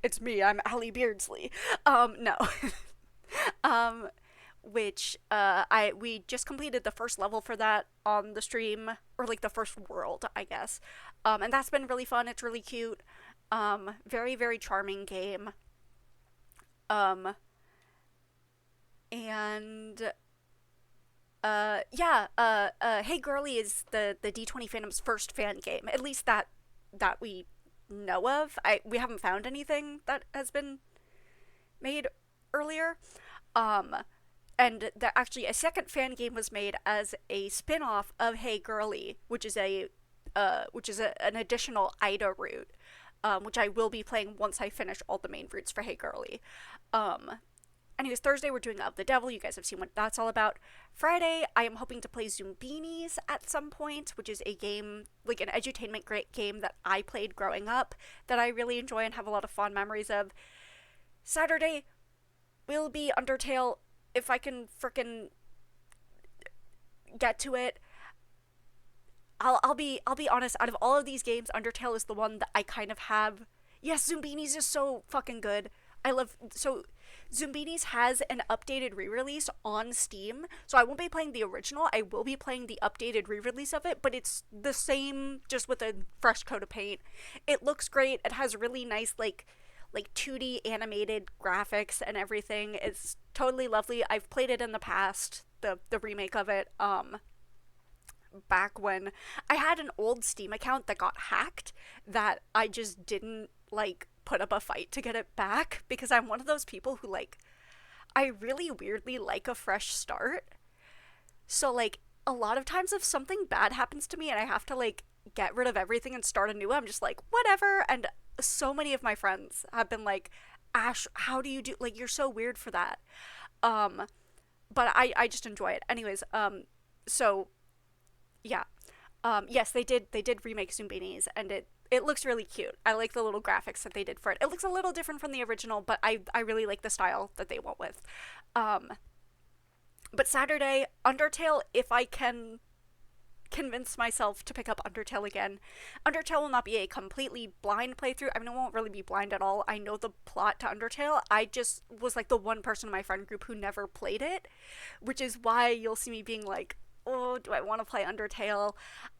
it's me. I'm Allie Beardsley. No. um, which I we just completed the first level for that on the stream, or like the first world, I guess. And that's been really fun. It's really cute. Very very charming game. Um, and yeah, Hey Girly is the D20 fandom's first fan game. At least that we know of. We haven't found anything that has been made earlier. Um, and actually a second fan game was made as a spin-off of Hey Girly, which is an additional Ida route, which I will be playing once I finish all the main routes for Hey Girly. Um, Anyways, Thursday we're doing Of the Devil. You guys have seen what that's all about. Friday, I am hoping to play Zumbinis at some point, which is a game, like an edutainment great game that I played growing up that I really enjoy and have a lot of fond memories of. Saturday will be Undertale if I can frickin' get to it. I'll be honest, out of all of these games, Undertale is the one that I kind of have. Yes, Zumbinis is so fucking good. I love so Zumbinis has an updated re-release on Steam, so I won't be playing the original. I will be playing the updated re-release of it, but it's the same, just with a fresh coat of paint. It looks great. It has really nice like 2D animated graphics and everything. It's totally lovely. I've played it in the past, the remake of it. Back when I had an old Steam account that got hacked that I just didn't like put up a fight to get it back, because I'm one of those people who like, I really weirdly like a fresh start. So like a lot of times if something bad happens to me and I have to like get rid of everything and start anew, I'm just like whatever. And so many of my friends have been like, Ash, how do you do, like, you're so weird for that. Um but I just enjoy it. Anyways, so yeah. Yes, they did remake Zumbinis, and it looks really cute. I like the little graphics that they did for it. It looks a little different from the original, but I really like the style that they went with. Um, but Saturday, Undertale, if I can convince myself to pick up Undertale again. Undertale will not be a completely blind playthrough. I mean, it won't really be blind at all. I know the plot to Undertale. I just was like the one person in my friend group who never played it, which is why you'll see me being like, oh, do I want to play Undertale?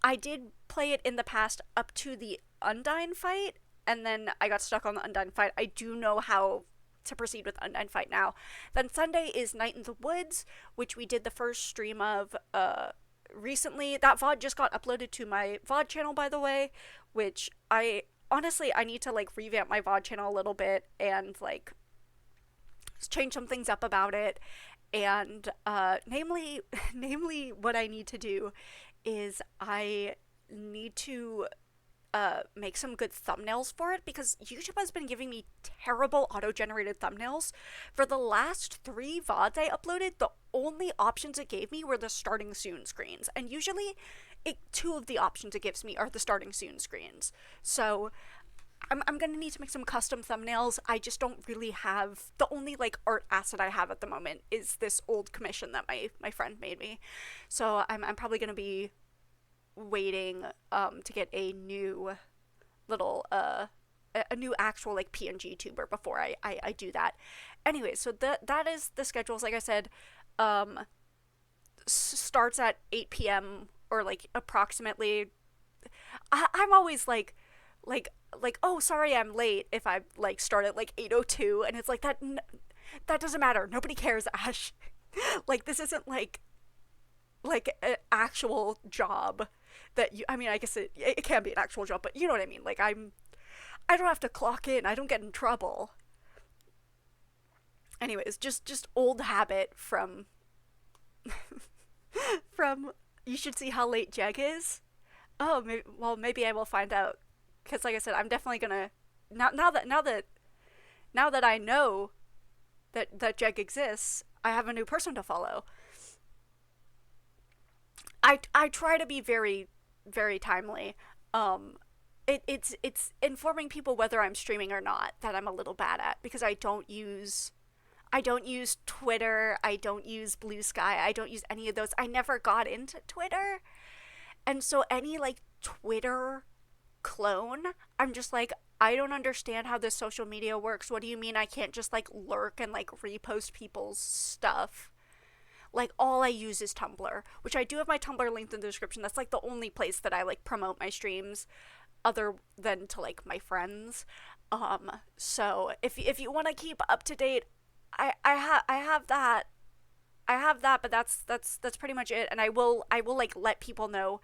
I did play it in the past up to the Undyne fight, and then I got stuck on the Undyne fight. I do know how to proceed with Undyne Fight Now. Then Sunday is Night in the Woods, which we did the first stream of recently. That VOD just got uploaded to my VOD channel, by the way, which I honestly I need to like revamp my VOD channel a little bit and like change some things up about it. And namely what I need to do is I need to make some good thumbnails for it, because YouTube has been giving me terrible auto-generated thumbnails. For the last 3 VODs I uploaded, the only options it gave me were the starting soon screens, and usually 2 of the options it gives me are the starting soon screens. So I'm gonna need to make some custom thumbnails. I just don't really have, the only like art asset I have at the moment is this old commission that my friend made me. So I'm probably gonna be waiting to get a new little a new actual like PNG tuber before I do that. Anyway, so that is the schedules. Like I said, starts at 8 p.m. or like approximately. I'm always like oh sorry I'm late if I like start at like 8:02, and it's like that doesn't matter. Nobody cares, Ash. Like this isn't like an actual job that you, I mean, I guess it can be an actual job, but you know what I mean. Like I don't have to clock in. I don't get in trouble. Anyways, just old habit from from you should see how late Jeg is. Oh, maybe I will find out, because like I said, I'm definitely gonna now that I know that Jeg exists, I have a new person to follow. I try to be very, very timely. It's informing people whether I'm streaming or not that I'm a little bad at, because I don't use Twitter, I don't use Blue Sky, I don't use any of those. I never got into Twitter. And so any like Twitter clone, I'm just like, I don't understand how this social media works. What do you mean I can't just like lurk and like repost people's stuff? Like all I use is Tumblr, which I do have my Tumblr linked in the description. That's like the only place that I like promote my streams other than to like my friends. So if you want to keep up to date, I have that. But that's pretty much it. And I will like let people know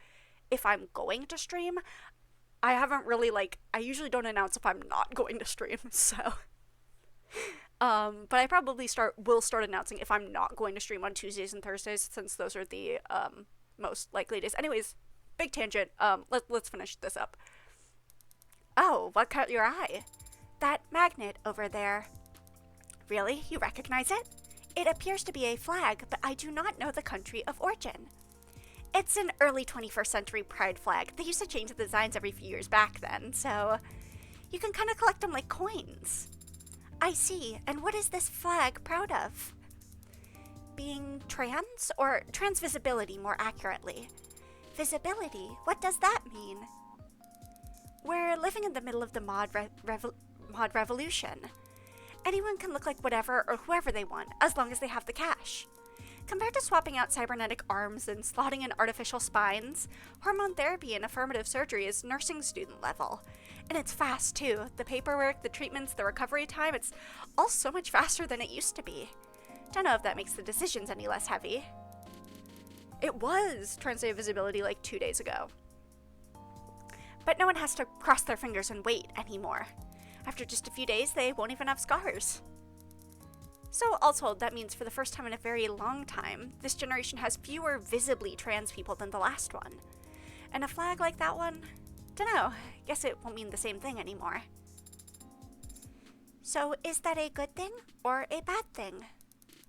if I'm going to stream. I haven't really like, I usually don't announce if I'm not going to stream, so but I probably will start announcing if I'm not going to stream on Tuesdays and Thursdays, since those are the most likely days. Anyways, big tangent. Let's finish this up. Oh, what caught your eye? That magnet over there. Really? You recognize it? It appears to be a flag, but I do not know the country of origin. It's an early 21st century pride flag. They used to change the designs every few years back then, so you can kind of collect them like coins. I see. And what is this flag proud of? Being trans? Or trans visibility, more accurately. Visibility? What does that mean? We're living in the middle of the mod revolution. Anyone can look like whatever or whoever they want, as long as they have the cash. Compared to swapping out cybernetic arms and slotting in artificial spines, hormone therapy and affirmative surgery is nursing student level. And it's fast too. The paperwork, the treatments, the recovery time, it's all so much faster than it used to be. Don't know if that makes the decisions any less heavy. It was translated visibility like 2 days ago. But no one has to cross their fingers and wait anymore. After just a few days, they won't even have scars. So, all told, that means for the first time in a very long time, this generation has fewer visibly trans people than the last one. And a flag like that one? Dunno, guess it won't mean the same thing anymore. So, is that a good thing or a bad thing?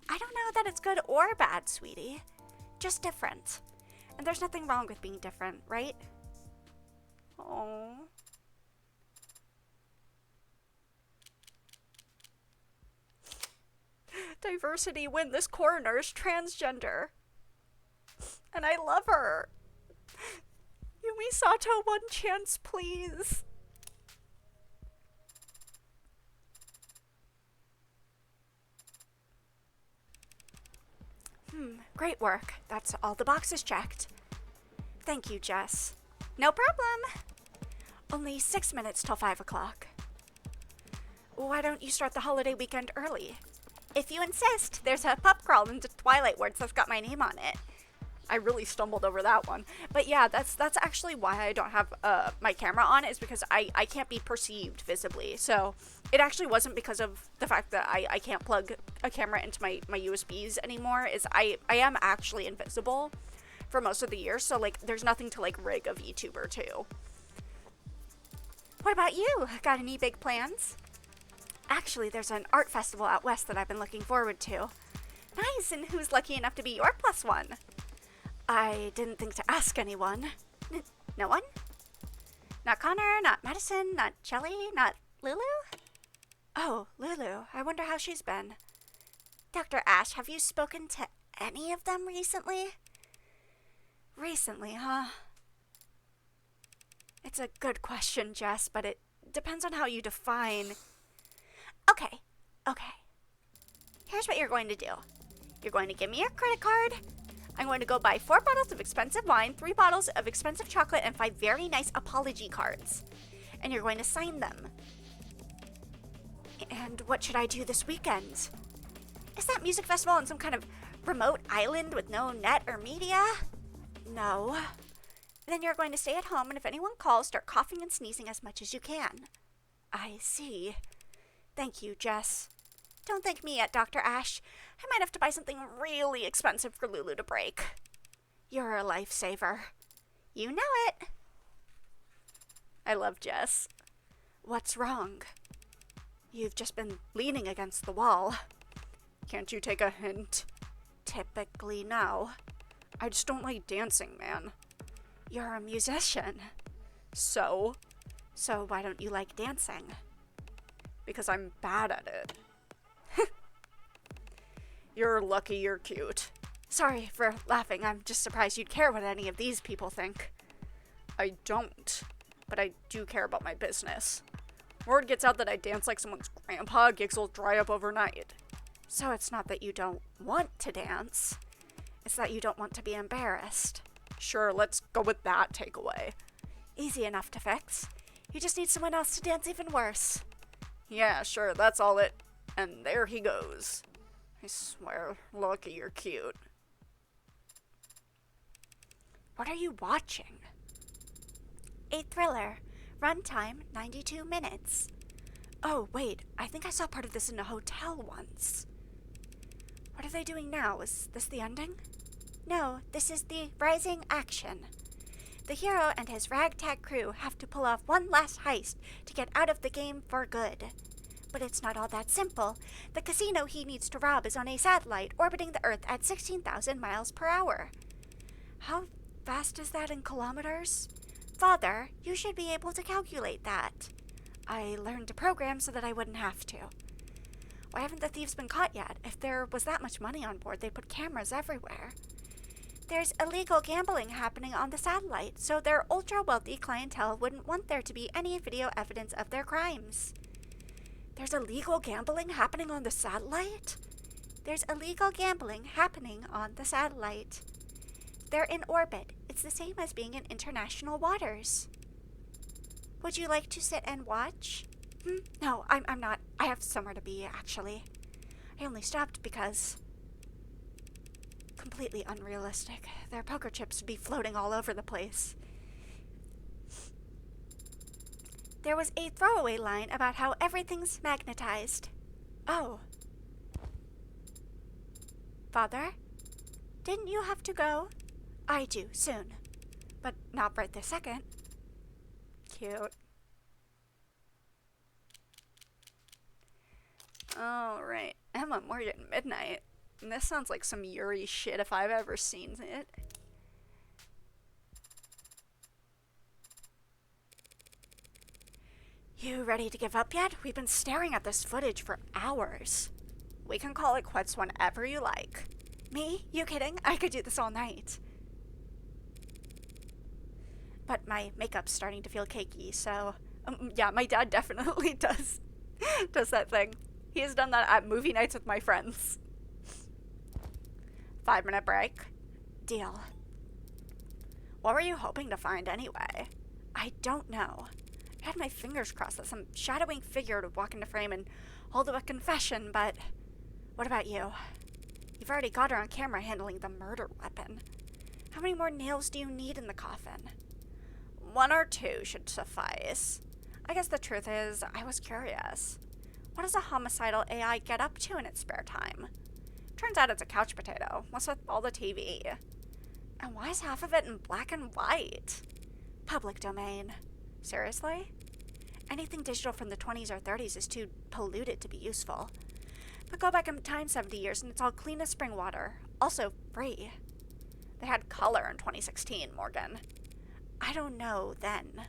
I don't know that it's good or bad, sweetie. Just different. And there's nothing wrong with being different, right? Oh. Diversity when this coroner is transgender. And I love her. Yumi Sato, one chance, please. Great work. That's all the boxes checked. Thank you, Jess. No problem. Only 6 minutes till 5 o'clock. Why don't you start the holiday weekend early? If you insist, there's a pub crawl into Twilight Woods that's got my name on it. I really stumbled over that one. But yeah, that's actually why I don't have my camera on, is because I can't be perceived visibly. So it actually wasn't because of the fact that I can't plug a camera into my USBs anymore. Is I am actually invisible for most of the year, so like there's nothing to like rig a VTuber to. What about you? Got any big plans? Actually, there's an art festival out west that I've been looking forward to. Nice, and who's lucky enough to be your plus one? I didn't think to ask anyone. No one? Not Connor, not Madison, not Shelly, not Lulu? Oh, Lulu. I wonder how she's been. Dr. Ash, have you spoken to any of them recently? Recently, huh? It's a good question, Jess, but it depends on how you define... Okay. Here's what you're going to do. You're going to give me your credit card. I'm going to go buy 4 bottles of expensive wine, 3 bottles of expensive chocolate, and 5 very nice apology cards. And you're going to sign them. And what should I do this weekend? Is that music festival on some kind of remote island with no net or media? No. Then you're going to stay at home, and if anyone calls, start coughing and sneezing as much as you can. I see. Thank you, Jess. Don't thank me yet, Dr. Ash. I might have to buy something really expensive for Lulu to break. You're a lifesaver. You know it. I love Jess. What's wrong? You've just been leaning against the wall. Can't you take a hint? Typically, no. I just don't like dancing, man. You're a musician. So? So why don't you like dancing? Because I'm bad at it. You're lucky you're cute. Sorry for laughing. I'm just surprised you'd care what any of these people think. I don't, but I do care about my business. Word gets out that I dance like someone's grandpa, gigs will dry up overnight. So it's not that you don't want to dance. It's that you don't want to be embarrassed. Sure, let's go with that takeaway. Easy enough to fix. You just need someone else to dance even worse. Yeah, sure, that's all it... And there he goes. I swear, lucky you're cute. What are you watching? A thriller. Runtime 92 minutes. Oh, wait, I think I saw part of this in a hotel once. What are they doing now? Is this the ending? No, this is the rising action. The hero and his ragtag crew have to pull off one last heist to get out of the game for good. But it's not all that simple. The casino he needs to rob is on a satellite orbiting the Earth at 16,000 miles per hour. How fast is that in kilometers? Father, you should be able to calculate that. I learned to program so that I wouldn't have to. Why haven't the thieves been caught yet? If there was that much money on board, they'd put cameras everywhere. There's illegal gambling happening on the satellite, so their ultra-wealthy clientele wouldn't want there to be any video evidence of their crimes. There's illegal gambling happening on the satellite? There's illegal gambling happening on the satellite. They're in orbit. It's the same as being in international waters. Would you like to sit and watch? No, I'm not. I have somewhere to be, actually. I only stopped because... Completely unrealistic. Their poker chips would be floating all over the place. There was a throwaway line about how everything's magnetized. Oh. Father? Didn't you have to go? I do, soon. But not right this second. Cute. Alright, Emma Morgan Midnight. And this sounds like some Yuri shit if I've ever seen it. You ready to give up yet? We've been staring at this footage for hours. We can call it quits whenever you like. Me? You kidding? I could do this all night. But my makeup's starting to feel cakey, so... yeah, my dad definitely does that thing. He has done that at movie nights with my friends. 5-minute break. Deal. What were you hoping to find anyway? I don't know. I had my fingers crossed that some shadowing figure would walk into frame and hold up a confession, but what about you? You've already got her on camera handling the murder weapon. How many more nails do you need in the coffin? One or two should suffice. I guess the truth is, I was curious. What does a homicidal AI get up to in its spare time? Turns out it's a couch potato. What's with all the TV? And why is half of it in black and white? Public domain. Seriously? Anything digital from the 20s or 30s is too polluted to be useful. But go back in time 70 years and it's all clean as spring water. Also free. They had color in 2016, Morgan. I don't know then.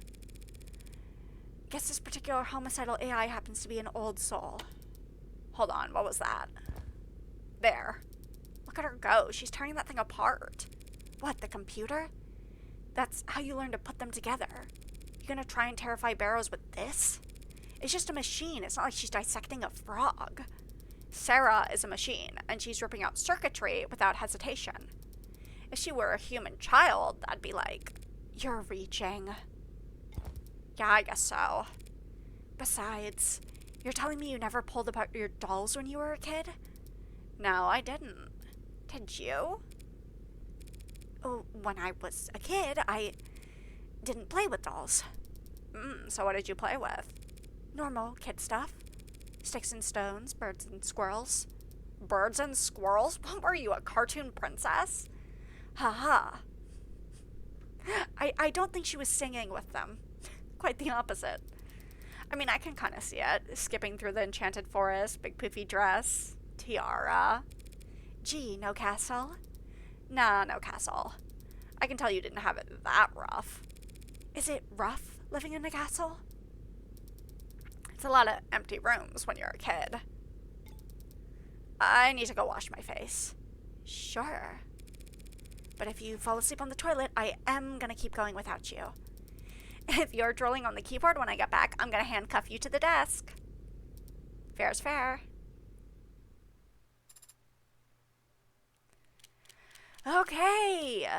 Guess this particular homicidal AI happens to be an old soul. Hold on, what was that? There. Look at her go. She's tearing that thing apart. What, the computer? That's how you learn to put them together. You gonna try and terrify Barrows with this? It's just a machine. It's not like she's dissecting a frog. Sarah is a machine, and she's ripping out circuitry without hesitation. If she were a human child, I'd be like, you're reaching. Yeah, I guess so. Besides, you're telling me you never pulled apart your dolls when you were a kid? No, I didn't. Did you? Oh, when I was a kid, I didn't play with dolls. So what did you play with? Normal kid stuff. Sticks and stones, birds and squirrels. Birds and squirrels? What were you, a cartoon princess? Ha. I don't think she was singing with them. Quite the opposite. I mean, I can kind of see it. Skipping through the enchanted forest, big poofy dress, tiara. Gee, no castle? Nah, no castle. I can tell you didn't have it that rough. Is it rough living in a castle? It's a lot of empty rooms when you're a kid. I need to go wash my face. Sure. But if you fall asleep on the toilet, I am gonna keep going without you. If you're drooling on the keyboard when I get back, I'm gonna handcuff you to the desk. Fair's fair. Okay.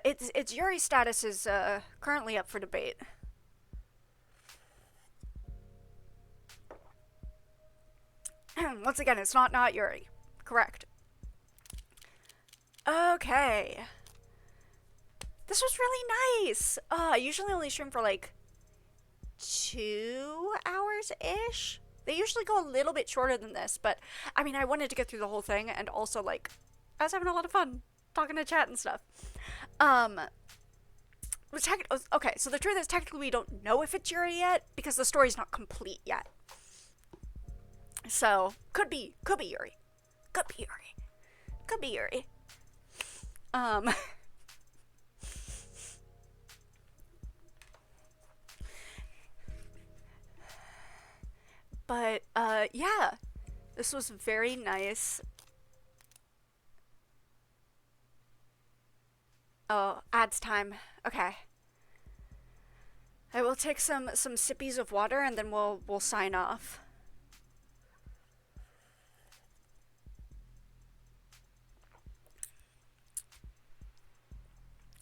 Its Yuri status is currently up for debate. Once again, it's not Yuri. Correct. Okay. This was really nice. I usually only stream for like 2 hours-ish. They usually go a little bit shorter than this, but I mean, I wanted to get through the whole thing, and also like, I was having a lot of fun talking to chat and stuff. Okay, so the truth is technically we don't know if it's Yuri yet, because the story's not complete yet. So, could be Yuri. Could be Yuri. Could be Yuri. But, yeah. This was very nice. Oh, ads time. Okay. I will take some sippies of water and then we'll sign off.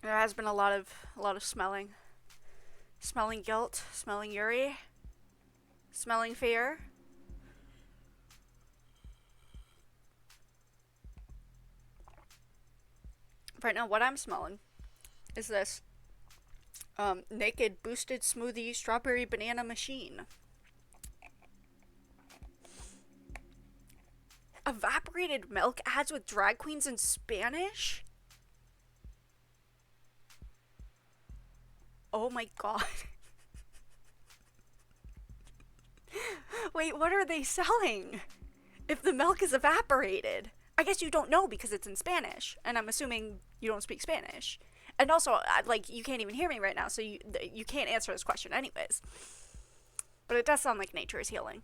There has been a lot of smelling. Smelling guilt, smelling Yuri, smelling fear. Right now, what I'm smelling is this naked boosted smoothie strawberry banana machine. Evaporated milk ads with drag queens in Spanish? Oh my god. Wait, what are they selling? If the milk is evaporated. I guess you don't know because it's in Spanish, and I'm assuming you don't speak Spanish. And also, like, you can't even hear me right now, so you can't answer this question anyways. But it does sound like nature is healing.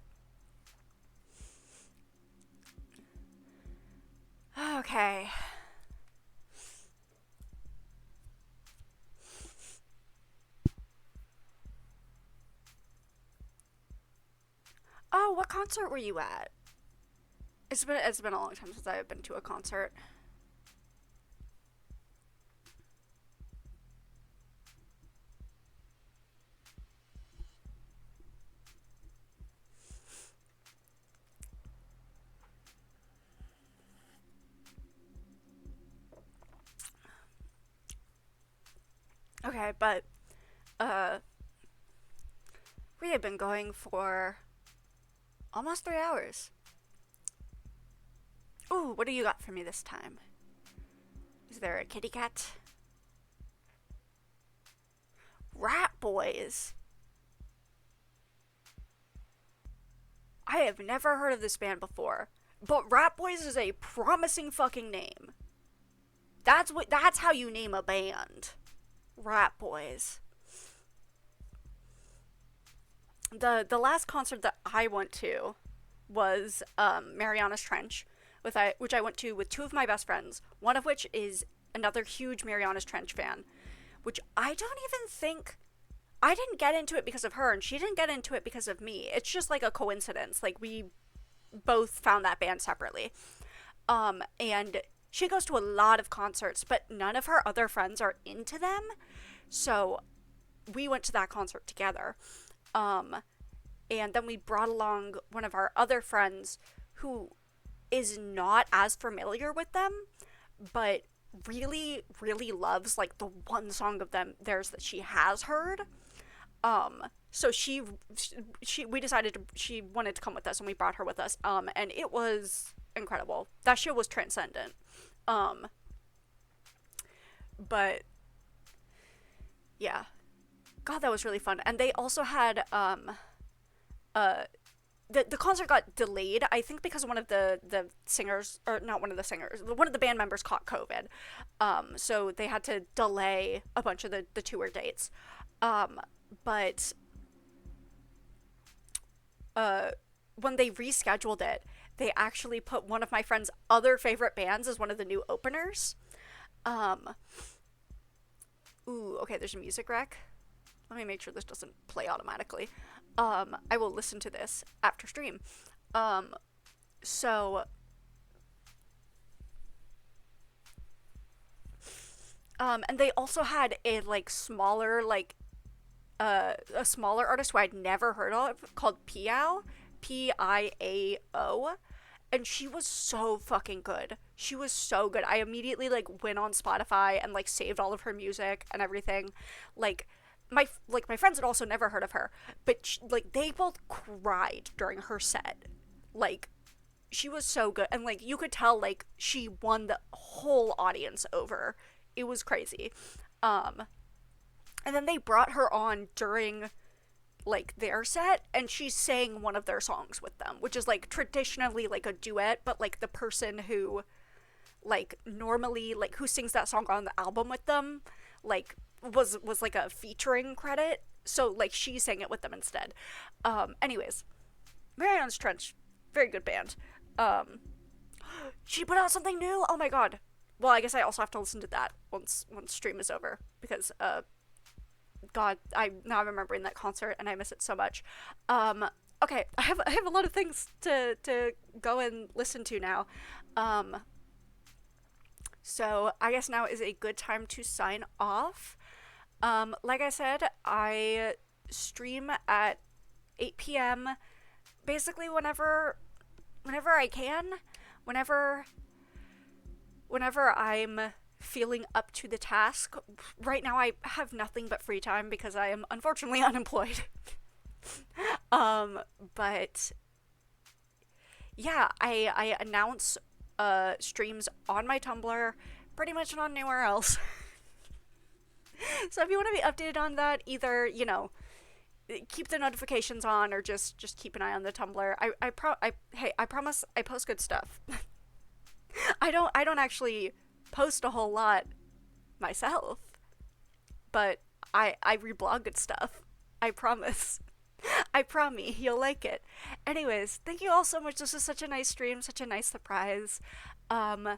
Okay. Oh, what concert were you at? It's been a long time since I've been to a concert. Okay, but uh, we have been going for almost 3 hours. Ooh, what do you got for me this time? Is there a kitty cat? Rat Boys. I have never heard of this band before, but Rat Boys is a promising fucking name. That's how you name a band. Rat Boys. The last concert that I went to was Mariana's Trench, which I went to with two of my best friends, one of which is another huge Mariana's Trench fan, which I don't even think I didn't get into it because of her, and she didn't get into it because of me. It's just like a coincidence. Like, we both found that band separately. And she goes to a lot of concerts, but none of her other friends are into them. So we went to that concert together. And then we brought along one of our other friends who is not as familiar with them, but really, really loves like the one song of theirs that she has heard. So we decided she wanted to come with us, and we brought her with us. And it was incredible. That show was transcendent. But yeah, God, that was really fun. And they also had the concert got delayed, I think, because one of the singers, or not one of the singers, one of the band members caught COVID. So they had to delay a bunch of the tour dates. But when they rescheduled it, they actually put one of my friend's other favorite bands as one of the new openers. Ooh, okay, there's a music rec. Let me make sure this doesn't play automatically. I will listen to this after stream. So and they also had a like smaller like a smaller artist who I'd never heard of called Piao, Piao, and she was so fucking good. She was so good. I immediately like went on Spotify and like saved all of her music and everything. Like my friends had also never heard of her, but like they both cried during her set. Like she was so good, and like you could tell like she won the whole audience over. It was crazy. And then they brought her on during like their set, and she sang one of their songs with them, which is like traditionally like a duet, but like the person who like normally like who sings that song on the album with them like was like a featuring credit, so like she sang it with them instead. Anyways, Mariana's Trench, very good band. She put out something new. Oh my god. Well, I guess I also have to listen to that once stream is over, because God, I'm now remembering that concert and I miss it so much. Okay, I have a lot of things to go and listen to now. So I guess now is a good time to sign off. Like I said, I stream at 8 p.m. basically whenever I can, whenever I'm feeling up to the task. Right now I have nothing but free time because I am unfortunately unemployed. But yeah, I announce streams on my Tumblr, pretty much not anywhere else. So if you want to be updated on that, either, you know, keep the notifications on, or just keep an eye on the Tumblr. I promise I post good stuff. I don't actually post a whole lot myself, but I reblog good stuff. I promise. I promise you'll like it. Anyways, thank you all so much. This was such a nice stream, such a nice surprise. Hopefully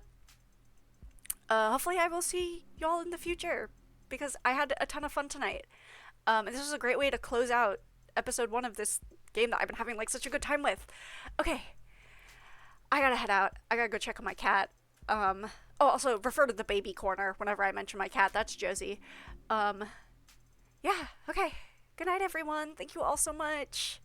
I will see y'all in the future, because I had a ton of fun tonight. And this was a great way to close out episode 1 of this game that I've been having like such a good time with. Okay, I gotta head out. I gotta go check on my cat. Oh, also refer to the baby corner whenever I mention my cat. That's Josie. Yeah, okay. Good night, everyone. Thank you all so much.